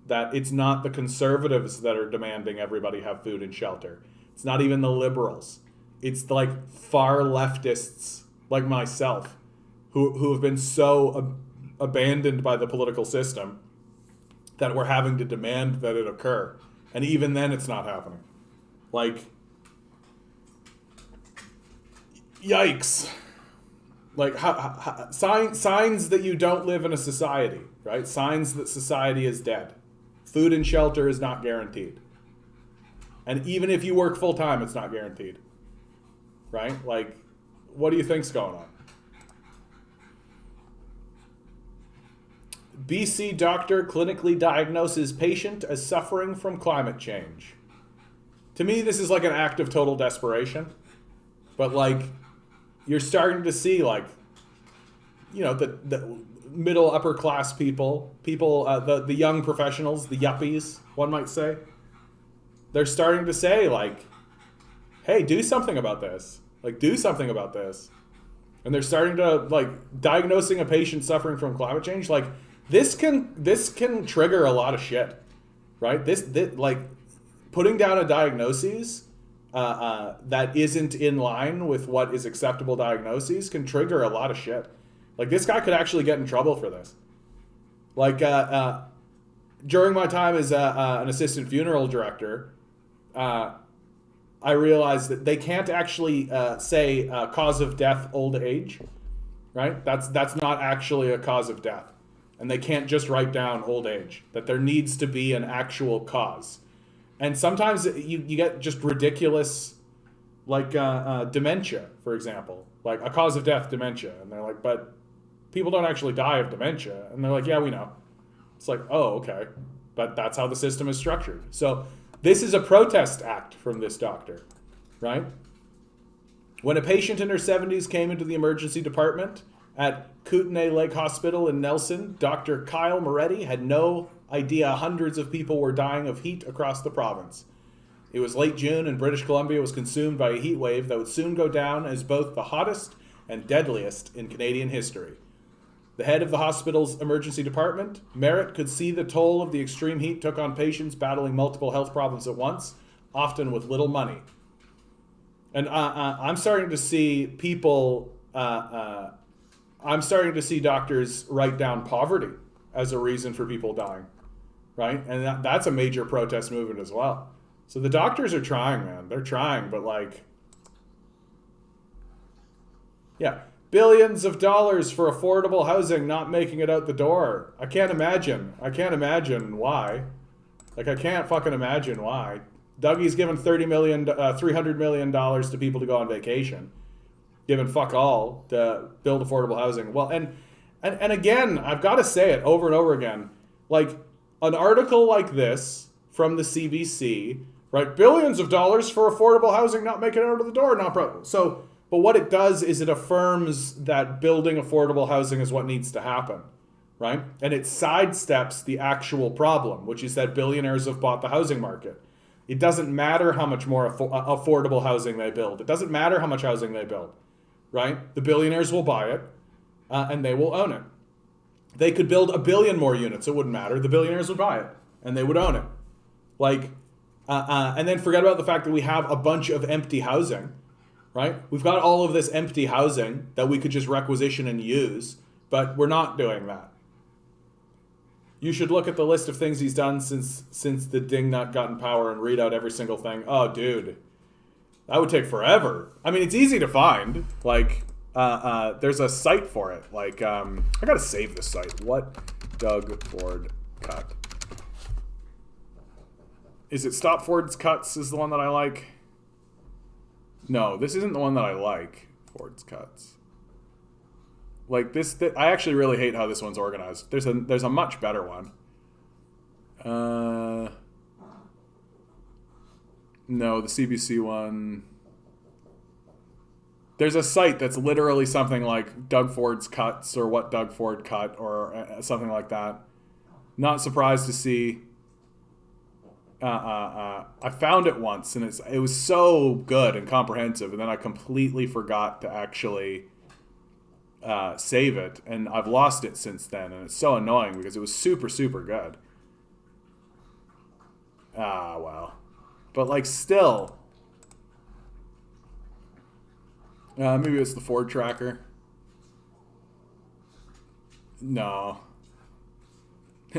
That it's not the conservatives that are demanding everybody have food and shelter. It's not even the liberals. It's like far leftists like myself who have been so abandoned by the political system that we're having to demand that it occur. And even then it's not happening. Like, yikes. Like, signs that you don't live in a society, right? Signs that society is dead. Food and shelter is not guaranteed. And even if you work full time, it's not guaranteed. Right? Like, what do you think's going on? BC doctor clinically diagnoses patient as suffering from climate change. To me, this is like an act of total desperation. But like, you're starting to see like the middle upper class people, the young professionals, the yuppies, one might say, they're starting to say like, hey, do something about this. Like, do something about this. And they're starting to, like, diagnosing a patient suffering from climate change. Like, this can trigger a lot of shit, right? This like, putting down a diagnosis that isn't in line with what is acceptable diagnoses can trigger a lot of shit. Like, this guy could actually get in trouble for this. Like, during my time as an assistant funeral director, I realized that they can't actually say cause of death old age, right? That's not actually a cause of death. And they can't just write down old age, that there needs to be an actual cause. And sometimes you get just ridiculous, like dementia, for example, like a cause of death, dementia. And they're like, but people don't actually die of dementia. And they're like, yeah, we know. It's like, oh, okay. But that's how the system is structured. So this is a protest act from this doctor, right? When a patient in her 70s came into the emergency department at Kootenay Lake Hospital in Nelson, Dr. Kyle Moretti had no idea hundreds of people were dying of heat across the province. It was late June and British Columbia was consumed by a heat wave that would soon go down as both the hottest and deadliest in Canadian history. The head of the hospital's emergency department, Merritt, could see the toll of the extreme heat took on patients battling multiple health problems at once, often with little money. And I'm starting to see people, I'm starting to see doctors write down poverty as a reason for people dying, right? And that's a major protest movement as well. So the doctors are trying, man. They're trying, but like, yeah. Billions of dollars for affordable housing not making it out the door. I can't imagine why. Like, I can't fucking imagine why. Dougie's given $300 million to people to go on vacation. Given fuck all to build affordable housing. Well, and again, I've got to say it over and over again. Like, an article like this from the CBC, right? Billions of dollars for affordable housing not making it out of the door. But what it does is it affirms that building affordable housing is what needs to happen, right? And it sidesteps the actual problem, which is that billionaires have bought the housing market. It doesn't matter how much more affordable housing they build. It doesn't matter how much housing they build, right? The billionaires will buy it, and they will own it. They could build 1 billion more units. It wouldn't matter. The billionaires would buy it, and they would own it. Like, and then forget about the fact that we have a bunch of empty housing. Right? We've got all of this empty housing that we could just requisition and use, but we're not doing that. You should look at the list of things he's done since the dingnut got in power and read out every single thing. Oh, dude. That would take forever. I mean, it's easy to find. Like, there's a site for it. Like, I gotta save this site. What Doug Ford cut? Is it Stop Ford's Cuts is the one that I like? No, this isn't the one that I like. Ford's Cuts. Like this, I actually really hate how this one's organized. There's a much better one. No, the CBC one. There's a site that's literally something like Doug Ford's Cuts or what Doug Ford cut or something like that. Not surprised to see. I found it once and it was so good and comprehensive, and then I completely forgot to actually save it, and I've lost it since then, and it's so annoying because it was super, super good. Well. But like still, maybe it's the Ford tracker. No.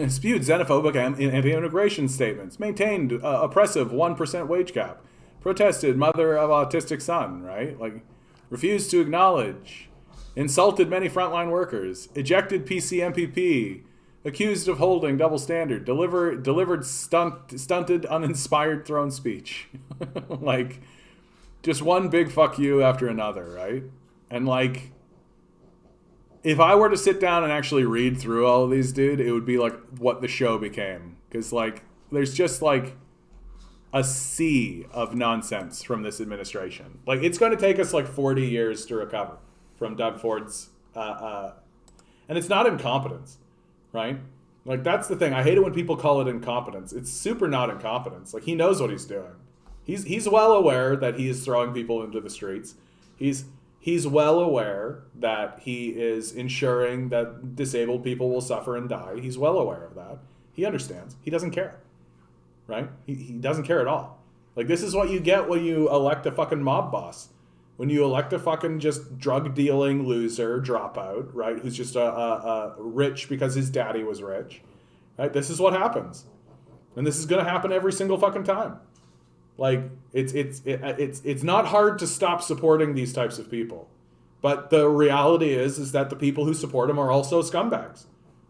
Spewed xenophobic anti-immigration statements. Maintained oppressive 1% wage cap. Protested mother of autistic son, right? Like, refused to acknowledge. Insulted many frontline workers. Ejected PC MPP. Accused of holding double standard. Delivered stunted, uninspired throne speech. Like, just one big fuck you after another, right? And like, if I were to sit down and actually read through all of these, dude, it would be like what the show became. Because, like, there's just, like, a sea of nonsense from this administration. Like, it's going to take us, like, 40 years to recover from Doug Ford's And it's not incompetence, right? Like, that's the thing. I hate it when people call it incompetence. It's super not incompetence. Like, he knows what he's doing. He's well aware that he is throwing people into the streets. He's well aware that he is ensuring that disabled people will suffer and die. He's well aware of that. He understands. He doesn't care, right? He doesn't care at all. Like, this is what you get when you elect a fucking mob boss. When you elect a fucking just drug-dealing loser dropout, right, who's just a rich because his daddy was rich, right? This is what happens. And this is going to happen every single fucking time. Like, it's not hard to stop supporting these types of people. But the reality is that the people who support them are also scumbags,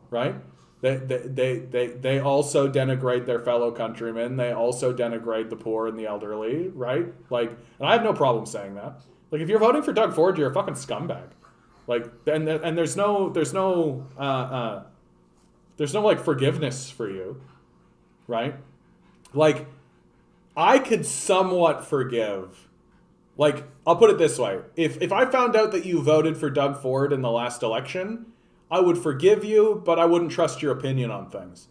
right? They also denigrate their fellow countrymen. They also denigrate the poor and the elderly, right? Like, and I have no problem saying that. Like, if you're voting for Doug Ford, you're a fucking scumbag. Like, and there's no like forgiveness for you, right? Like, I could somewhat forgive. Like, I'll put it this way: if I found out that you voted for Doug Ford in the last election, I would forgive you, but I wouldn't trust your opinion on things.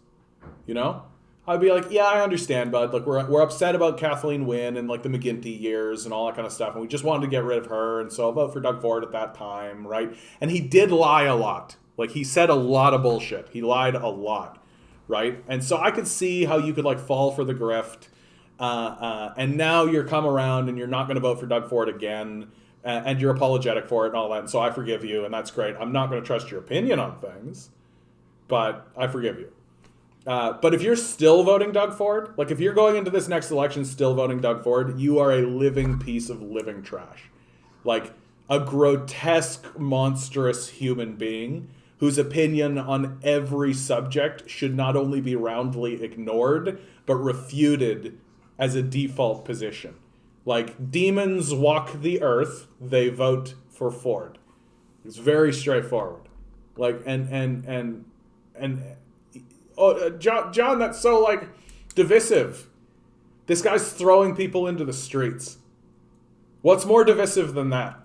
You know? I'd be like, yeah, I understand, bud. Like, we're upset about Kathleen Wynne and, like, the McGuinty years and all that kind of stuff, and we just wanted to get rid of her, and so I'll vote for Doug Ford at that time, right? And he did lie a lot. Like, he said a lot of bullshit. He lied a lot, right? And so I could see how you could, like, fall for the grift, and now you're come around and you're not going to vote for Doug Ford again, and you're apologetic for it and all that, and so I forgive you, and that's great. I'm not going to trust your opinion on things, but I forgive you. But if you're still voting Doug Ford, like if you're going into this next election still voting Doug Ford, you are a living piece of living trash. Like a grotesque, monstrous human being whose opinion on every subject should not only be roundly ignored, but refuted as a default position. Like, demons walk the earth, they vote for Ford. It's very straightforward. Like, and oh, John, that's so, like, divisive. This guy's throwing people into the streets. What's more divisive than that?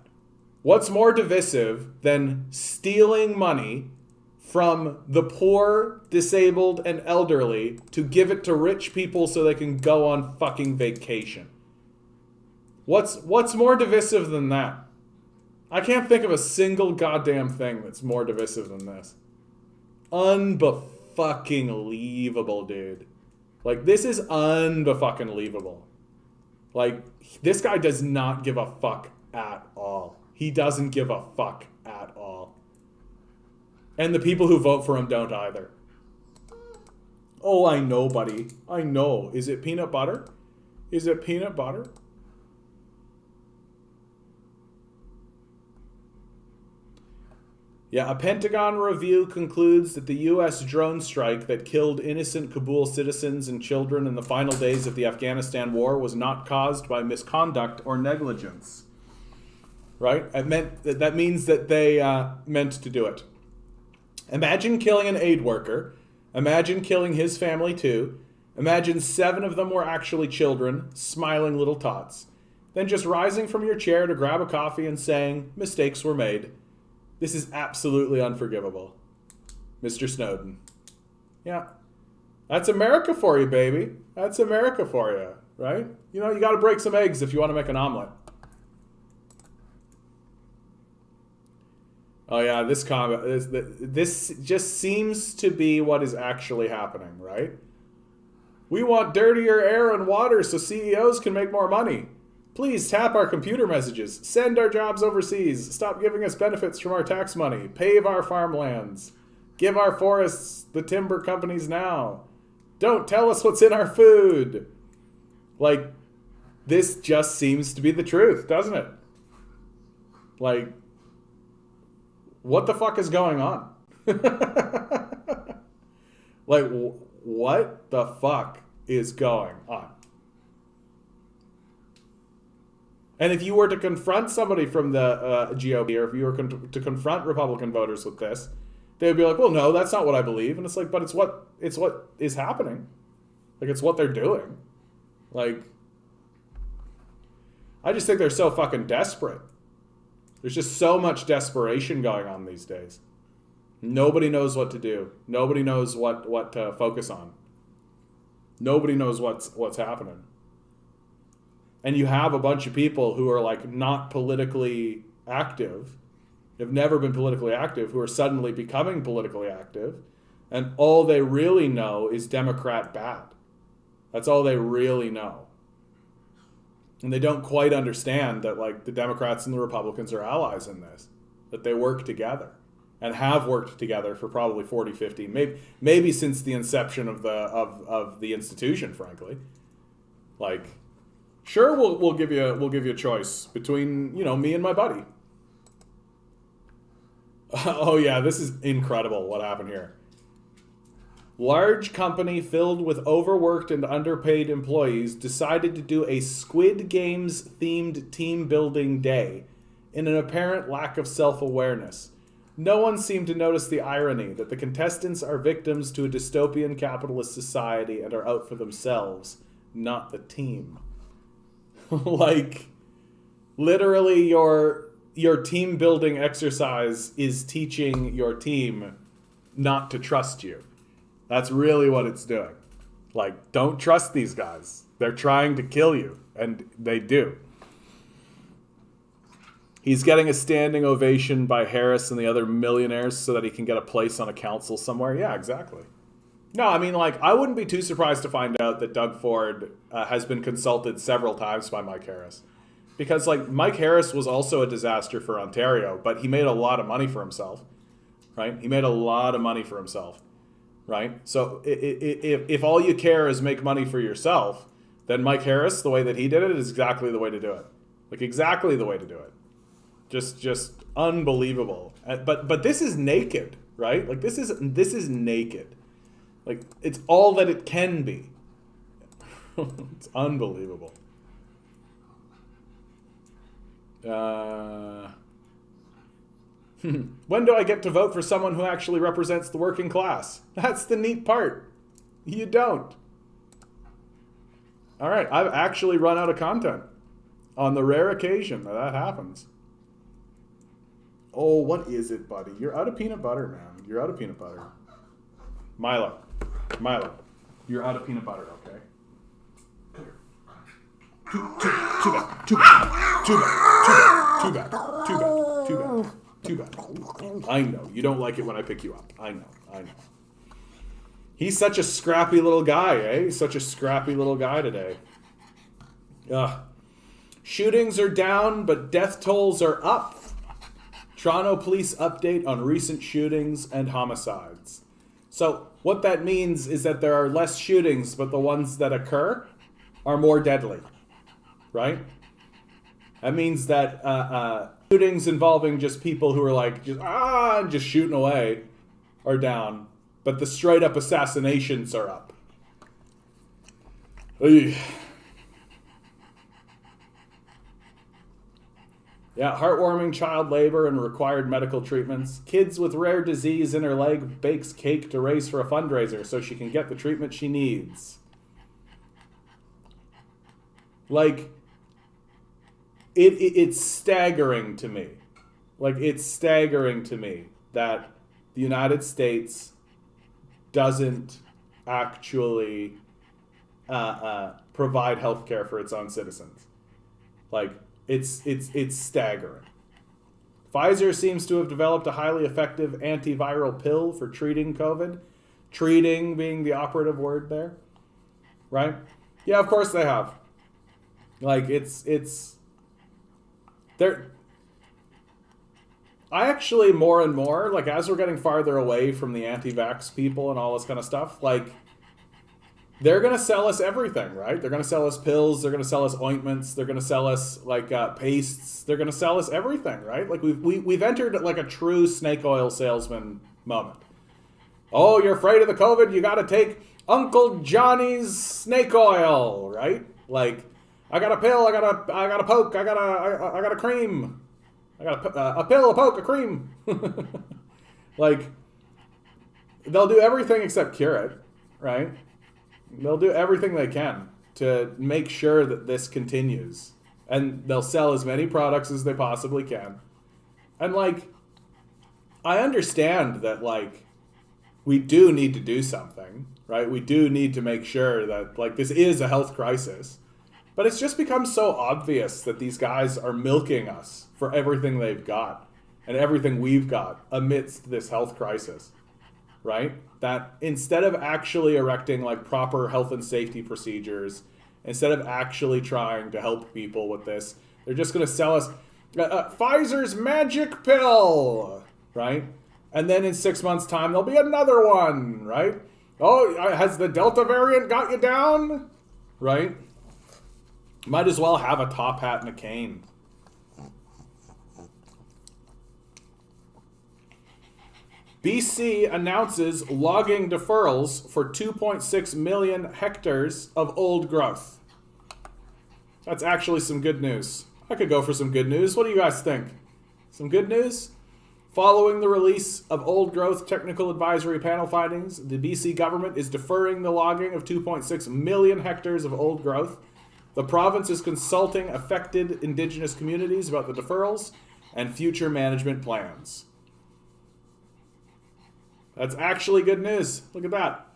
What's more divisive than stealing money from the poor, disabled, and elderly to give it to rich people so they can go on fucking vacation? What's more divisive than that? I can't think of a single goddamn thing that's more divisive than this. Unfucking-leavable, dude. Like, this is unfucking-leavable. Like, this guy does not give a fuck at all. He doesn't give a fuck at all. And the people who vote for him don't either. Oh, I know, buddy. I know. Is it peanut butter? Is it peanut butter? Yeah, a Pentagon review concludes that the U.S. drone strike that killed innocent Kabul citizens and children in the final days of the Afghanistan war was not caused by misconduct or negligence. Right? That means that they meant to do it. Imagine killing an aid worker. Imagine killing his family too. Imagine 7 of them were actually children, smiling little tots. Then just rising from your chair to grab a coffee and saying, mistakes were made. This is absolutely unforgivable. Mr. Snowden. Yeah. That's America for you, baby. That's America for you, right? You know, you got to break some eggs if you want to make an omelet. Oh, yeah, this just seems to be what is actually happening, right? We want dirtier air and water so CEOs can make more money. Please tap our computer messages. Send our jobs overseas. Stop giving us benefits from our tax money. Pave our farmlands. Give our forests the timber companies now. Don't tell us what's in our food. Like, this just seems to be the truth, doesn't it? Like, what the fuck is going on? Like, what the fuck is going on? And if you were to confront somebody from the GOP, or if you were to confront Republican voters with this, they would be like, well, no, that's not what I believe. And it's like, but it's what is happening. Like, it's what they're doing. Like, I just think they're so fucking desperate. There's just so much desperation going on these days. Nobody knows what to do. Nobody knows what to focus on. Nobody knows what's happening. And you have a bunch of people who are like not politically active, have never been politically active, who are suddenly becoming politically active, and all they really know is Democrat bad. That's all they really know. And they don't quite understand that like the Democrats and the Republicans are allies in this, that they work together and have worked together for probably 40, 50, maybe since the inception of the institution, frankly. Like, sure, we'll give you a choice between, me and my buddy. Oh yeah, this is incredible what happened here. Large company filled with overworked and underpaid employees decided to do a Squid Games themed team building day in an apparent lack of self-awareness. No one seemed to notice the irony that the contestants are victims to a dystopian capitalist society and are out for themselves, not the team. Like, literally your team building exercise is teaching your team not to trust you. That's really what it's doing. Like, don't trust these guys. They're trying to kill you, and they do. He's getting a standing ovation by Harris and the other millionaires so that he can get a place on a council somewhere. Yeah, exactly. No, I mean, like, I wouldn't be too surprised to find out that Doug Ford has been consulted several times by Mike Harris. Because, like, Mike Harris was also a disaster for Ontario, but he made a lot of money for himself, right? He made a lot of money for himself. Right? So if all you care is make money for yourself, then Mike Harris, the way that he did it, is exactly the way to do it. Like, exactly the way to do it. Just unbelievable. But this is naked, right? Like, this is naked. Like, it's all that it can be. It's unbelievable. When do I get to vote for someone who actually represents the working class? That's the neat part. You don't. All right, I've actually run out of content on the rare occasion that happens. Oh, what is it, buddy? You're out of peanut butter, man. You're out of peanut butter. Milo, you're out of peanut butter, okay? Too bad. I know. You don't like it when I pick you up. I know. He's such a scrappy little guy, eh? He's such a scrappy little guy today. Ugh. Shootings are down, but death tolls are up. Toronto police update on recent shootings and homicides. So what that means is that there are less shootings, but the ones that occur are more deadly, right? That means that shootings involving just people who are like just shooting away are down, but the straight up assassinations are up. Oy. Yeah, heartwarming child labor and required medical treatments. Kids with rare disease in her leg bakes cake to raise for a fundraiser so she can get the treatment she needs. Like, it's staggering to me. Like, it's staggering to me that the United States doesn't actually provide health care for its own citizens. Like, it's staggering. Pfizer seems to have developed a highly effective antiviral pill for treating COVID. Treating being the operative word there, right? Yeah, of course they have. Like, it's there. I actually more and more, like, as we're getting farther away from the anti-vax people and all this kind of stuff, like, they're going to sell us everything, right? They're going to sell us pills. They're going to sell us ointments. They're going to sell us, like, pastes. They're going to sell us everything, right? Like, we've entered, like, a true snake oil salesman moment. Oh, you're afraid of the COVID? You got to take Uncle Johnny's snake oil, right? Like, I got a pill. I got a poke. I got a cream. I got a pill, a poke, a cream. Like, they'll do everything except cure it, right? They'll do everything they can to make sure that this continues. And they'll sell as many products as they possibly can. And, like, I understand that, like, we do need to do something, right? We do need to make sure that, like, this is a health crisis. But it's just become so obvious that these guys are milking us for everything they've got and everything we've got amidst this health crisis, right? That instead of actually erecting, like, proper health and safety procedures, instead of actually trying to help people with this, they're just going to sell us Pfizer's magic pill, right? And then in 6 months' time, there'll be another one, right? Oh, has the Delta variant got you down? Right? Might as well have a top hat and a cane. BC announces logging deferrals for 2.6 million hectares of old growth. That's actually some good news. I could go for some good news. What do you guys think? Some good news? Following the release of old growth technical advisory panel findings, the BC government is deferring the logging of 2.6 million hectares of old growth. The province is consulting affected Indigenous communities about the deferrals and future management plans. That's actually good news. Look at that.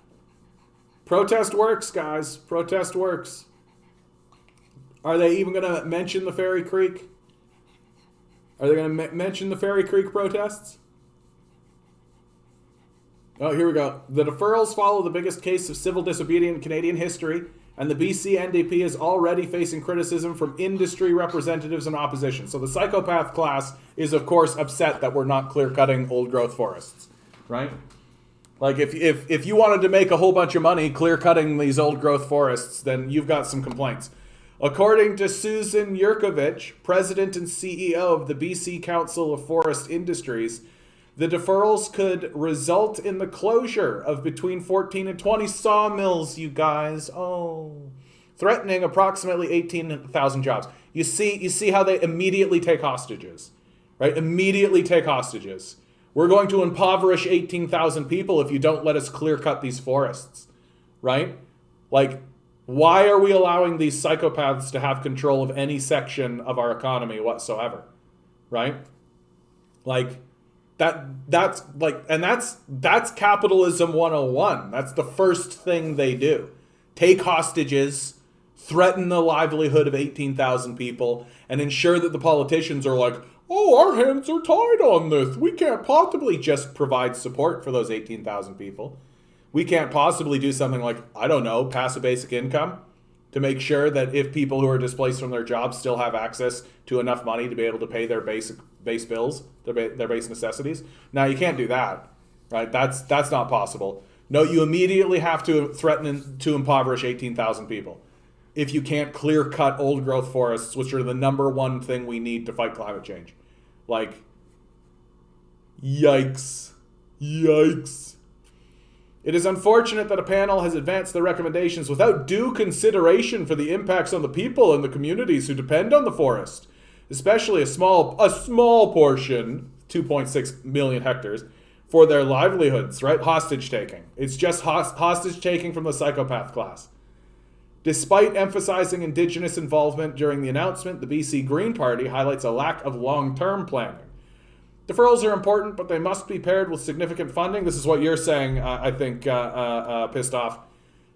Protest works, guys. Protest works. Are they even going to mention the Fairy Creek? Are they going to mention the Fairy Creek protests? Oh, here we go. The deferrals follow the biggest case of civil disobedience in Canadian history, and the BC NDP is already facing criticism from industry representatives and opposition. So the psychopath class is, of course, upset that we're not clear-cutting old-growth forests, right? Like, if you wanted to make a whole bunch of money clear-cutting these old-growth forests, then you've got some complaints. According to Susan Yurkovich, president and CEO of the BC Council of Forest Industries, the deferrals could result in the closure of between 14 and 20 sawmills, you guys. Oh. Threatening approximately 18,000 jobs. You see how they immediately take hostages, right? Immediately take hostages. We're going to impoverish 18,000 people if you don't let us clear cut these forests, right? Like, why are we allowing these psychopaths to have control of any section of our economy whatsoever, right? Like, that's capitalism 101. That's the first thing they do. Take hostages, threaten the livelihood of 18,000 people, and ensure that the politicians are like, oh, our hands are tied on this. We can't possibly just provide support for those 18,000 people. We can't possibly do something like, I don't know, pass a basic income to make sure that if people who are displaced from their jobs still have access to enough money to be able to pay their base bills, their base necessities. Now, you can't do that, right? That's not possible. No, you immediately have to threaten to impoverish 18,000 people if you can't clear cut old growth forests, which are the number one thing we need to fight climate change. Like, yikes. Yikes. It is unfortunate that a panel has advanced their recommendations without due consideration for the impacts on the people and the communities who depend on the forest, especially a small portion, 2.6 million hectares, for their livelihoods, right? Hostage taking. It's just hostage taking from the psychopath class. Despite emphasizing Indigenous involvement during the announcement, the BC Green Party highlights a lack of long-term planning. Deferrals are important, but they must be paired with significant funding. This is what you're saying, I think, pissed off.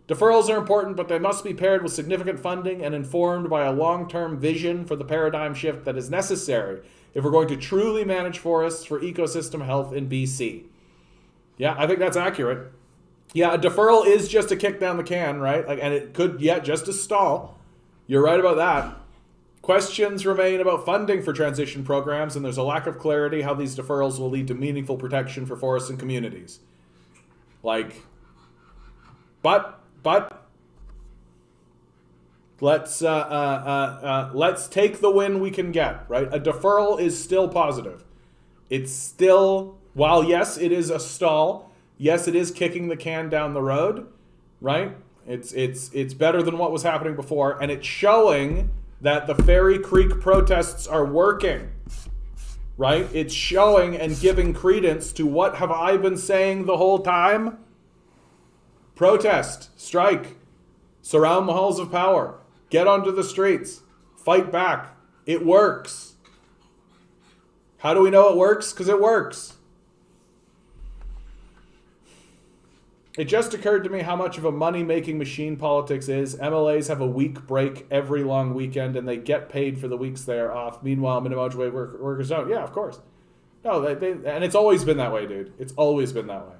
Deferrals are important, but they must be paired with significant funding and informed by a long-term vision for the paradigm shift that is necessary if we're going to truly manage forests for ecosystem health in BC. Yeah, I think that's accurate. Yeah, a deferral is just a kick down the can, right? Like, and it could, just a stall. You're right about that. Questions remain about funding for transition programs, and there's a lack of clarity how these deferrals will lead to meaningful protection for forests and communities. Like, but let's take the win we can get, right? A deferral is still positive. It's still, while yes, it is a stall. Yes, it is kicking the can down the road, right? It's better than what was happening before, and it's showing that the Fairy Creek protests are working, right? It's showing and giving credence to what have I been saying the whole time? Protest, strike, surround the halls of power, get onto the streets, fight back. It works. How do we know it works? Because it works. It just occurred to me how much of a money-making machine politics is. MLAs have a week break every long weekend, and they get paid for the weeks they are off. Meanwhile, minimum wage workers don't. Yeah, of course. No, and it's always been that way, dude. It's always been that way.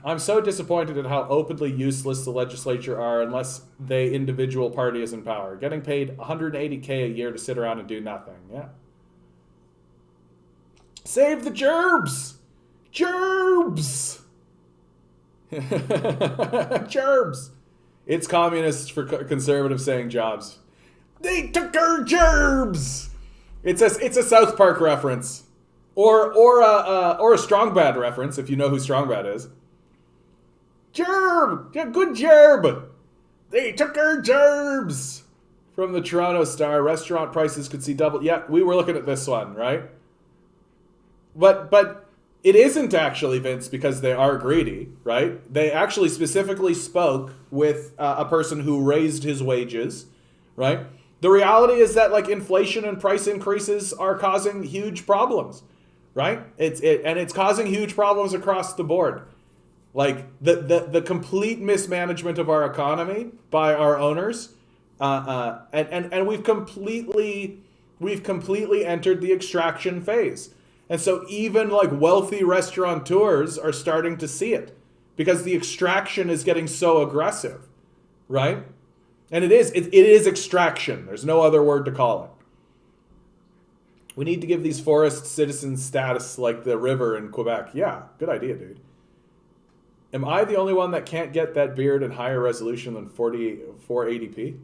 I'm so disappointed at how openly useless the legislature are unless the individual party is in power. Getting paid $180K a year to sit around and do nothing. Yeah. Save the gerbs! Gerbs! Gerbs! It's communists for conservatives saying jobs. They took our gerbs! It's a South Park reference. Or a Strong Bad reference, if you know who Strong Bad is. Gerb! Yeah, good gerb! They took our gerbs! From the Toronto Star, restaurant prices could see double. Yeah, we were looking at this one, right? But it isn't actually, Vince, because they are greedy, right? They actually specifically spoke with a person who raised his wages, right? The reality is that like inflation and price increases are causing huge problems, right? It's causing huge problems across the board. Like the complete mismanagement of our economy by our owners, and we've completely entered the extraction phase. And so even like wealthy restaurateurs are starting to see it because the extraction is getting so aggressive, right? And it is extraction. There's no other word to call it. We need to give these forest citizens status like the river in Quebec. Yeah, good idea, dude. Am I the only one that can't get that beard in higher resolution than 480p?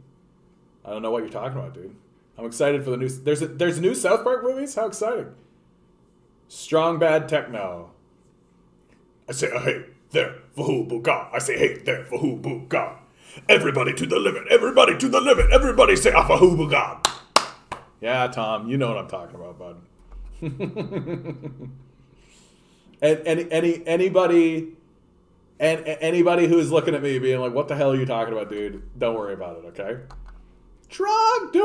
I don't know what you're talking about, dude. I'm excited for the new... There's new South Park movies? How exciting. Strong Bad Techno. I say, hey, there, for who buka. I say, hey, there, for who buka. Everybody to the limit. Everybody to the limit. Everybody say, for who buka. Yeah, Tom, you know what I'm talking about, bud. Anybody who's looking at me being like, what the hell are you talking about, dude? Don't worry about it, okay? Trogdor!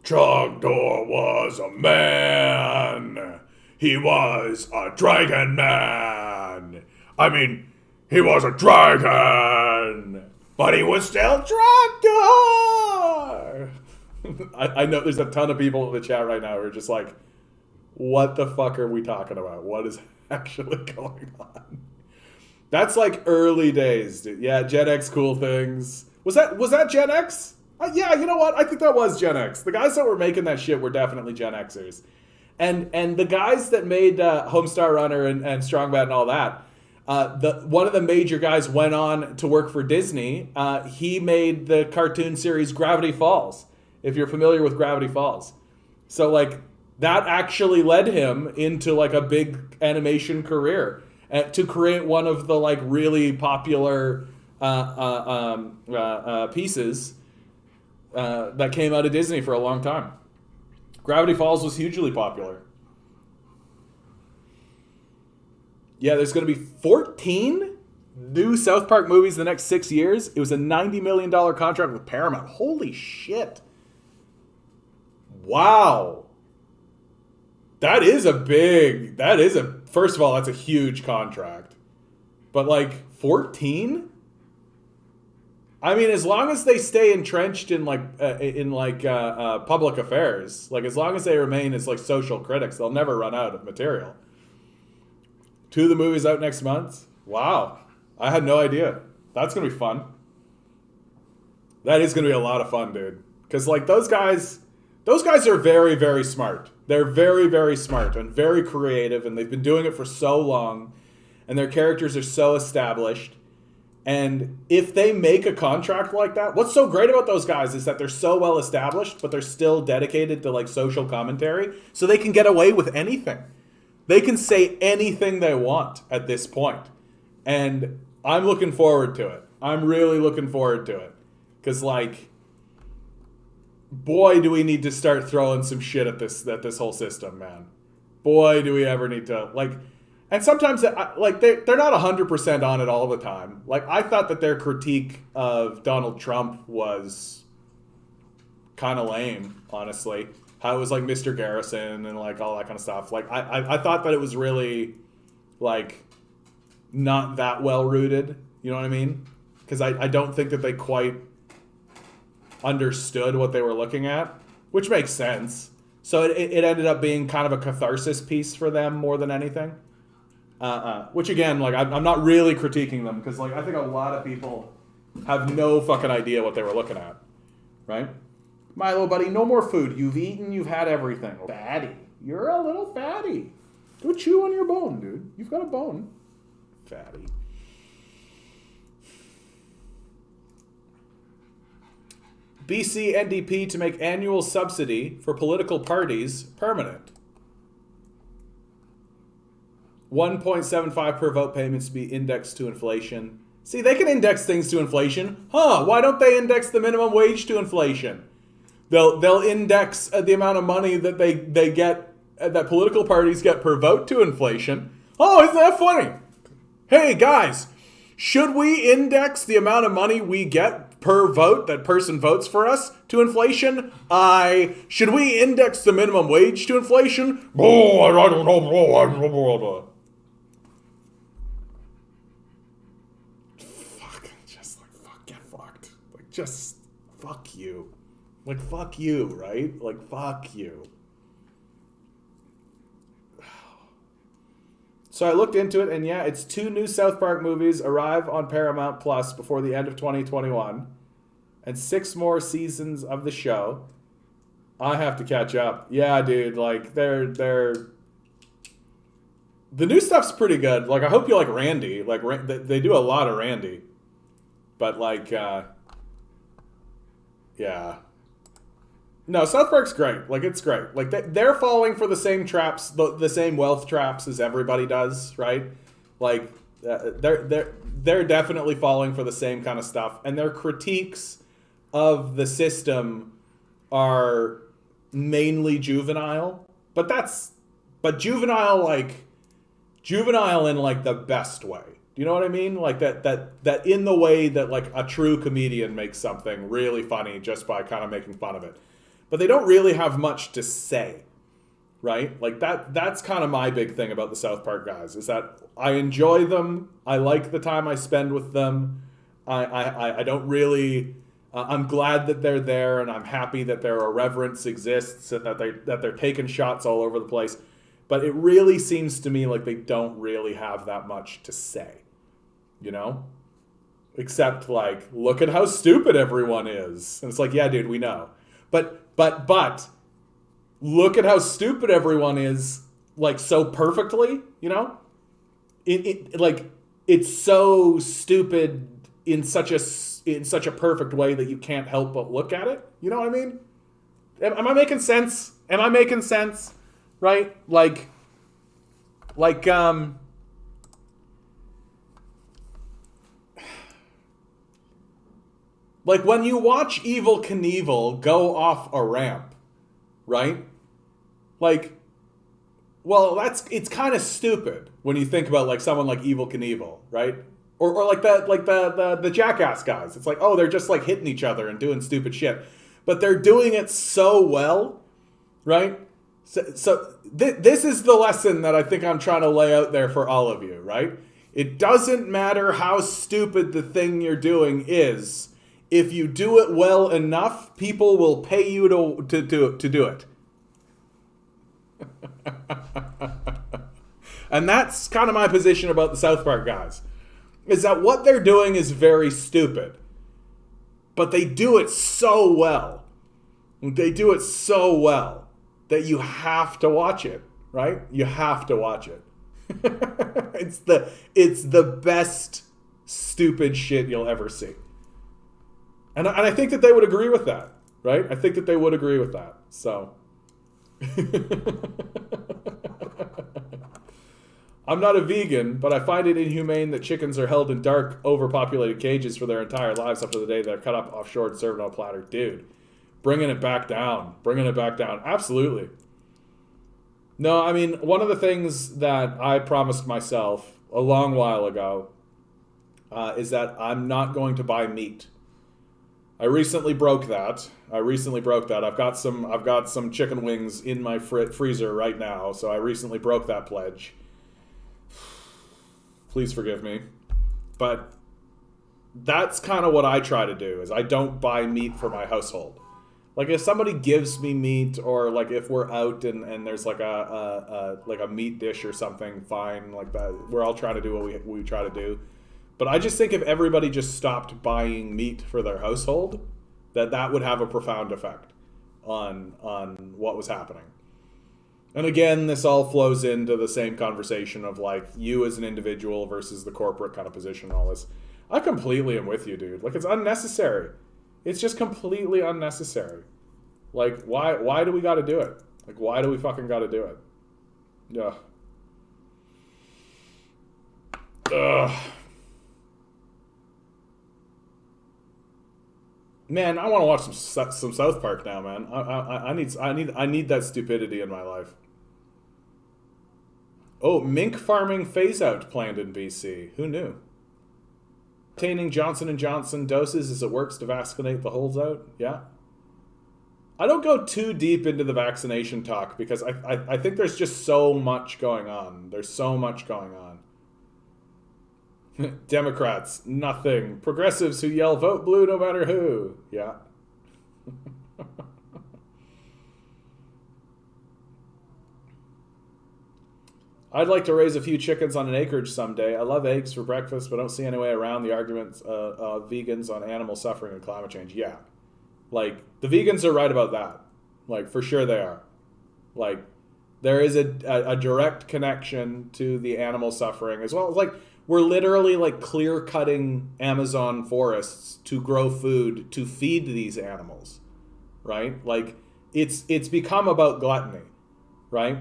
Trogdor was a man. He was a dragon man. I mean, he was a dragon, but he was still Trogdor. I know there's a ton of people in the chat right now who are just like, what the fuck are we talking about? What is actually going on? That's like early days, dude. Yeah, Gen X cool things. Was that Gen X? Yeah, you know what? I think that was Gen X. The guys that were making that shit were definitely Gen Xers. And the guys that made Homestar Runner and Strong Bad and all that, one of the major guys went on to work for Disney. He made the cartoon series Gravity Falls, if you're familiar with Gravity Falls. So like that actually led him into like a big animation career to create one of the like really popular pieces that came out of Disney for a long time. Gravity Falls was hugely popular. Yeah, there's going to be 14 new South Park movies in the next 6 years. It was a $90 million contract with Paramount. Holy shit. Wow. First of all, that's a huge contract. But like 14? I mean, as long as they stay entrenched in public affairs, like as long as they remain as like social critics, they'll never run out of material. 2 of the movies out next month. Wow, I had no idea. That's gonna be fun. That is gonna be a lot of fun, dude. Because like those guys are very, very smart. They're very, very smart and very creative, and they've been doing it for so long, and their characters are so established. And if they make a contract like that, what's so great about those guys is that they're so well established, but they're still dedicated to like social commentary, so they can get away with anything. They can say anything they want at this point. And I'm looking forward to it. I'm really looking forward to it. Because like, boy, do we need to start throwing some shit at this whole system, man. Boy, do we ever need to like. And sometimes, like, they're not 100% on it all the time. Like, I thought that their critique of Donald Trump was kind of lame, honestly. How it was, like, Mr. Garrison and, like, all that kind of stuff. Like, I thought that it was really, like, not that well rooted. You know what I mean? Because I don't think that they quite understood what they were looking at, which makes sense. So it ended up being kind of a catharsis piece for them more than anything. Which again, like I'm not really critiquing them because like I think a lot of people have no fucking idea what they were looking at, right? Milo, buddy, no more food. You've eaten, you've had everything. Fatty. You're a little fatty. Go chew on your bone, dude. You've got a bone. Fatty. BC NDP to make annual subsidy for political parties permanent. 1.75 per vote payments to be indexed to inflation. See, they can index things to inflation. Huh, why don't they index the minimum wage to inflation? They'll index the amount of money that they get, that political parties get per vote to inflation. Oh, isn't that funny? Hey, guys, should we index the amount of money we get per vote that person votes for us to inflation? Should we index the minimum wage to inflation? Oh, I don't know. Just fuck you. Like, fuck you, right? Like, fuck you. So I looked into it, and yeah, it's 2 new South Park movies arrive on Paramount Plus before the end of 2021, and 6 more seasons of the show. I have to catch up. Yeah, dude, like, they're... The new stuff's pretty good. Like, I hope you like Randy. Like, they do a lot of Randy. But, like, yeah. No, South Park's great. Like, it's great. Like, they're falling for the same traps, the same wealth traps as everybody does, right? Like, they're definitely falling for the same kind of stuff. And their critiques of the system are mainly juvenile. But juvenile in, like, the best way. You know what I mean? Like that in the way that like a true comedian makes something really funny just by kind of making fun of it. But they don't really have much to say, right? Like that's kind of my big thing about the South Park guys is that I enjoy them. I like the time I spend with them. I don't really I'm glad that they're there and I'm happy that their irreverence exists and that they're taking shots all over the place. But it really seems to me like they don't really have that much to say. You know? Except, like, look at how stupid everyone is. And it's like, yeah, dude, we know. But, look at how stupid everyone is, like, so perfectly, you know? It's so stupid in such a perfect way that you can't help but look at it. You know what I mean? Am I making sense? Right? Like when you watch Evel Knievel go off a ramp, right? Like, well, it's kind of stupid when you think about like someone like Evel Knievel, right? Or like the Jackass guys. It's like, oh, they're just like hitting each other and doing stupid shit, but they're doing it so well, right? So this is the lesson that I think I'm trying to lay out there for all of you, right? It doesn't matter how stupid the thing you're doing is. If you do it well enough, people will pay you to do it. And that's kind of my position about the South Park guys. Is that what they're doing is very stupid. But they do it so well. They do it so well that you have to watch it, right? You have to watch it. It's the best stupid shit you'll ever see. And I think that they would agree with that, right? I think that they would agree with that. So, I'm not a vegan, but I find it inhumane that chickens are held in dark, overpopulated cages for their entire lives up to the day they're cut up offshore and served on a platter. Dude, bringing it back down. Absolutely. No, I mean, one of the things that I promised myself a long while ago is that I'm not going to buy meat. I recently broke that. I've got some chicken wings in my freezer right now, so I recently broke that pledge. Please forgive me. But that's kind of what I try to do, is I don't buy meat for my household. Like if somebody gives me meat, or like if we're out and there's like a meat dish or something, fine, like that. We're all trying to do what we try to do. But I just think if everybody just stopped buying meat for their household, that would have a profound effect on what was happening. And again, this all flows into the same conversation of like you as an individual versus the corporate kind of position and all this. I completely am with you, dude. Like, it's unnecessary. It's just completely unnecessary. Like, why do we got to do it? Like, why do we fucking got to do it? Yeah. Ugh. Man, I want to watch some South Park now, man. I need that stupidity in my life. Oh, mink farming phase out planned in BC. Who knew? Obtaining Johnson & Johnson doses as it works to vaccinate the holdout. Yeah. I don't go too deep into the vaccination talk because I think there's just so much going on. There's so much going on. Democrats, nothing. Progressives who yell vote blue no matter who. Yeah. I'd like to raise a few chickens on an acreage someday. I love eggs for breakfast, but don't see any way around the arguments of vegans on animal suffering and climate change. Yeah. Like, the vegans are right about that. Like, for sure they are. Like, there is a direct connection to the animal suffering as well. Like, we're literally, like, clear-cutting Amazon forests to grow food to feed these animals, right? Like, it's become about gluttony, right?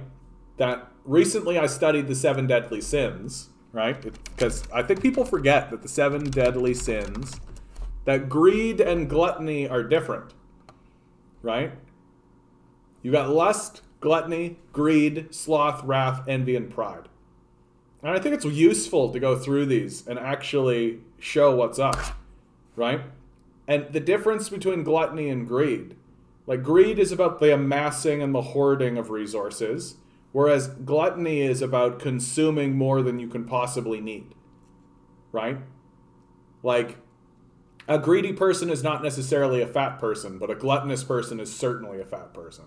That recently I studied the 7 deadly sins, right? Because I think people forget that the 7 deadly sins, that greed and gluttony are different, right? You got lust, gluttony, greed, sloth, wrath, envy, and pride. And I think it's useful to go through these and actually show what's up, right? And the difference between gluttony and greed, like greed is about the amassing and the hoarding of resources, whereas gluttony is about consuming more than you can possibly need, right? Like, a greedy person is not necessarily a fat person, but a gluttonous person is certainly a fat person.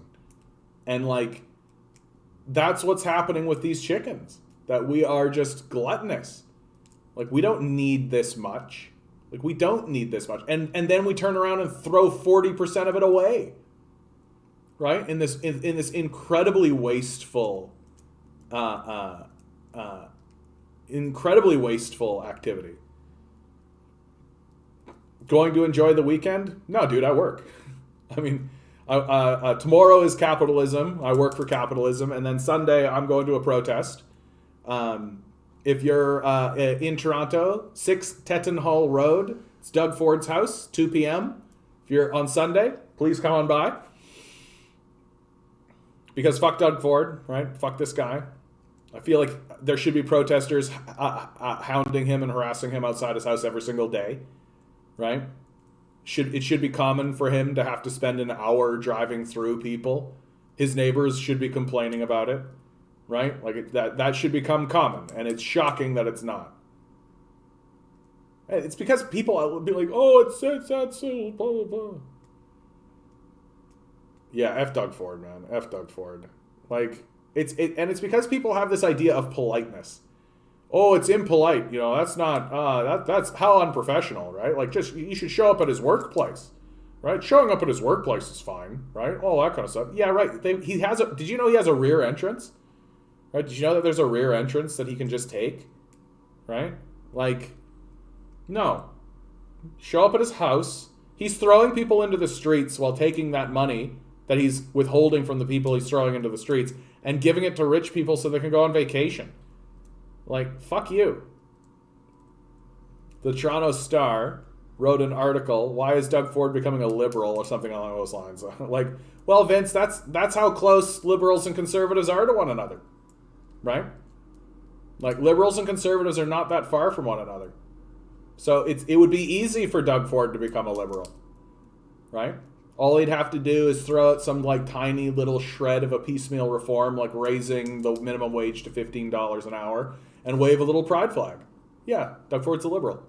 And, like, that's what's happening with these chickens, that we are just gluttonous. Like, we don't need this much. Like, we don't need this much. And then we turn around and throw 40% of it away. Right? In this incredibly wasteful activity. Going to enjoy the weekend? No, dude, I work. I mean, tomorrow is capitalism. I work for capitalism, and then Sunday I'm going to a protest. If you're in Toronto, 6 Tetton Hall Road, it's Doug Ford's house, 2 p.m. If you're on Sunday, please come on by. Because fuck Doug Ford, right? Fuck this guy. I feel like there should be protesters hounding him and harassing him outside his house every single day, right? It should be common for him to have to spend an hour driving through people. His neighbors should be complaining about it, right? Like that should become common, and it's shocking that it's not. It's because people will be like, oh, it's that so blah blah blah. Yeah, F Doug Ford, man. F Doug Ford. Like, it's because people have this idea of politeness. Oh, it's impolite. You know, that's not, that's how unprofessional, right? Like, just, you should show up at his workplace, right? Showing up at his workplace is fine, right? All that kind of stuff. Yeah, right. Did you know he has a rear entrance? Right? Did you know that there's a rear entrance that he can just take? Right? Like, no. Show up at his house. He's throwing people into the streets while taking that money that he's withholding from the people he's throwing into the streets and giving it to rich people so they can go on vacation. Like, fuck you. The Toronto Star wrote an article, why is Doug Ford becoming a liberal, or something along those lines. Like, well, Vince, that's how close liberals and conservatives are to one another. Right? Like, liberals and conservatives are not that far from one another. So it would be easy for Doug Ford to become a liberal. Right? All he'd have to do is throw out some, like, tiny little shred of a piecemeal reform, like raising the minimum wage to $15 an hour, and wave a little pride flag. Yeah, Doug Ford's a liberal.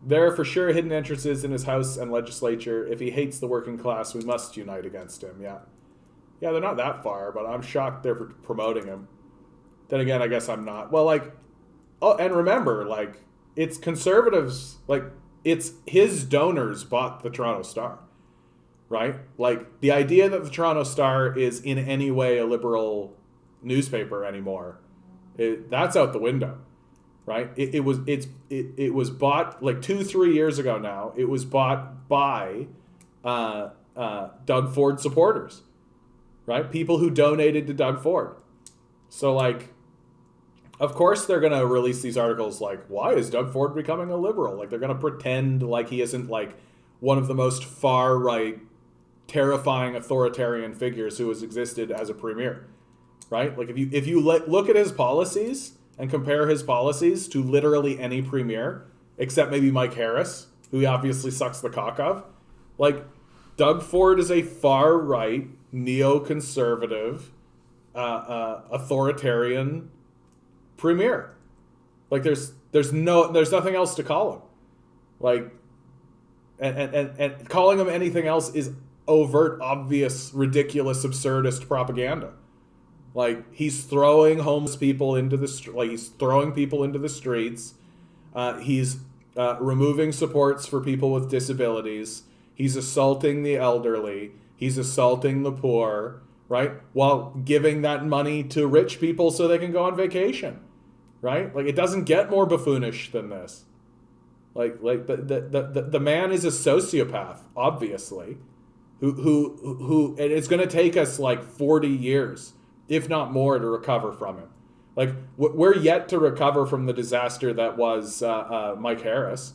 There are for sure hidden entrances in his House and legislature. If he hates the working class, we must unite against him. Yeah. Yeah, they're not that far, but I'm shocked they're promoting him. Then again, I guess I'm not. Well, like, oh, and remember, like, it's conservatives, like, it's his donors bought the Toronto Star, right? Like, the idea that the Toronto Star is in any way a liberal newspaper anymore, that's out the window, right? It was bought like 2-3 years ago now. It was bought by Doug Ford supporters, right? People who donated to Doug Ford. So, like, of course they're going to release these articles like, why is Doug Ford becoming a liberal? Like, they're going to pretend like he isn't, like, one of the most far-right, terrifying authoritarian figures who has existed as a premier, right? Like, if you look at his policies and compare his policies to literally any premier, except maybe Mike Harris, who he obviously sucks the cock of, like, Doug Ford is a far-right, neoconservative, authoritarian premier. Like, there's nothing else to call him. Like, and calling him anything else is overt, obvious, ridiculous, absurdist propaganda. Like, he's throwing homeless people into he's throwing people into the streets. He's removing supports for people with disabilities. He's assaulting the elderly. He's assaulting the poor, right? While giving that money to rich people so they can go on vacation, right? Like, it doesn't get more buffoonish than this. Like the man is a sociopath, obviously, who and it's going to take us like 40 years, if not more, to recover from him. Like, we're yet to recover from the disaster that was Mike Harris.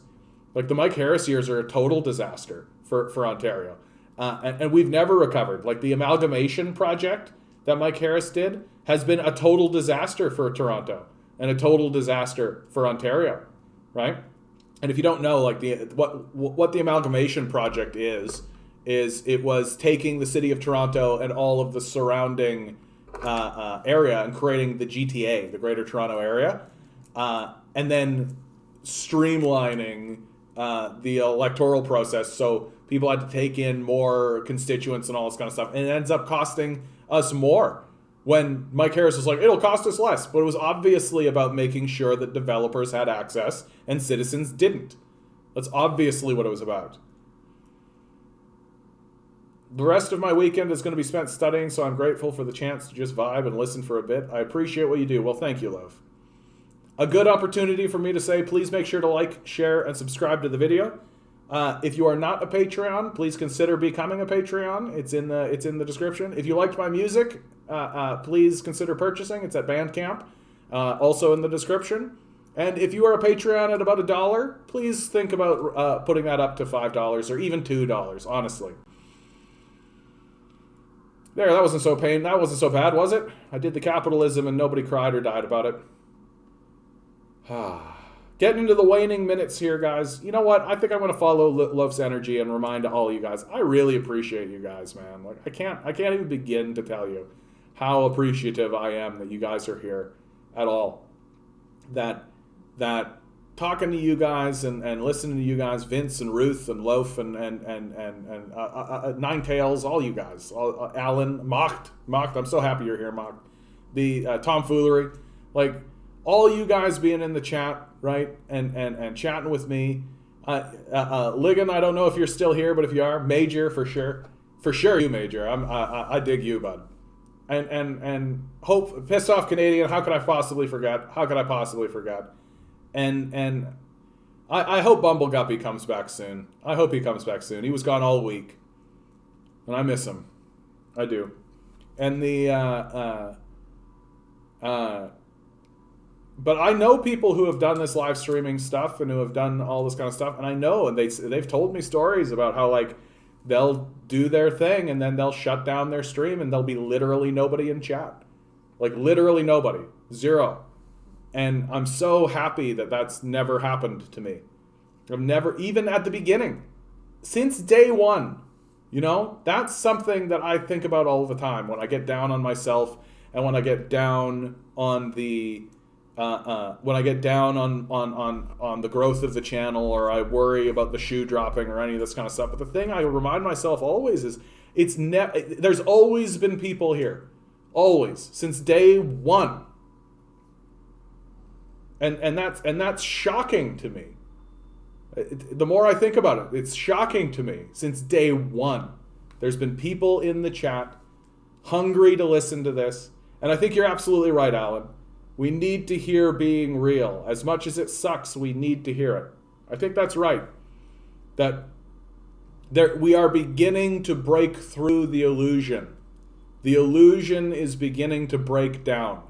Like, the Mike Harris years are a total disaster for Ontario. And we've never recovered. Like, the amalgamation project that Mike Harris did has been a total disaster for Toronto and a total disaster for Ontario, right? And if you don't know, like, what the amalgamation project is it was taking the city of Toronto and all of the surrounding area and creating the GTA, the Greater Toronto Area, and then streamlining the electoral process so people had to take in more constituents and all this kind of stuff. And it ends up costing us more when Mike Harris was like, it'll cost us less. But it was obviously about making sure that developers had access and citizens didn't. That's obviously what it was about. The rest of my weekend is going to be spent studying, so I'm grateful for the chance to just vibe and listen for a bit. I appreciate what you do. Well, thank you, love. A good opportunity for me to say, please make sure to like, share, and subscribe to the video. If you are not a Patreon, please consider becoming a Patreon. It's in the description. If you liked my music, please consider purchasing. It's at Bandcamp, also in the description. And if you are a Patreon at about $1, please think about putting that up to $5 or even $2, honestly. There, that wasn't so bad, was it? I did the capitalism and nobody cried or died about it. Getting into the waning minutes here, guys. You know what? I think I'm going to follow Loaf's energy and remind all you guys. I really appreciate you guys, man. Like, I can't even begin to tell you how appreciative I am that you guys are here at all. That talking to you guys and listening to you guys, Vince and Ruth and Loaf and Nine Tails, all you guys, Alan, Mocked. I'm so happy you're here, Mocked. The tomfoolery, like, all you guys being in the chat, right, and chatting with me. Ligon, I don't know if you're still here, but if you are, Major, for sure you, Major. I dig you, bud. And Hope, pissed off Canadian. How could I possibly forget? And I hope Bumbleguppy comes back soon. I hope he comes back soon. He was gone all week, and I miss him. I do. And but I know people who have done this live streaming stuff and who have done all this kind of stuff, and I know, and they've told me stories about how, like, they'll do their thing and then they'll shut down their stream and there'll be literally nobody in chat. Like, literally nobody. Zero. And I'm so happy that that's never happened to me. I've never, even at the beginning, since day one, you know, that's something that I think about all the time when I get down on myself and when I get down on the when I get down on the growth of the channel, or I worry about the shoe dropping or any of this kind of stuff. But the thing I remind myself always is there's always been people here, always, since day one, and that's shocking to me. The more I think about it, it's shocking to me. Since day one, there's been people in the chat hungry to listen to this, and I think you're absolutely right, Alan. We need to hear being real. As much as it sucks, we need to hear it. I think that's right. That we are beginning to break through the illusion. The illusion is beginning to break down.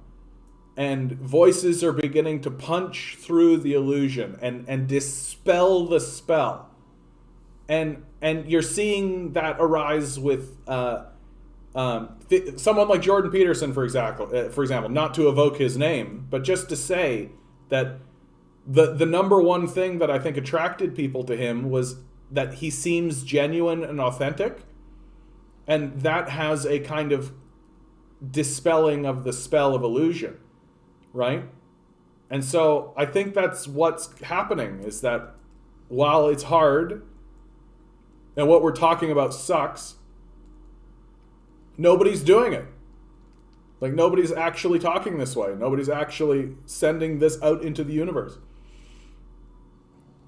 And voices are beginning to punch through the illusion and dispel the spell. And you're seeing that arise with someone like Jordan Peterson, for example, not to evoke his name, but just to say that the number one thing that I think attracted people to him was that he seems genuine and authentic, and that has a kind of dispelling of the spell of illusion, right? And so I think that's what's happening, is that while it's hard and what we're talking about sucks, nobody's doing it. Like, nobody's actually talking this way. Nobody's actually sending this out into the universe.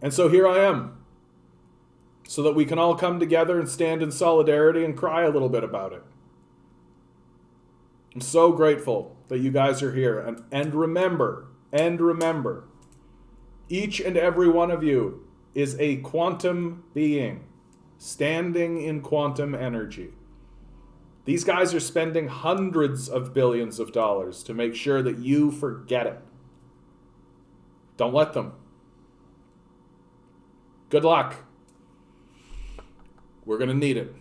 And so here I am, so that we can all come together and stand in solidarity and cry a little bit about it. I'm so grateful that you guys are here. And remember, each and every one of you is a quantum being standing in quantum energy. These guys are spending hundreds of billions of dollars to make sure that you forget it. Don't let them. Good luck. We're going to need it.